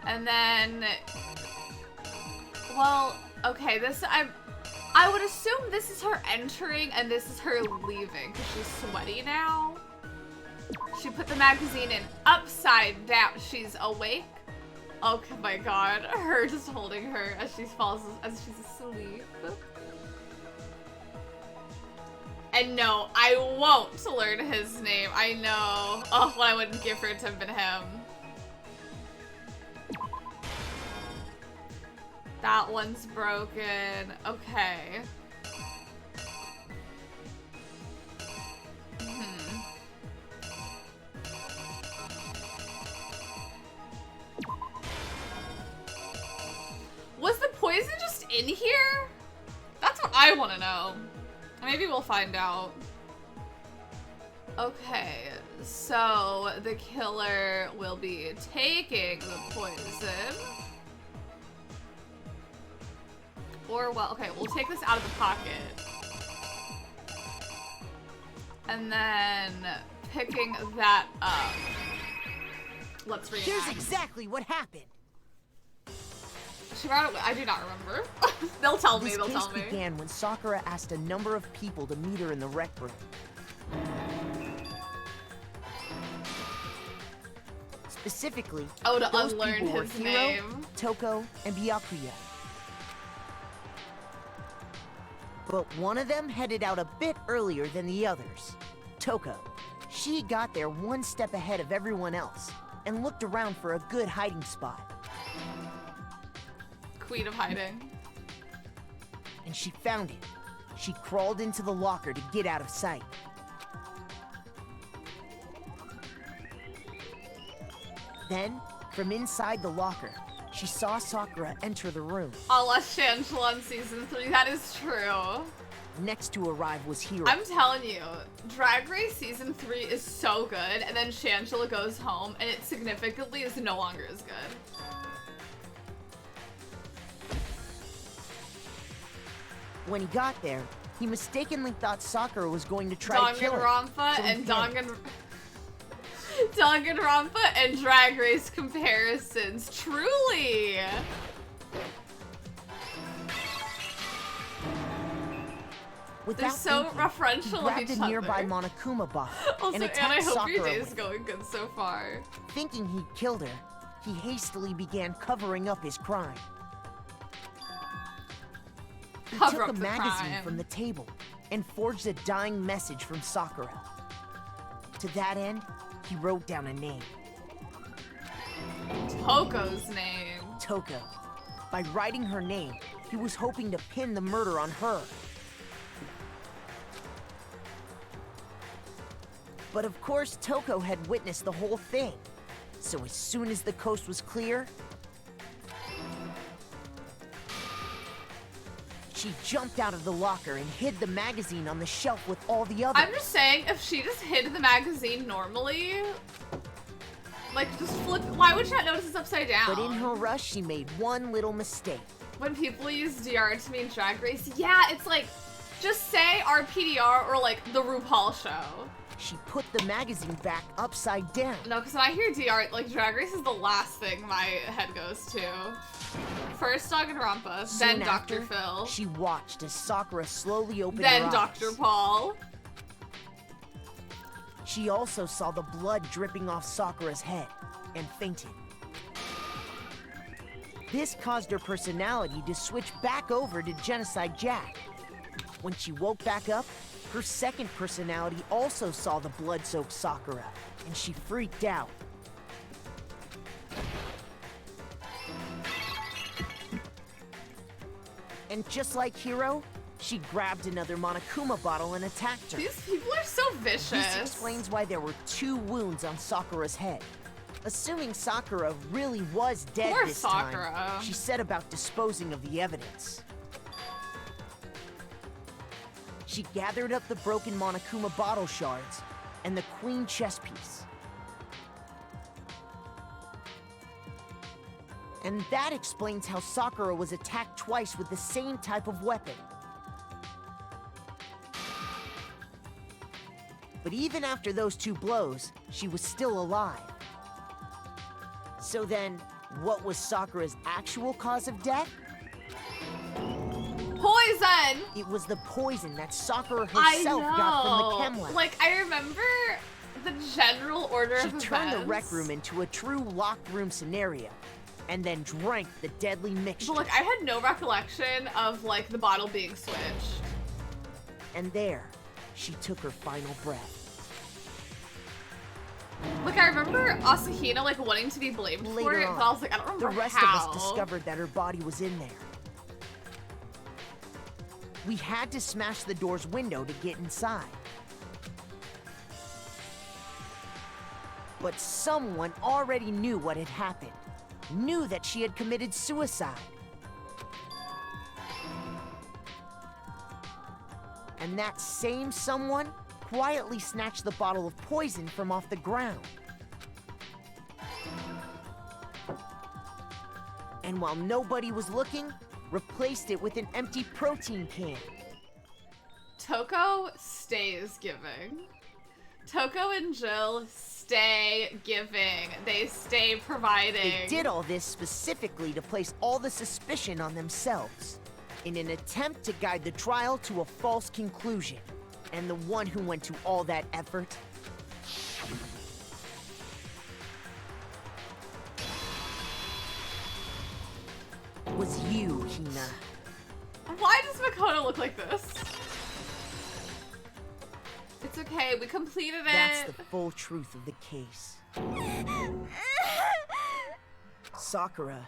And then, well, okay, this, I would assume this is her entering and this is her leaving because she's sweaty now. She put the magazine in upside down. She's awake. Oh my god, her just holding her as she falls, as she's asleep. And no, I won't learn his name. I know. Oh, what I wouldn't give for it to have been him. That one's broken. Okay. in here? That's what I want to know. Maybe we'll find out. Okay, so the killer will be taking the poison. Or, well, okay, we'll take this out of the pocket. And then picking that up. Let's reenact. Here's exactly what happened. She ran away. I do not remember. They'll tell me, they'll tell me. This case began when Sakura asked a number of people to meet her in the rec room. Specifically, oh, to those unlearn people were his Hiro, name. Toko, and Byakuya. But one of them headed out a bit earlier than the others. Toko. She got there one step ahead of everyone else and looked around for a good hiding spot. Queen of hiding. And she found it. She crawled into the locker to get out of sight. Then, from inside the locker, she saw Sakura enter the room. A la Shangela in Season 3, that is true. Next to arrive was Hiro. I'm telling you, Drag Race Season 3 is so good, and then Shangela goes home, and it significantly is no longer as good. When he got there, he mistakenly thought Sakura was going to try to kill him. Danganronpa and Danganronpa and Drag Race comparisons, truly. They're so referential of each other. He grabbed a nearby Monokuma bottle also, and attacked I hope Sakura your day with is it. going good so far. Thinking he'd killed her, he hastily began covering up his crime. He took a magazine from the table and forged a dying message from Sakura. To that end, he wrote down a name. Toko's name. Toko. By writing her name, he was hoping to pin the murder on her. But of course, Toko had witnessed the whole thing. So as soon as the coast was clear, she jumped out of the locker and hid the magazine on the shelf with all the others. I'm just saying, if she just hid the magazine normally, like, just flip, why would she not notice it's upside down? But in her rush, she made one little mistake. When people use DR to mean Drag Race, yeah, it's like, just say RPDR or like the RuPaul show. She put the magazine back upside down. No, because when I hear DR, like, Drag Race is the last thing my head goes to. First Danganronpa, then Dr. Phil. She watched as Sakura slowly opened her eyes. Then Dr. Paul. She also saw the blood dripping off Sakura's head and fainted. This caused her personality to switch back over to Genocide Jack. When she woke back up, her second personality also saw the blood-soaked Sakura, and she freaked out. And just like Hiro, she grabbed another Monokuma bottle and attacked her. These people are so vicious. This explains why there were 2 wounds on Sakura's head. Assuming Sakura really was dead Poor this Sakura. time, she set about disposing of the evidence. She gathered up the broken Monokuma bottle shards and the queen chess piece. And that explains how Sakura was attacked twice with the same type of weapon. But even after those 2 blows, she was still alive. So then, what was Sakura's actual cause of death? Poison! It was the poison that Sakura herself got from the chem lab. Like, I remember the general order of events. She turned the rec room into a true locked room scenario, and then drank the deadly mixture. But, like, I had no recollection of, like, the bottle being switched. And there, she took her final breath. Like, I remember Asahina, like, wanting to be blamed for it, but I was like, I don't remember the rest how. of us discovered that her body was in there. We had to smash the door's window to get inside. But someone already knew what had happened. Knew that she had committed suicide. And that same someone quietly snatched the bottle of poison from off the ground. And while nobody was looking, replaced it with an empty protein can. Toko stays giving. Toko and Jill stay giving. They stay providing. They did all this specifically to place all the suspicion on themselves, in an attempt to guide the trial to a false conclusion. And the one who went to all that effort was you, Hina. Why does Makoto look like this? It's okay, we completed it. That's the full truth of the case. Sakura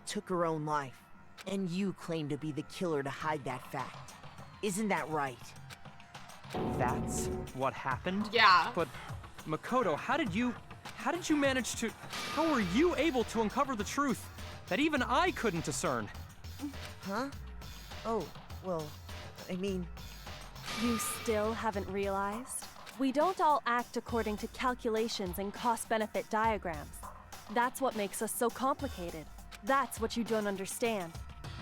took her own life, and you claim to be the killer to hide that fact. Isn't that right? That's what happened? Yeah. But, Makoto, how did you manage to... How were you able to uncover the truth that even I couldn't discern? Huh? Oh, well, I mean... You still haven't realized? We don't all act according to calculations and cost-benefit diagrams. That's what makes us so complicated. That's what you don't understand.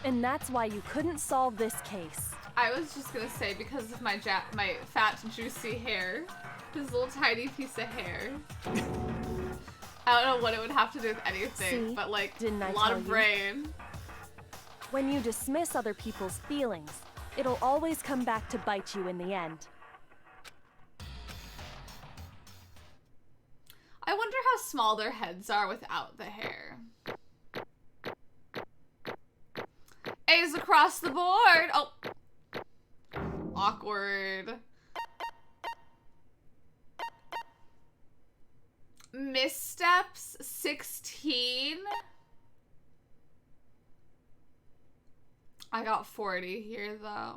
And that's why you couldn't solve this case. I was just gonna say, because of my fat, juicy hair, this little tiny piece of hair. I don't know what it would have to do with anything, See? but like, Didn't I a lot tell of you? brain. When you dismiss other people's feelings, it'll always come back to bite you in the end. I wonder how small their heads are without the hair. A's across the board! Oh. Awkward. Missteps 16. I got 40 here though.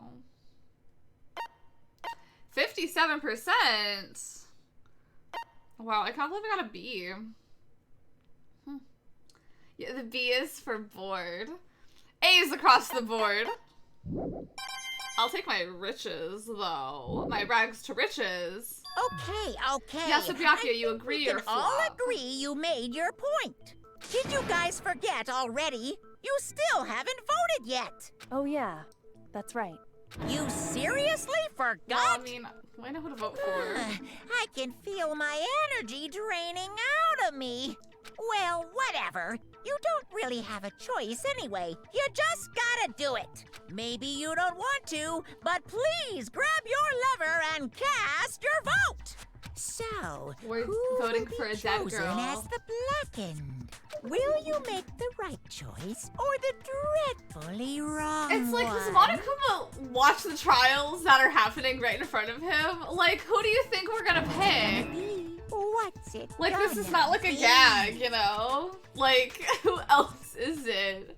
57%. Wow, I can't believe I got a B. Yeah, the B is for bored. A's across the board. I'll take my riches, though. My rags to riches. Okay. Yes, Byakuya, you agree We can or all flop? agree you made your point. Did you guys forget already? You still haven't voted yet. Oh yeah, that's right. You seriously Well, forgot? I mean, I know who to vote for. I can feel my energy draining out of me. Well, whatever. You don't really have a choice anyway. You just gotta do it. Maybe you don't want to, but please grab your lever and cast your vote. So, We're who voting will for be a dead chosen girl. as the blackened? Will you make the right choice or the dreadfully wrong It's like, does one? Monokuma watch the trials that are happening right in front of him? Like, who do you think we're gonna pick? What's it Like, this is gonna not like a be? gag, you know? Like, who else is it?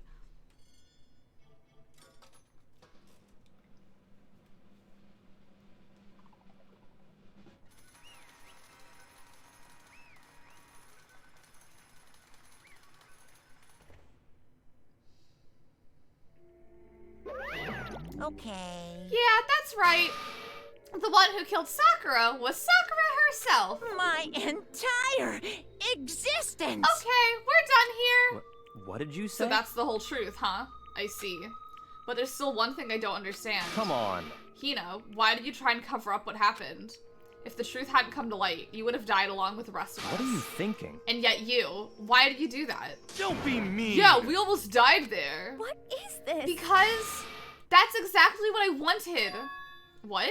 Okay. Yeah, that's right. The one who killed Sakura was Sakura herself. My entire existence! Okay, we're done here. What did you say? So that's the whole truth, huh? I see. But there's still one thing I don't understand. Come on. Hina, why did you try and cover up what happened? If the truth hadn't come to light, you would have died along with the rest of us. What are you thinking? And yet you, why did you do that? Don't be mean! Yeah, we almost died there. What is this? Because that's exactly what I wanted. What?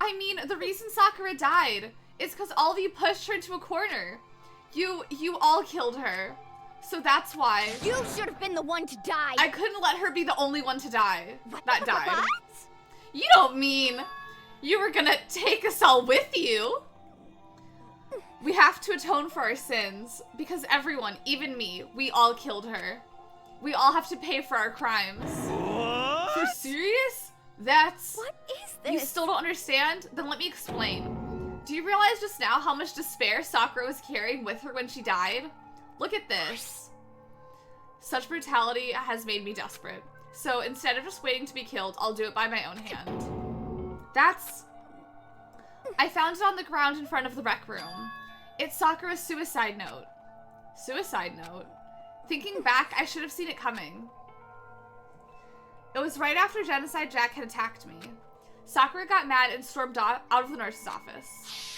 I mean, the reason Sakura died is because all of you pushed her into a corner. You all killed her. So that's why. You should have been the one to die. I couldn't let her be the only one to die. That died. What? You don't mean you were gonna take us all with you? We have to atone for our sins because everyone, even me, we all killed her. We all have to pay for our crimes. What? You're serious? That's... What is this? You still don't understand? Then let me explain. Do you realize just now how much despair Sakura was carrying with her when she died? Look at this. Such brutality has made me desperate. So instead of just waiting to be killed, I'll do it by my own hand. I found it on the ground in front of the rec room. It's Sakura's suicide note. Suicide note? Thinking back, I should have seen it coming. It was right after Genocide Jack had attacked me. Sakura got mad and stormed out of the nurse's office.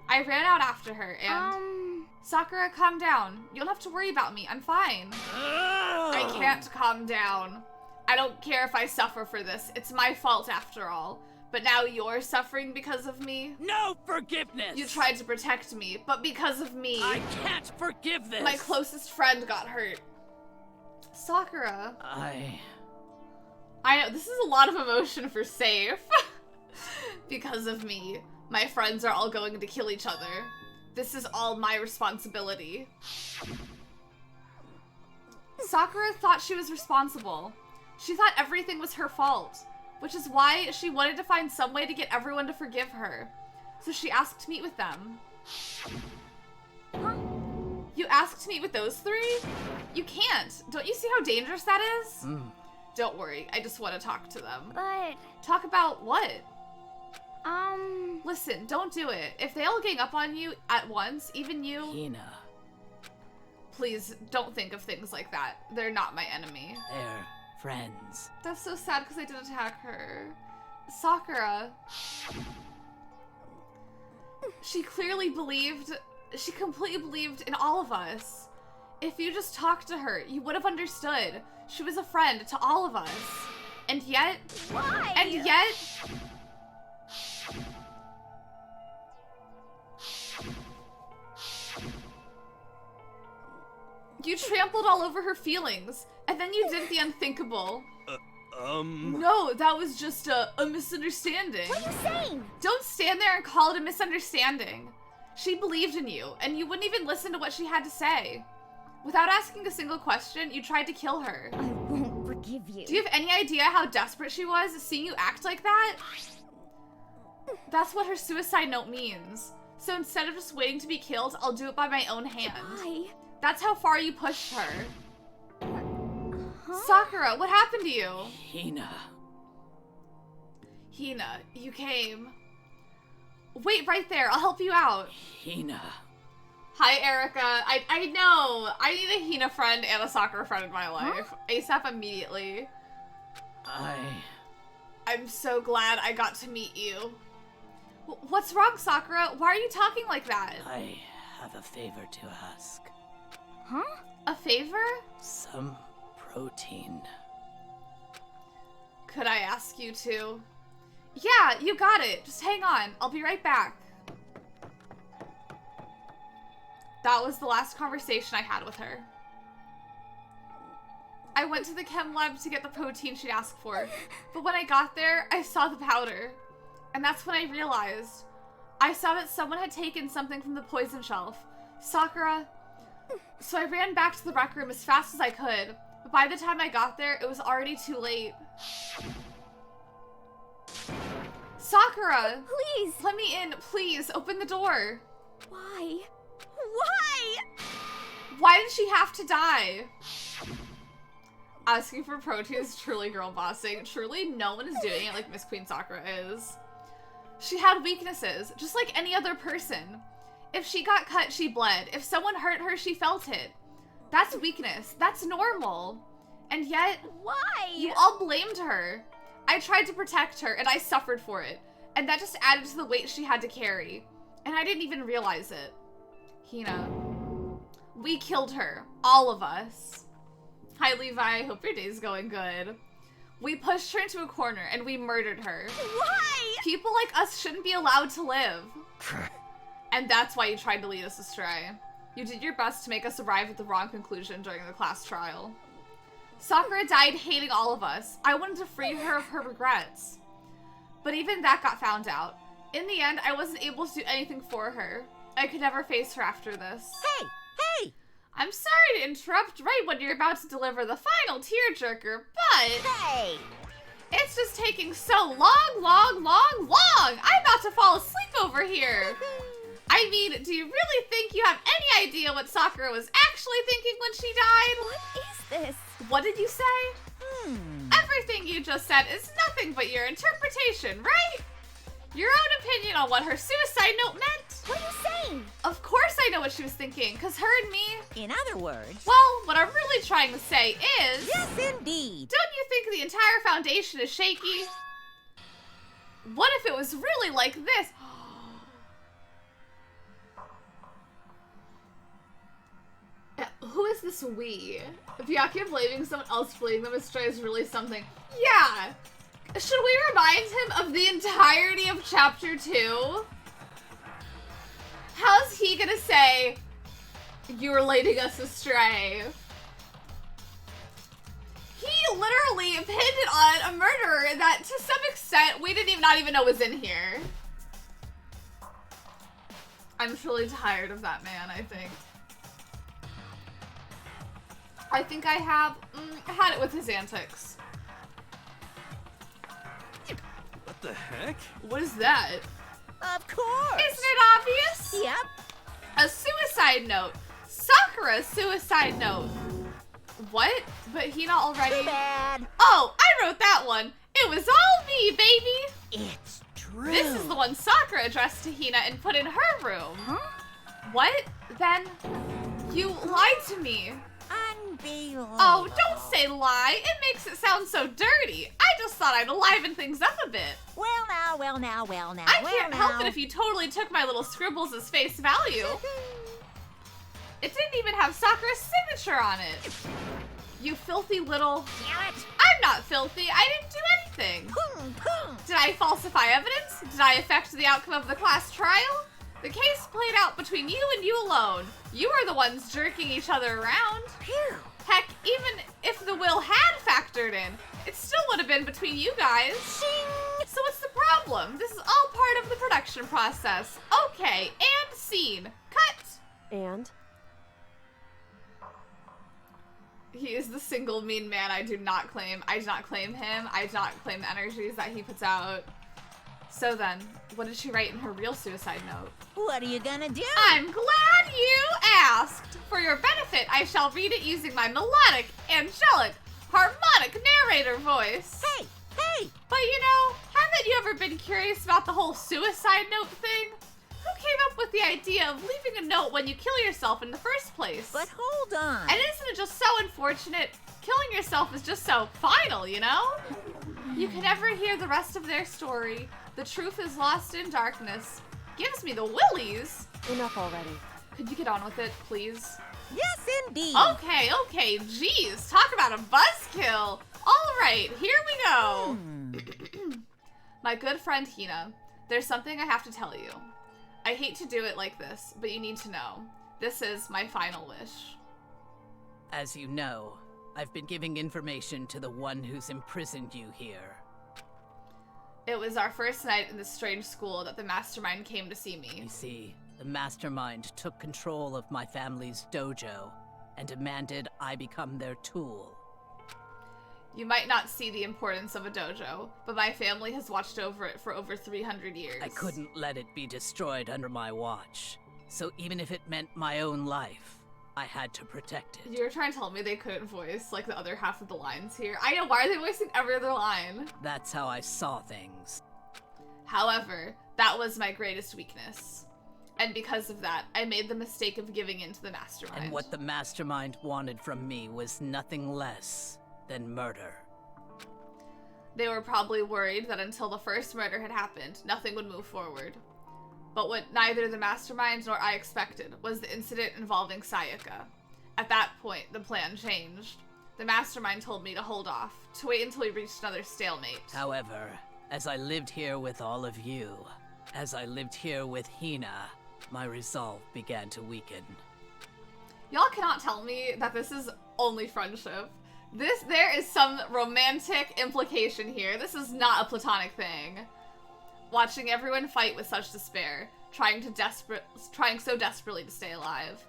I ran out after her and... Sakura, calm down. You don't have to worry about me. I'm fine. I can't calm down. I don't care if I suffer for this. It's my fault after all. But now you're suffering because of me? No forgiveness! You tried to protect me, but because of me... I can't forgive this! My closest friend got hurt. Sakura. I know, this is a lot of emotion for Safe. Because of me, my friends are all going to kill each other. This is all my responsibility. Sakura thought she was responsible. She thought everything was her fault, which is why she wanted to find some way to get everyone to forgive her. So she asked to meet with them. Huh? You asked to meet with those three? You can't. Don't you see how dangerous that is? Don't worry, I just want to talk to them. But... Talk about what? Listen, don't do it. If they all gang up on you at once, even you... Hina. Please, don't think of things like that. They're not my enemy. They're friends. That's so sad because I did attack her. Sakura. She clearly believed... She completely believed in all of us. If you just talked to her, you would have understood. She was a friend to all of us. And yet... Why? And yet... You trampled all over her feelings, and then you did the unthinkable. No, that was just a misunderstanding. What are you saying? Don't stand there and call it a misunderstanding. She believed in you, and you wouldn't even listen to what she had to say. Without asking a single question, you tried to kill her. I won't forgive you. Do you have any idea how desperate she was seeing you act like that? That's what her suicide note means. So instead of just waiting to be killed, I'll do it by my own hand. Why? That's how far you pushed her. Huh? Sakura, what happened to you? Hina. Hina, you came. Wait right there, I'll help you out. Hina. Hi, Erica. I know. I need a Hina friend and a Sakura friend in my life. ASAP immediately. I'm so glad I got to meet you. What's wrong, Sakura? Why are you talking like that? I have a favor to ask. Huh? A favor? Some protein. Could I ask you to? Yeah, you got it. Just hang on. I'll be right back. That was the last conversation I had with her. I went to the chem lab to get the protein she'd asked for, but when I got there, I saw the powder. And that's when I realized. I saw that someone had taken something from the poison shelf. Sakura. So I ran back to the rec room as fast as I could, but by the time I got there, it was already too late. Sakura! Please! Let me in, please! Open the door! Why? Why? Why did she have to die? Asking for protein is truly girl bossing. Truly, no one is doing it like Miss Queen Sakura is. She had weaknesses, just like any other person. If she got cut, she bled. If someone hurt her, she felt it. That's weakness. That's normal. And yet... Why? You all blamed her. I tried to protect her, and I suffered for it. And that just added to the weight she had to carry. And I didn't even realize it. Hina. We killed her. All of us. Hi, Levi. Hope your day's going good. We pushed her into a corner, and we murdered her. Why? People like us shouldn't be allowed to live. And that's why you tried to lead us astray. You did your best to make us arrive at the wrong conclusion during the class trial. Sakura died hating all of us. I wanted to free her of her regrets. But even that got found out. In the end, I wasn't able to do anything for her. I could never face her after this. Hey! Hey! I'm sorry to interrupt right when you're about to deliver the final tearjerker, but... Hey! It's just taking so long! I'm about to fall asleep over here! I mean, do you really think you have any idea what Sakura was actually thinking when she died? What is this? What did you say? Everything you just said is nothing but your interpretation, right? Your own opinion on what her suicide note meant? What are you saying? Of course I know what she was thinking, because her and me... In other words... Well, what I'm really trying to say is... Yes, indeed. Don't you think the entire foundation is shaky? What if it was really like this? Who is this we? If Byakuya blaming someone else for leading them astray is really something. Yeah! Should we remind him of the entirety of Chapter 2? How's he gonna say, you were leading us astray? He literally pinned it on a murderer that, to some extent, we didn't not even know was in here. I'm truly tired of that man, I think. I think I have had it with his antics. What the heck? What is that? Of course. Isn't it obvious? Yep. A suicide note. Sakura's suicide note. What? But Hina already... Too bad. Oh, I wrote that one. It was all me, baby. It's true. This is the one Sakura addressed to Hina and put in her room. Huh? What? Then you lied to me. Unbelievable. Oh, don't say lie. It makes it sound so dirty. I just thought I'd liven things up a bit. Well now. I can't help it if you totally took my little scribbles as face value. It didn't even have Sakura's signature on it. You filthy little... Damn it. I'm not filthy. I didn't do anything. Did I falsify evidence? Did I affect the outcome of the class trial? The case played out between you and you alone. You are the ones jerking each other around. Phew. Heck, even if the will had factored in, it still would have been between you guys. Shing. So what's the problem? This is all part of the production process. Okay, and scene. Cut. And? He is the single mean man I do not claim. I do not claim him. I do not claim the energies that he puts out. So then, what did she write in her real suicide note? What are you gonna do? I'm glad you asked. For your benefit, I shall read it using my melodic, angelic, harmonic narrator voice. Hey. But you know, haven't you ever been curious about the whole suicide note thing? Who came up with the idea of leaving a note when you kill yourself in the first place? But hold on. And isn't it just so unfortunate? Killing yourself is just so final, you know? You can never hear the rest of their story. The truth is lost in darkness. Gives me the willies. Enough already. Could you get on with it, please? Yes, indeed. Okay, geez, talk about a buzzkill. All right, here we go. My good friend Hina, there's something I have to tell you. I hate to do it like this, but you need to know. This is my final wish. As you know, I've been giving information to the one who's imprisoned you here. It was our first night in this strange school that the mastermind came to see me. You see, the mastermind took control of my family's dojo and demanded I become their tool. You might not see the importance of a dojo, but my family has watched over it for over 300 years. I couldn't let it be destroyed under my watch. So even if it meant my own life, I had to protect it. You're trying to tell me they couldn't voice, like, the other half of the lines here? I know, why are they voicing every other line? That's how I saw things. However, that was my greatest weakness. And because of that, I made the mistake of giving in to the mastermind. And what the mastermind wanted from me was nothing less than murder. They were probably worried that until the first murder had happened, nothing would move forward. But what neither the mastermind nor I expected was the incident involving Sayaka. At that point, the plan changed. The mastermind told me to hold off, to wait until we reached another stalemate. However, as I lived here with all of you, as I lived here with Hina, my resolve began to weaken. Y'all cannot tell me that this is only friendship. There is some romantic implication here. This is not a platonic thing. Watching everyone fight with such despair, trying so desperately to stay alive.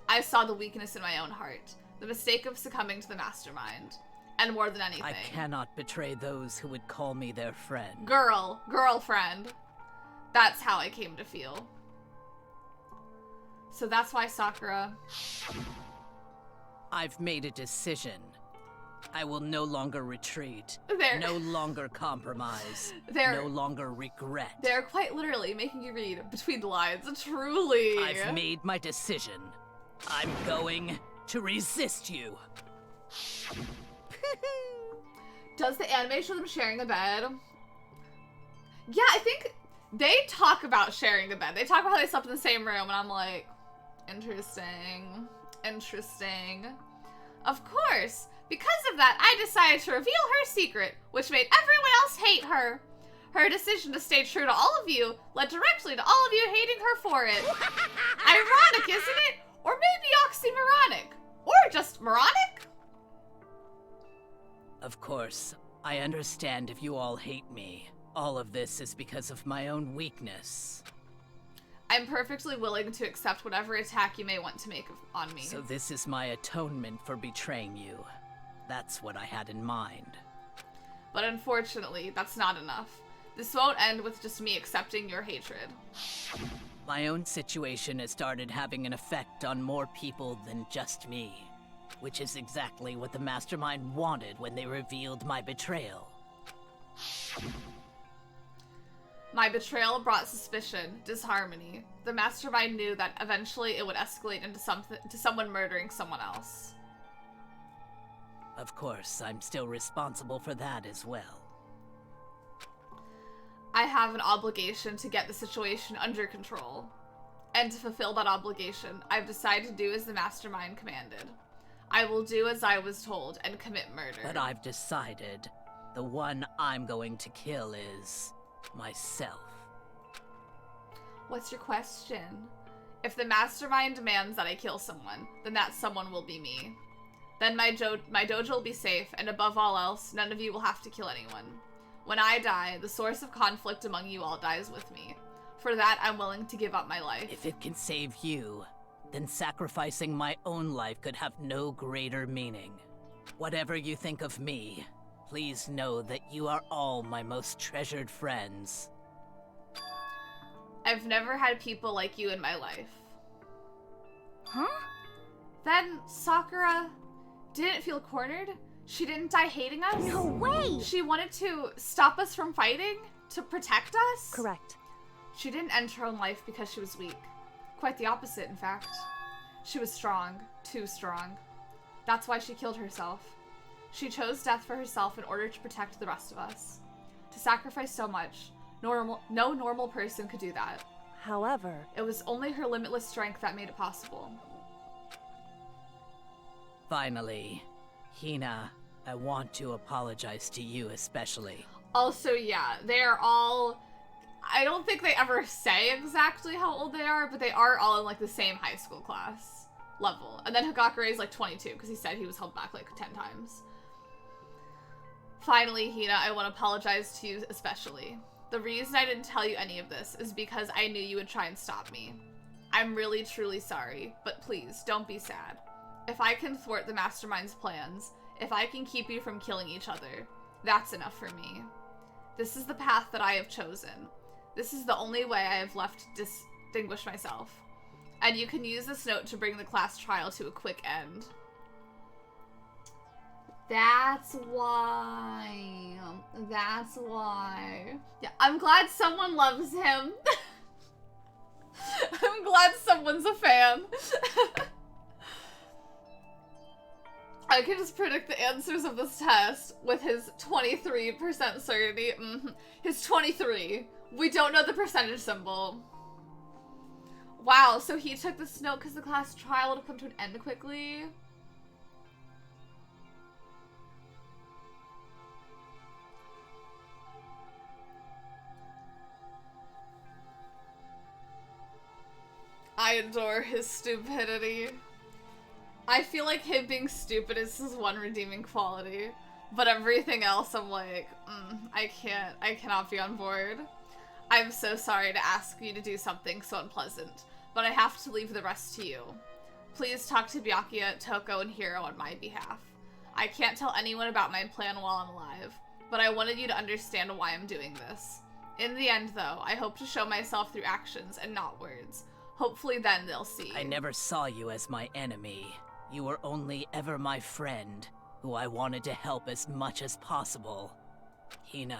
I saw the weakness in my own heart, the mistake of succumbing to the mastermind, and more than anything. I cannot betray those who would call me their friend. Girlfriend. That's how I came to feel. So that's why Sakura... I've made a decision. I will no longer retreat. No longer compromise. No longer regret. They're quite literally making you read between the lines. Truly. I've made my decision. I'm going to resist you. Does the anime show them sharing a bed? Yeah, I think they talk about sharing a bed. They talk about how they slept in the same room, and I'm like, interesting. Interesting. Of course, because of that, I decided to reveal her secret, which made everyone else hate her. Her decision to stay true to all of you led directly to all of you hating her for it. Ironic, isn't it? Or maybe oxymoronic. Or just moronic? Of course, I understand if you all hate me. All of this is because of my own weakness. I'm perfectly willing to accept whatever attack you may want to make on me. So this is my atonement for betraying you. That's what I had in mind. But unfortunately, that's not enough. This won't end with just me accepting your hatred. My own situation has started having an effect on more people than just me, which is exactly what the Mastermind wanted when they revealed my betrayal. My betrayal brought suspicion, disharmony. The Mastermind knew that eventually it would escalate into someone murdering someone else. Of course, I'm still responsible for that as well. I have an obligation to get the situation under control. And to fulfill that obligation, I've decided to do as the Mastermind commanded. I will do as I was told and commit murder. But I've decided the one I'm going to kill is myself. What's your question? If the Mastermind demands that I kill someone, then that someone will be me. Then my dojo will be safe, and above all else, none of you will have to kill anyone. When I die, the source of conflict among you all dies with me. For that, I'm willing to give up my life. If it can save you, then sacrificing my own life could have no greater meaning. Whatever you think of me, please know that you are all my most treasured friends. I've never had people like you in my life. Huh? Then Sakura didn't feel cornered? She didn't die hating us? No way! She wanted to stop us from fighting? To protect us? Correct. She didn't end her own life because she was weak. Quite the opposite, in fact. She was strong. Too strong. That's why she killed herself. She chose death for herself in order to protect the rest of us. To sacrifice so much, no normal person could do that. However, it was only her limitless strength that made it possible. Finally, Hina, I want to apologize to you especially. Also, yeah, they are all... I don't think they ever say exactly how old they are, but they are all in, like, the same high school class level. And then Hagakure is, like, 22, because he said he was held back, like, 10 times. Finally, Hina, I want to apologize to you especially. The reason I didn't tell you any of this is because I knew you would try and stop me. I'm really, truly sorry, but please, don't be sad. If I can thwart the Mastermind's plans, if I can keep you from killing each other, that's enough for me. This is the path that I have chosen. This is the only way I have left to distinguish myself. And you can use this note to bring the class trial to a quick end. That's why. That's why. Yeah, I'm glad someone loves him. I'm glad someone's a fan. I can just predict the answers of this test with his 23% certainty. His 23. We don't know the percentage symbol. Wow, so he took this note because the class trial would come to an end quickly? I adore his stupidity. I feel like him being stupid is his one redeeming quality. But everything else, I'm like, I cannot be on board. I'm so sorry to ask you to do something so unpleasant, but I have to leave the rest to you. Please talk to Byakuya, Toko, and Hiro on my behalf. I can't tell anyone about my plan while I'm alive, but I wanted you to understand why I'm doing this. In the end, though, I hope to show myself through actions and not words. Hopefully then they'll see. I never saw you as my enemy. You were only ever my friend, who I wanted to help as much as possible. Hina,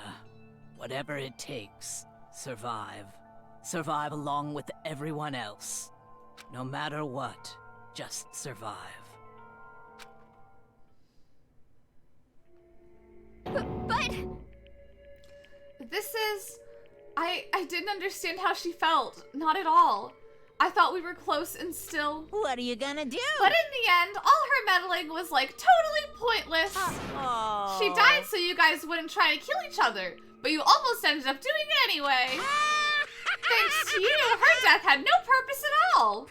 whatever it takes, survive. Survive along with everyone else. No matter what, just survive. But... This is... I didn't understand how she felt. Not at all. I thought we were close and still... What are you gonna do? But in the end, all her meddling was like totally pointless. Oh. She died so you guys wouldn't try to kill each other, but you almost ended up doing it anyway. Thanks to you, her death had no purpose at all.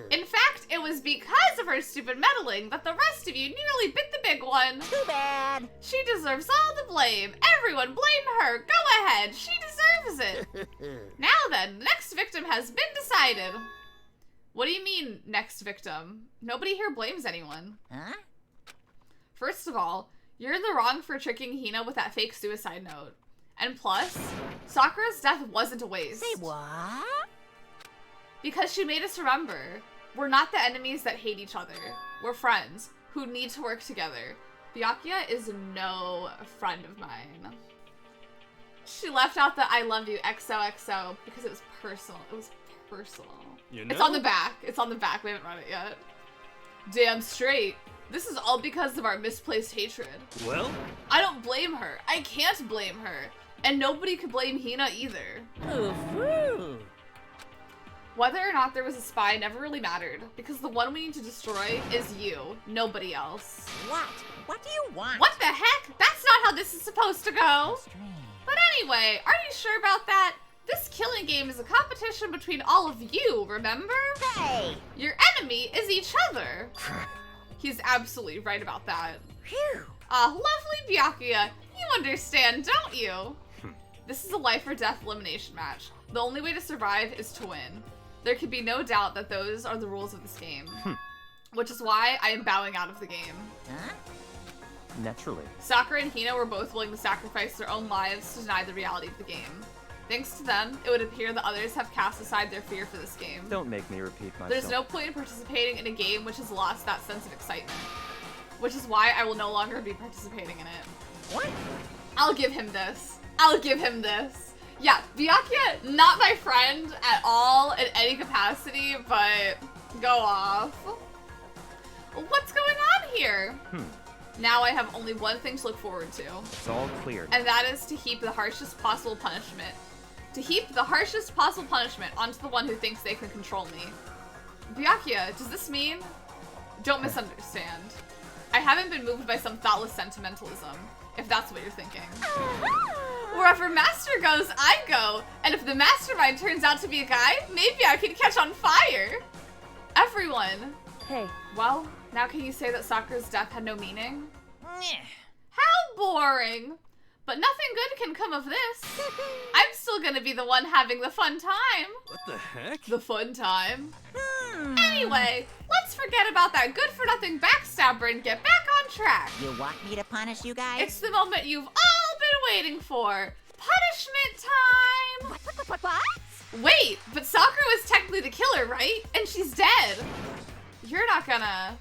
In fact, it was because of her stupid meddling that the rest of you nearly bit the big one. Too bad. She deserves all the blame. Everyone blame her. Go ahead. She deserves it. Now then, the next victim has been decided. What do you mean, next victim? Nobody here blames anyone. Huh? First of all, you're in the wrong for tricking Hina with that fake suicide note. And plus, Sakura's death wasn't a waste. Say what? Because she made us remember, we're not the enemies that hate each other. We're friends who need to work together. Byakuya is no friend of mine. She left out the I love you XOXO because it was personal. It was personal. You know? It's on the back. It's on the back. We haven't read it yet. Damn straight. This is all because of our misplaced hatred. Well? I don't blame her. I can't blame her. And nobody could blame Hina either. Ooh. Whether or not there was a spy never really mattered, because the one we need to destroy is you, nobody else. What? What do you want? What the heck? That's not how this is supposed to go. Strange. But anyway, are you sure about that? This killing game is a competition between all of you, remember? Hey! Your enemy is each other. He's absolutely right about that. Phew. Lovely Byakuya, you understand, don't you? This is a life or death elimination match. The only way to survive is to win. There can be no doubt that those are the rules of this game. Which is why I am bowing out of the game. Huh? Naturally. Sakura and Hina were both willing to sacrifice their own lives to deny the reality of the game. Thanks to them, it would appear that others have cast aside their fear for this game. Don't make me repeat myself. There's no point in participating in a game which has lost that sense of excitement. Which is why I will no longer be participating in it. What? I'll give him this. I'll give him this. Yeah, Byakuya, not my friend at all in any capacity, but go off. What's going on here? Now I have only one thing to look forward to. It's all clear. And that is to heap the harshest possible punishment. To heap the harshest possible punishment onto the one who thinks they can control me. Byakuya, does this mean? Don't misunderstand. I haven't been moved by some thoughtless sentimentalism, if that's what you're thinking. Wherever Master goes, I go. And if the mastermind turns out to be a guy, maybe I can catch on fire. Everyone. Hey, Well, now can you say that Sakura's death had no meaning? Nyeh. How boring. But nothing good can come of this. I'm still gonna be the one having the fun time. What the heck? The fun time. Anyway, let's forget about that good-for-nothing backstabber and get back on track. You want me to punish you guys? It's the moment you've all been waiting for. Punishment time! What? Wait, but Sakura was technically the killer, right? And she's dead. You're not gonna...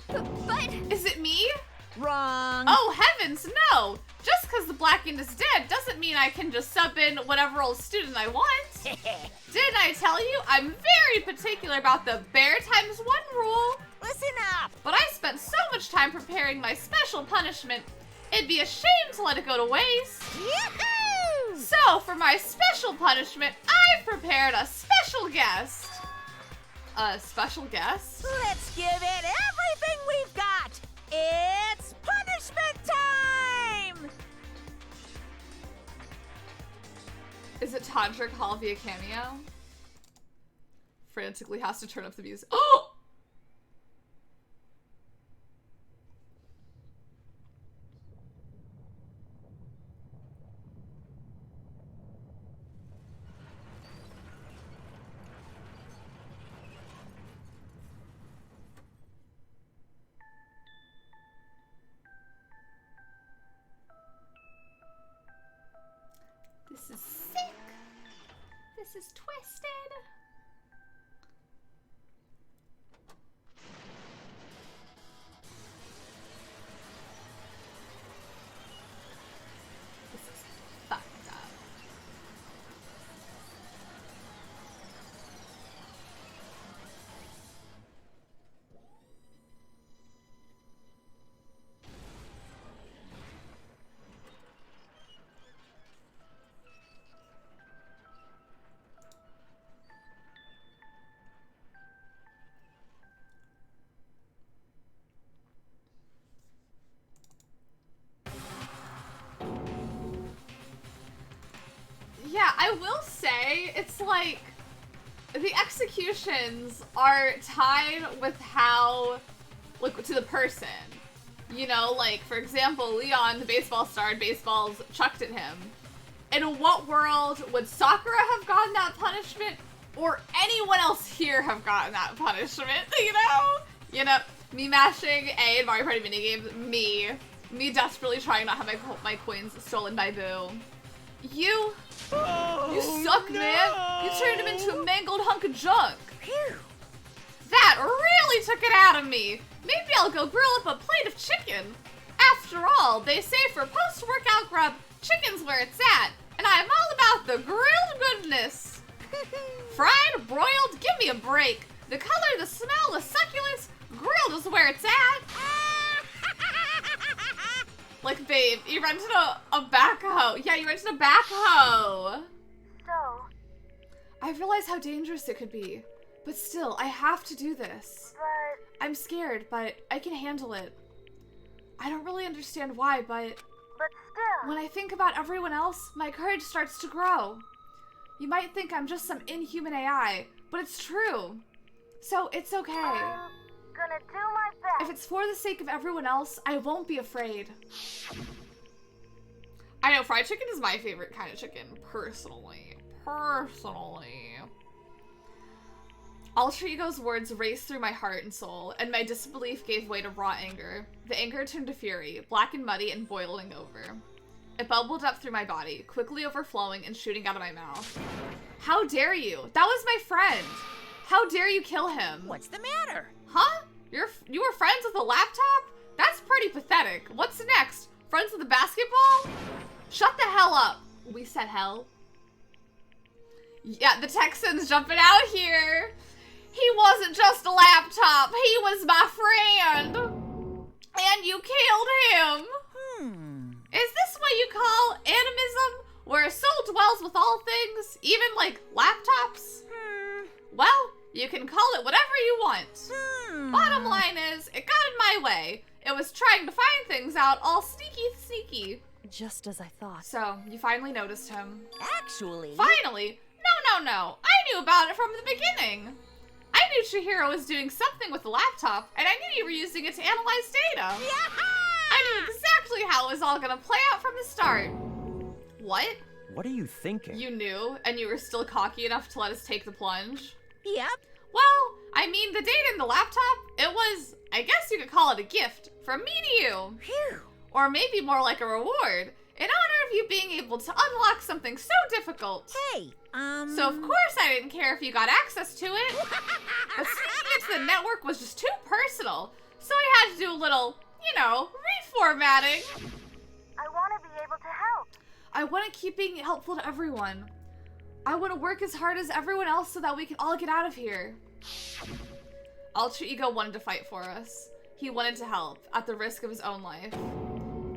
But... Is it me? Wrong. Oh, heavens, no! Just because the Blackened is dead doesn't mean I can just sub in whatever old student I want. Didn't I tell you? I'm very particular about the bear times one rule. Listen up. But I spent so much time preparing my special punishment, it'd be a shame to let it go to waste. Yahoo! So, for my special punishment, I've prepared a special guest. A special guest? Let's give it everything we've got. It's punishment time! Is it Tantric Hall via cameo? Frantically has to turn up the music. Oh! This is sick. This is twisted. will say, it's like, the executions are tied with how, like, to the person. You know, like, for example, Leon, the baseball star, had baseballs chucked at him. In what world would Sakura have gotten that punishment, or anyone else here have gotten that punishment, you know? You know, me mashing A in Mario Party minigames, me desperately trying not to have my coins stolen by Boo. You suck, no! man. You turned him into a mangled hunk of junk. Phew. That really took it out of me. Maybe I'll go grill up a plate of chicken. After all, they say for post-workout grub, chicken's where it's at, and I'm all about the grilled goodness. Fried, broiled, give me a break. The color, the smell, the succulence, grilled is where it's at. Like, babe, you rented a backhoe. Yeah, you rented a backhoe. So? I realize how dangerous it could be. But still, I have to do this. But... I'm scared, but I can handle it. I don't really understand why, but still... when I think about everyone else, my courage starts to grow. You might think I'm just some inhuman AI, but it's true. So it's okay. I'm gonna do my best. If it's for the sake of everyone else, I won't be afraid. I know, fried chicken is my favorite kind of chicken, personally. Alter Ego's words raced through my heart and soul, and my disbelief gave way to raw anger. The anger turned to fury, black and muddy and boiling over. It bubbled up through my body, quickly overflowing and shooting out of my mouth. How dare you? That was my friend! How dare you kill him? What's the matter? Huh? You were friends with a laptop? That's pretty pathetic. What's next? Friends with a basketball? Shut the hell up. We said hell. Yeah, the Texans jumping out here. He wasn't just a laptop. He was my friend. And you killed him. Is this what you call animism? Where a soul dwells with all things, even like laptops? Well, you can call it whatever you want. Bottom line is, it got in my way. It was trying to find things out all sneaky. Just as I thought. So, you finally noticed him. Actually... Finally? No. I knew about it from the beginning. I knew Chihiro was doing something with the laptop, and I knew you were using it to analyze data. I knew exactly how it was all gonna play out from the start. What? What are you thinking? You knew, and you were still cocky enough to let us take the plunge? Yep. Well, I mean, the data in the laptop, it was, I guess you could call it a gift from me to you. Phew. Or maybe more like a reward, in honor of you being able to unlock something so difficult. Hey, So of course I didn't care if you got access to it. But sneaking into the network was just too personal, so I had to do a little, you know, reformatting. I want to be able to help. I want to keep being helpful to everyone. I want to work as hard as everyone else so that we can all get out of here. Alter Ego wanted to fight for us. He wanted to help, at the risk of his own life.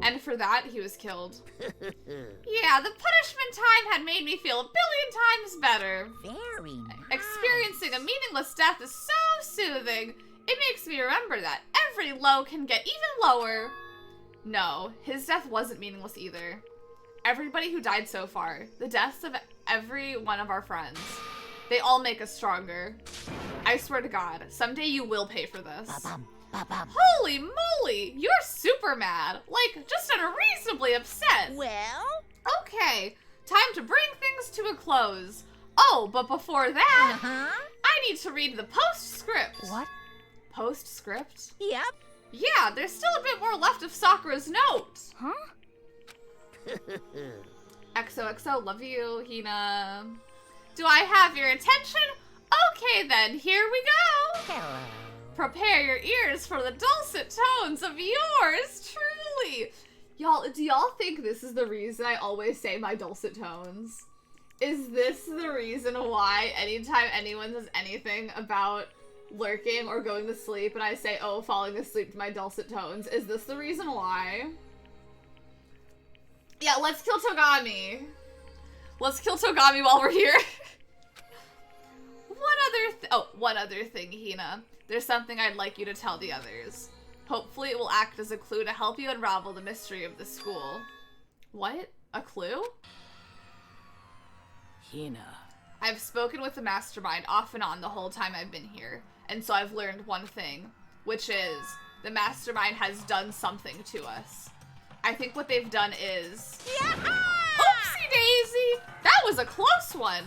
And for that, he was killed. Yeah, the punishment time had made me feel a billion times better. Very nice. Experiencing a meaningless death is so soothing. It makes me remember that every low can get even lower. No, his death wasn't meaningless either. Everybody who died so far, the deaths of every one of our friends, they all make us stronger. I swear to God, someday you will pay for this. Holy moly, you're super mad. Like, just unreasonably upset. Well? Okay, time to bring things to a close. Oh, but before that, I need to read the postscript. What? Postscript? Yep. Yeah, there's still a bit more left of Sakura's note. Huh? XOXO, love you, Hina. Do I have your attention? Okay then, here we go. Hello. Prepare your ears for the dulcet tones of yours truly. Y'all, do y'all think this is the reason I always say my dulcet tones? Is this the reason why anytime anyone says anything about lurking or going to sleep and I say, oh, falling asleep to my dulcet tones, is this the reason why? Yeah, let's kill Togami. Let's kill Togami while we're here. One other thing, Hina. There's something I'd like you to tell the others. Hopefully it will act as a clue to help you unravel the mystery of the school. What? A clue? Hina. I've spoken with the mastermind off and on the whole time I've been here, and so I've learned one thing, which is the mastermind has done something to us. I think what they've done is... Oopsie daisy! That was a close one!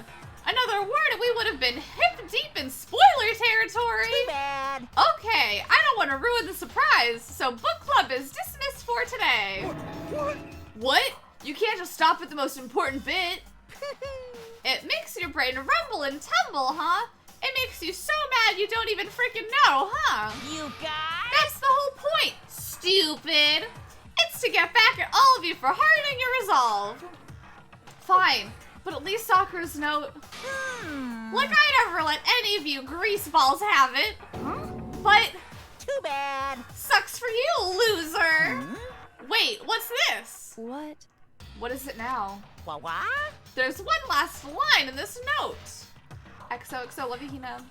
Another word and we would have been hip deep in spoiler territory! Too bad. Okay, I don't want to ruin the surprise, so book club is dismissed for today. What? What? You can't just stop at the most important bit. It makes your brain rumble and tumble, huh? It makes you so mad you don't even freaking know, huh? You guys? That's the whole point, stupid. It's to get back at all of you for hardening your resolve. Fine, but at least Sakura's note. Like I'd ever let any of you greaseballs have it. But Too bad. sucks for you, loser. Wait, what's this? What? What is it now? What? There's one last line in this note. XOXO, love you, Hina.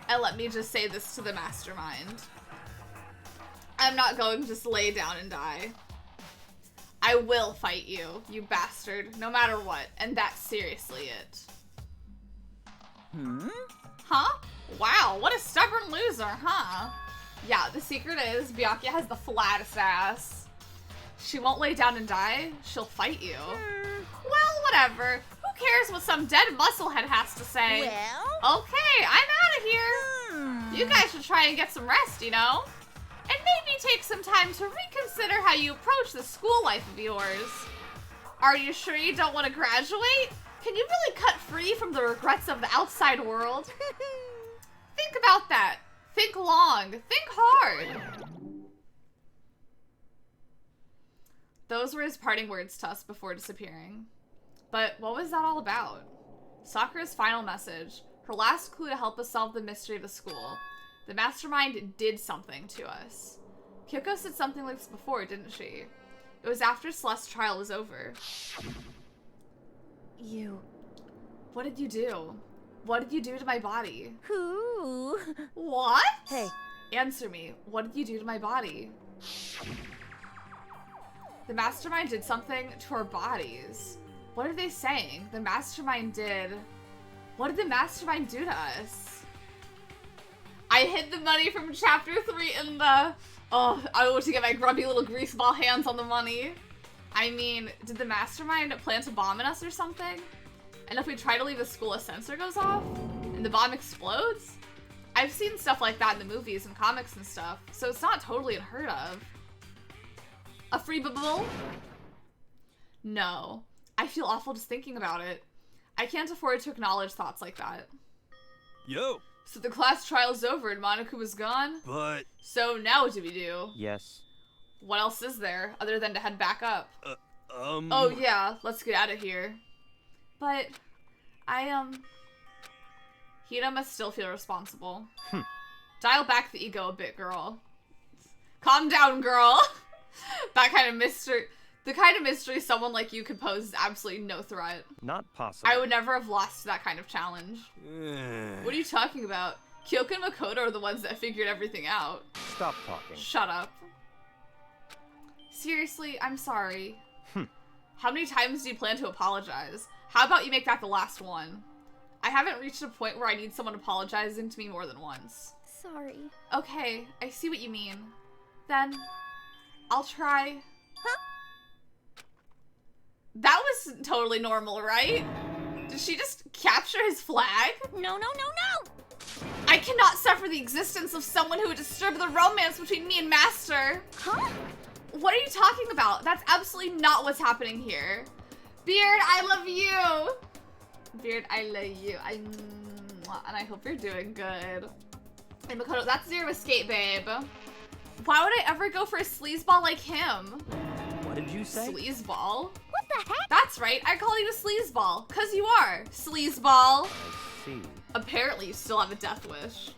And let me just say this to the mastermind. I'm not going to just lay down and die. I will fight you, you bastard, no matter what. And that's seriously it. Huh? Wow, what a stubborn loser, huh? Yeah, the secret is Byakuya has the flattest ass. She won't lay down and die, she'll fight you. Well, whatever. Who cares what some dead musclehead has to say? Well? Okay, I'm out of here. You guys should try and get some rest, you know? And maybe take some time to reconsider how you approach the school life of yours. Are you sure you don't want to graduate? Can you really cut free from the regrets of the outside world? Think about that. Think long. Think hard. Those were his parting words to us before disappearing. But what was that all about? Sakura's final message, her last clue to help us solve the mystery of the school. The mastermind did something to us. Kyoko said something like this before, didn't she? It was after Celeste's trial was over. You. What did you do? What did you do to my body? Who? What? Hey. Answer me. What did you do to my body? The mastermind did something to our bodies. What are they saying? The mastermind did... What did the mastermind do to us? I hid the money from chapter 3 in the... Oh, I want to get my grubby little greaseball hands on the money. I mean, did the mastermind plant a bomb in us or something? And if we try to leave the school, a sensor goes off? And the bomb explodes? I've seen stuff like that in the movies and comics and stuff, so it's not totally unheard of. A free bubble? No. I feel awful just thinking about it. I can't afford to acknowledge thoughts like that. Yo. So the class trial's over and Monaco was gone? But... So now what do we do? Yes. What else is there, other than to head back up? Oh yeah, let's get out of here. But, Hina must still feel responsible. Dial back the ego a bit, girl. Calm down, girl! That kind of mystery... The kind of mystery someone like you could pose is absolutely no threat. Not possible. I would never have lost to that kind of challenge. What are you talking about? Kyoko and Makoto are the ones that figured everything out. Stop talking. Shut up. Seriously, I'm sorry. How many times do you plan to apologize? How about you make that the last one? I haven't reached a point where I need someone apologizing to me more than once. Sorry. Okay, I see what you mean. Then, I'll try. That was totally normal, right? Did she just capture his flag? No, no, no, no! I cannot suffer the existence of someone who would disturb the romance between me and Master. Huh? What are you talking about? That's absolutely not what's happening here. Beard, I love you. Beard, I love you. And I hope you're doing good. And Makoto, that's Zero Escape, babe. Why would I ever go for a sleazeball like him? What did you say? Sleazeball? What the heck? That's right, I call you a sleazeball. Cause you are. Sleazeball. I see. Apparently you still have a death wish.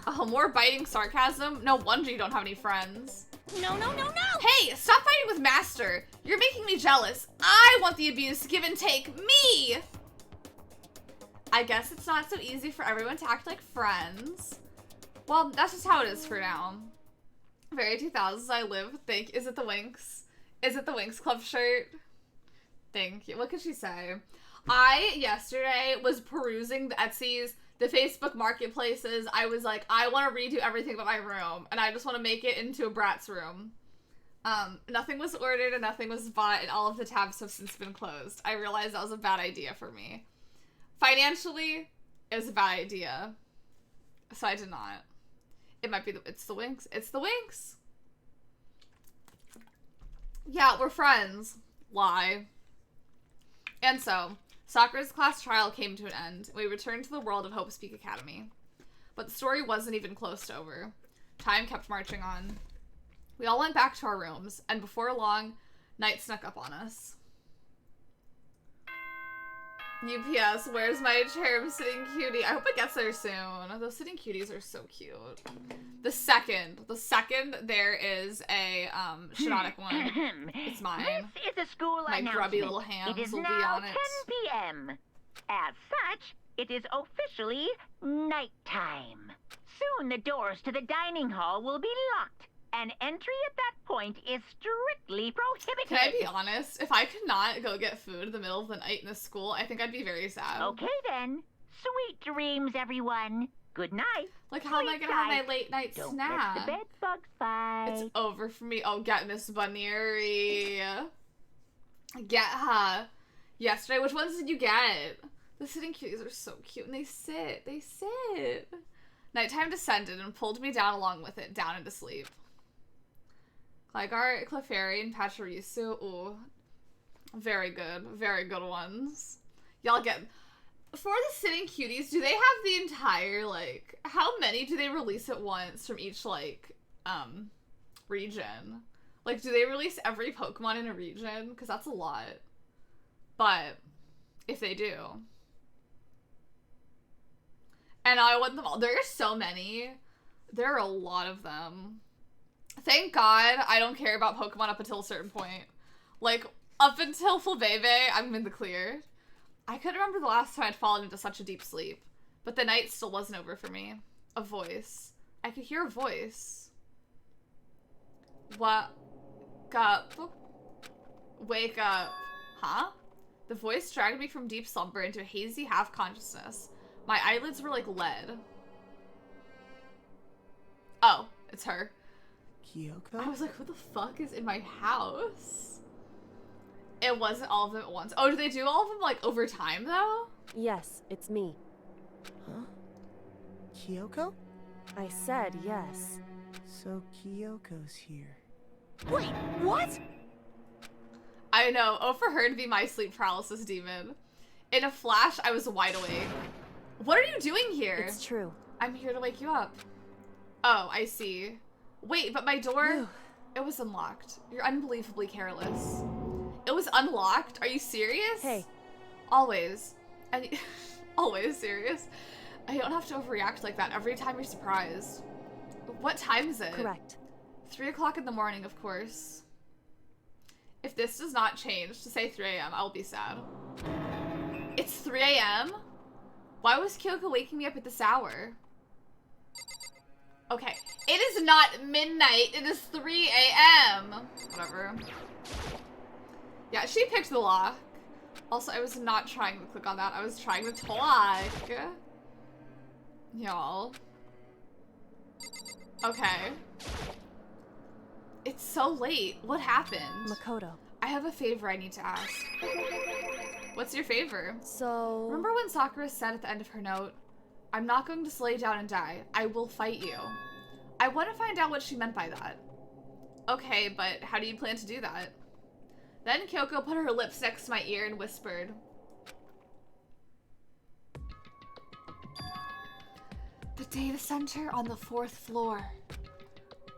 Oh, more biting sarcasm? No wonder you don't have any friends. No, no, no, no! Hey, stop fighting with Master. You're making me jealous. I want the abuse to give and take. Me! I guess it's not so easy for everyone to act like friends. Well, that's just how it is for now. Very 2000s I live. Think, is it the Winx? Is it the Winx Club shirt? Thank you. What could she say? I, yesterday, was perusing the Etsy's, the Facebook marketplaces. I was like, I want to redo everything about my room, and I just want to make it into a Bratz room. Nothing was ordered and nothing was bought, and all of the tabs have since been closed. I realized that was a bad idea for me. Financially, it was a bad idea. So I did not. It might be it's the Winx. It's the Winx! Yeah, we're friends. Lie. And so, Sakura's class trial came to an end. We returned to the world of Hope's Peak Academy. But the story wasn't even close to over. Time kept marching on. We all went back to our rooms, and before long, night snuck up on us. UPS, where's my cherub sitting cutie? I hope it gets there soon. Those sitting cuties are so cute. The second there is a Shinotic one, it's mine. This is a school my announcement. grubby little hands It is will now be on it. 10 p.m. As such, it is officially nighttime. Soon the doors to the dining hall will be locked. And entry at that point is strictly prohibited. Can I be honest? If I could not go get food in the middle of the night in this school, I think I'd be very sad. Okay then. Sweet dreams, everyone. Good night. Like, how am I gonna have my late night Don't snack? let the bed bugs fight. It's over for me. Oh, get Miss Bunnery. Get her. Yesterday, which ones did you get? The sitting cuties are so cute, and they sit. They sit. Nighttime descended and pulled me down along with it, down into sleep. Gligar, Clefairy, and Pachirisu. Ooh. Very good. Very good ones. Y'all get... For the sitting cuties, do they have the entire, like... How many do they release at once from each, like, region? Like, do they release every Pokemon in a region? Because that's a lot. But, if they do... And I want them all. There are so many. There are a lot of them. Thank God I don't care about Pokemon up until a certain point. Like, up until Flabebe, I'm in the clear. I couldn't remember the last time I'd fallen into such a deep sleep. But the night still wasn't over for me. A voice. I could hear a voice. Wake up. Wake up. Huh? The voice dragged me from deep slumber into a hazy half-consciousness. My eyelids were like lead. Oh, it's her. Kyoko? I was like, who the fuck is in my house? It wasn't all of them at once. Oh, do they do all of them, like, over time, though? Yes, it's me. Huh? Kyoko? I said yes. So Kyoko's here. Wait, what? I know. Oh, for her to be my sleep paralysis demon. In a flash, I was wide awake. What are you doing here? It's true. I'm here to wake you up. Oh, I see. Wait, but my door... It was unlocked. You're unbelievably careless. It was unlocked? Are you serious? Hey. Always. And always serious. I don't have to overreact like that every time you're surprised. What time is it? Correct. 3 o'clock in the morning, of course. If this does not change to say 3 a.m., I'll be sad. It's 3 a.m.? Why was Kyoko waking me up at this hour? Okay. It is not midnight. It is 3 a.m. Whatever. Yeah, she picked the lock. Also, I was not trying to click on that. I was trying to talk. Y'all. Okay. It's so late. What happened? Makoto. I have a favor I need to ask. What's your favor? So... Remember when Sakura said at the end of her note, I'm not going to lay down and die. I will fight you. I want to find out what she meant by that. Okay, but how do you plan to do that? Then Kyoko put her lips next to my ear and whispered. The data center on the 4th floor.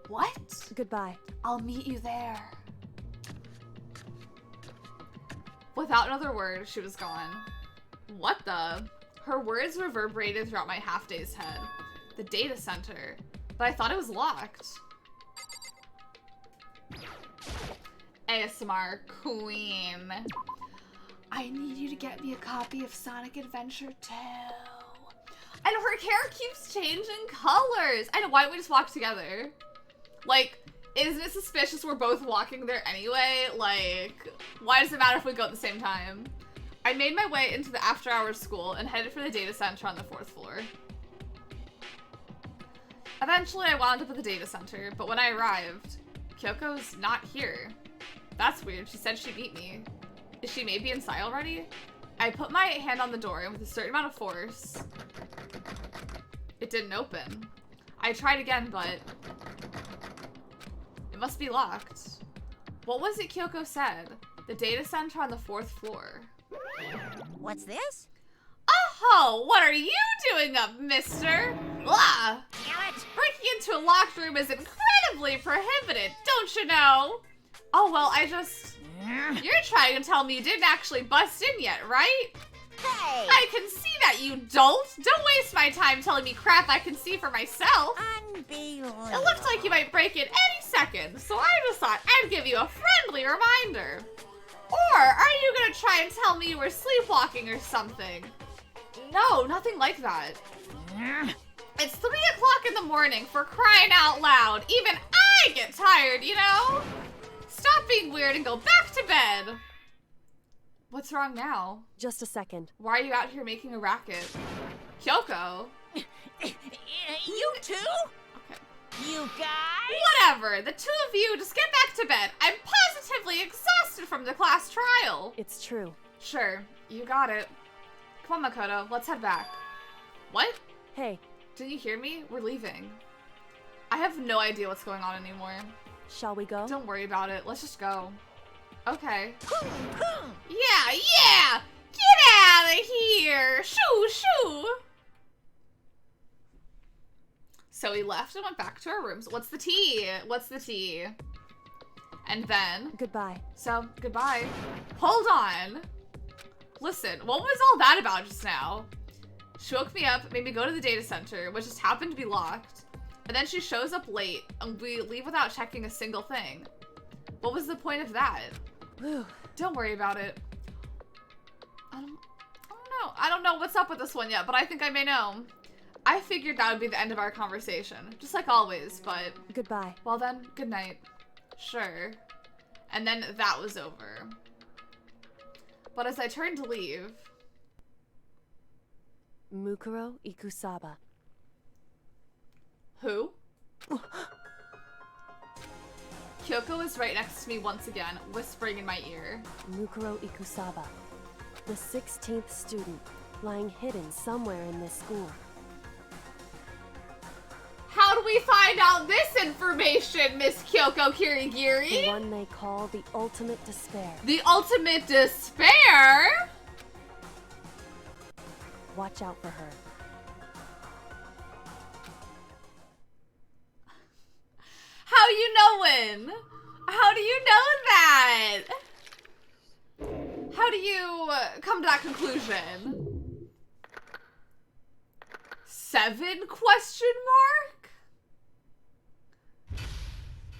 What? Goodbye. I'll meet you there. Without another word, she was gone. What the? Her words reverberated throughout my half-dazed head. The data center. But I thought it was locked. ASMR Queen. I need you to get me a copy of Sonic Adventure 2. And her hair keeps changing colors. I know, why don't we just walk together? Like, isn't it suspicious we're both walking there anyway? Like, why does it matter if we go at the same time? I made my way into the after-hours school and headed for the data center on the 4th floor. Eventually, I wound up at the data center, but when I arrived, Kyoko's not here. That's weird. She said she'd meet me. Is she maybe inside already? I put my hand on the door, and with a certain amount of force, it didn't open. I tried again, but it must be locked. What was it Kyoko said? The data center on the 4th floor. What's this? Oh, what are you doing up, mister? Blah! Damn it! Breaking into a locked room is incredibly prohibited, don't you know? Oh, well, You're trying to tell me you didn't actually bust in yet, right? Hey! I can see that you don't! Don't waste my time telling me crap I can see for myself! Unbelievable. It looks like you might break in any second, so I just thought I'd give you a friendly reminder. Or are you gonna try and tell me you were sleepwalking or something? No, nothing like that. It's 3 o'clock in the morning, for crying out loud. Even I get tired, you know? Stop being weird and go back to bed. What's wrong now? Just a second. Why are you out here making a racket? Kyoko? You too? Okay. You guys? Whatever. The two of you just get back to bed. I'm positively exhausted from the class trial. It's true. Sure. You got it. Come on, Makoto. Let's head back. What? Hey, Didn't you hear me? We're leaving. I have no idea what's going on anymore. shall we go? Don't worry about it. Let's just go. Okay. Yeah. Yeah! Get out of here! Shoo, shoo! So we left and went back to our rooms. What's the tea? What's the tea? And then... Goodbye. So, goodbye. Hold on. Listen, what was all that about just now? She woke me up, made me go to the data center, which just happened to be locked. And then she shows up late, and we leave without checking a single thing. What was the point of that? Whew. Don't worry about it. I don't know. I don't know what's up with this one yet, but I think I may know. I figured that would be the end of our conversation, just like always, but... Goodbye. Well then, good night. Sure. And then that was over. But as I turned to leave... Mukuro Ikusaba. Who? Kyoko was right next to me once again, whispering in my ear. Mukuro Ikusaba. The 16th student, lying hidden somewhere in this school. How do we find out this information, Miss Kyoko The Kirigiri? one they call the ultimate despair. The ultimate despair? Watch out for her. How you knowin'? How do you know that? How do you come to that conclusion? 7 question mark?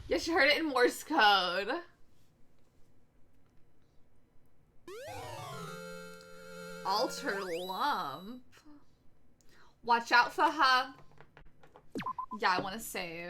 Yes, you heard it in Morse code. Alter lump. Watch out for her. Yeah, I want to save.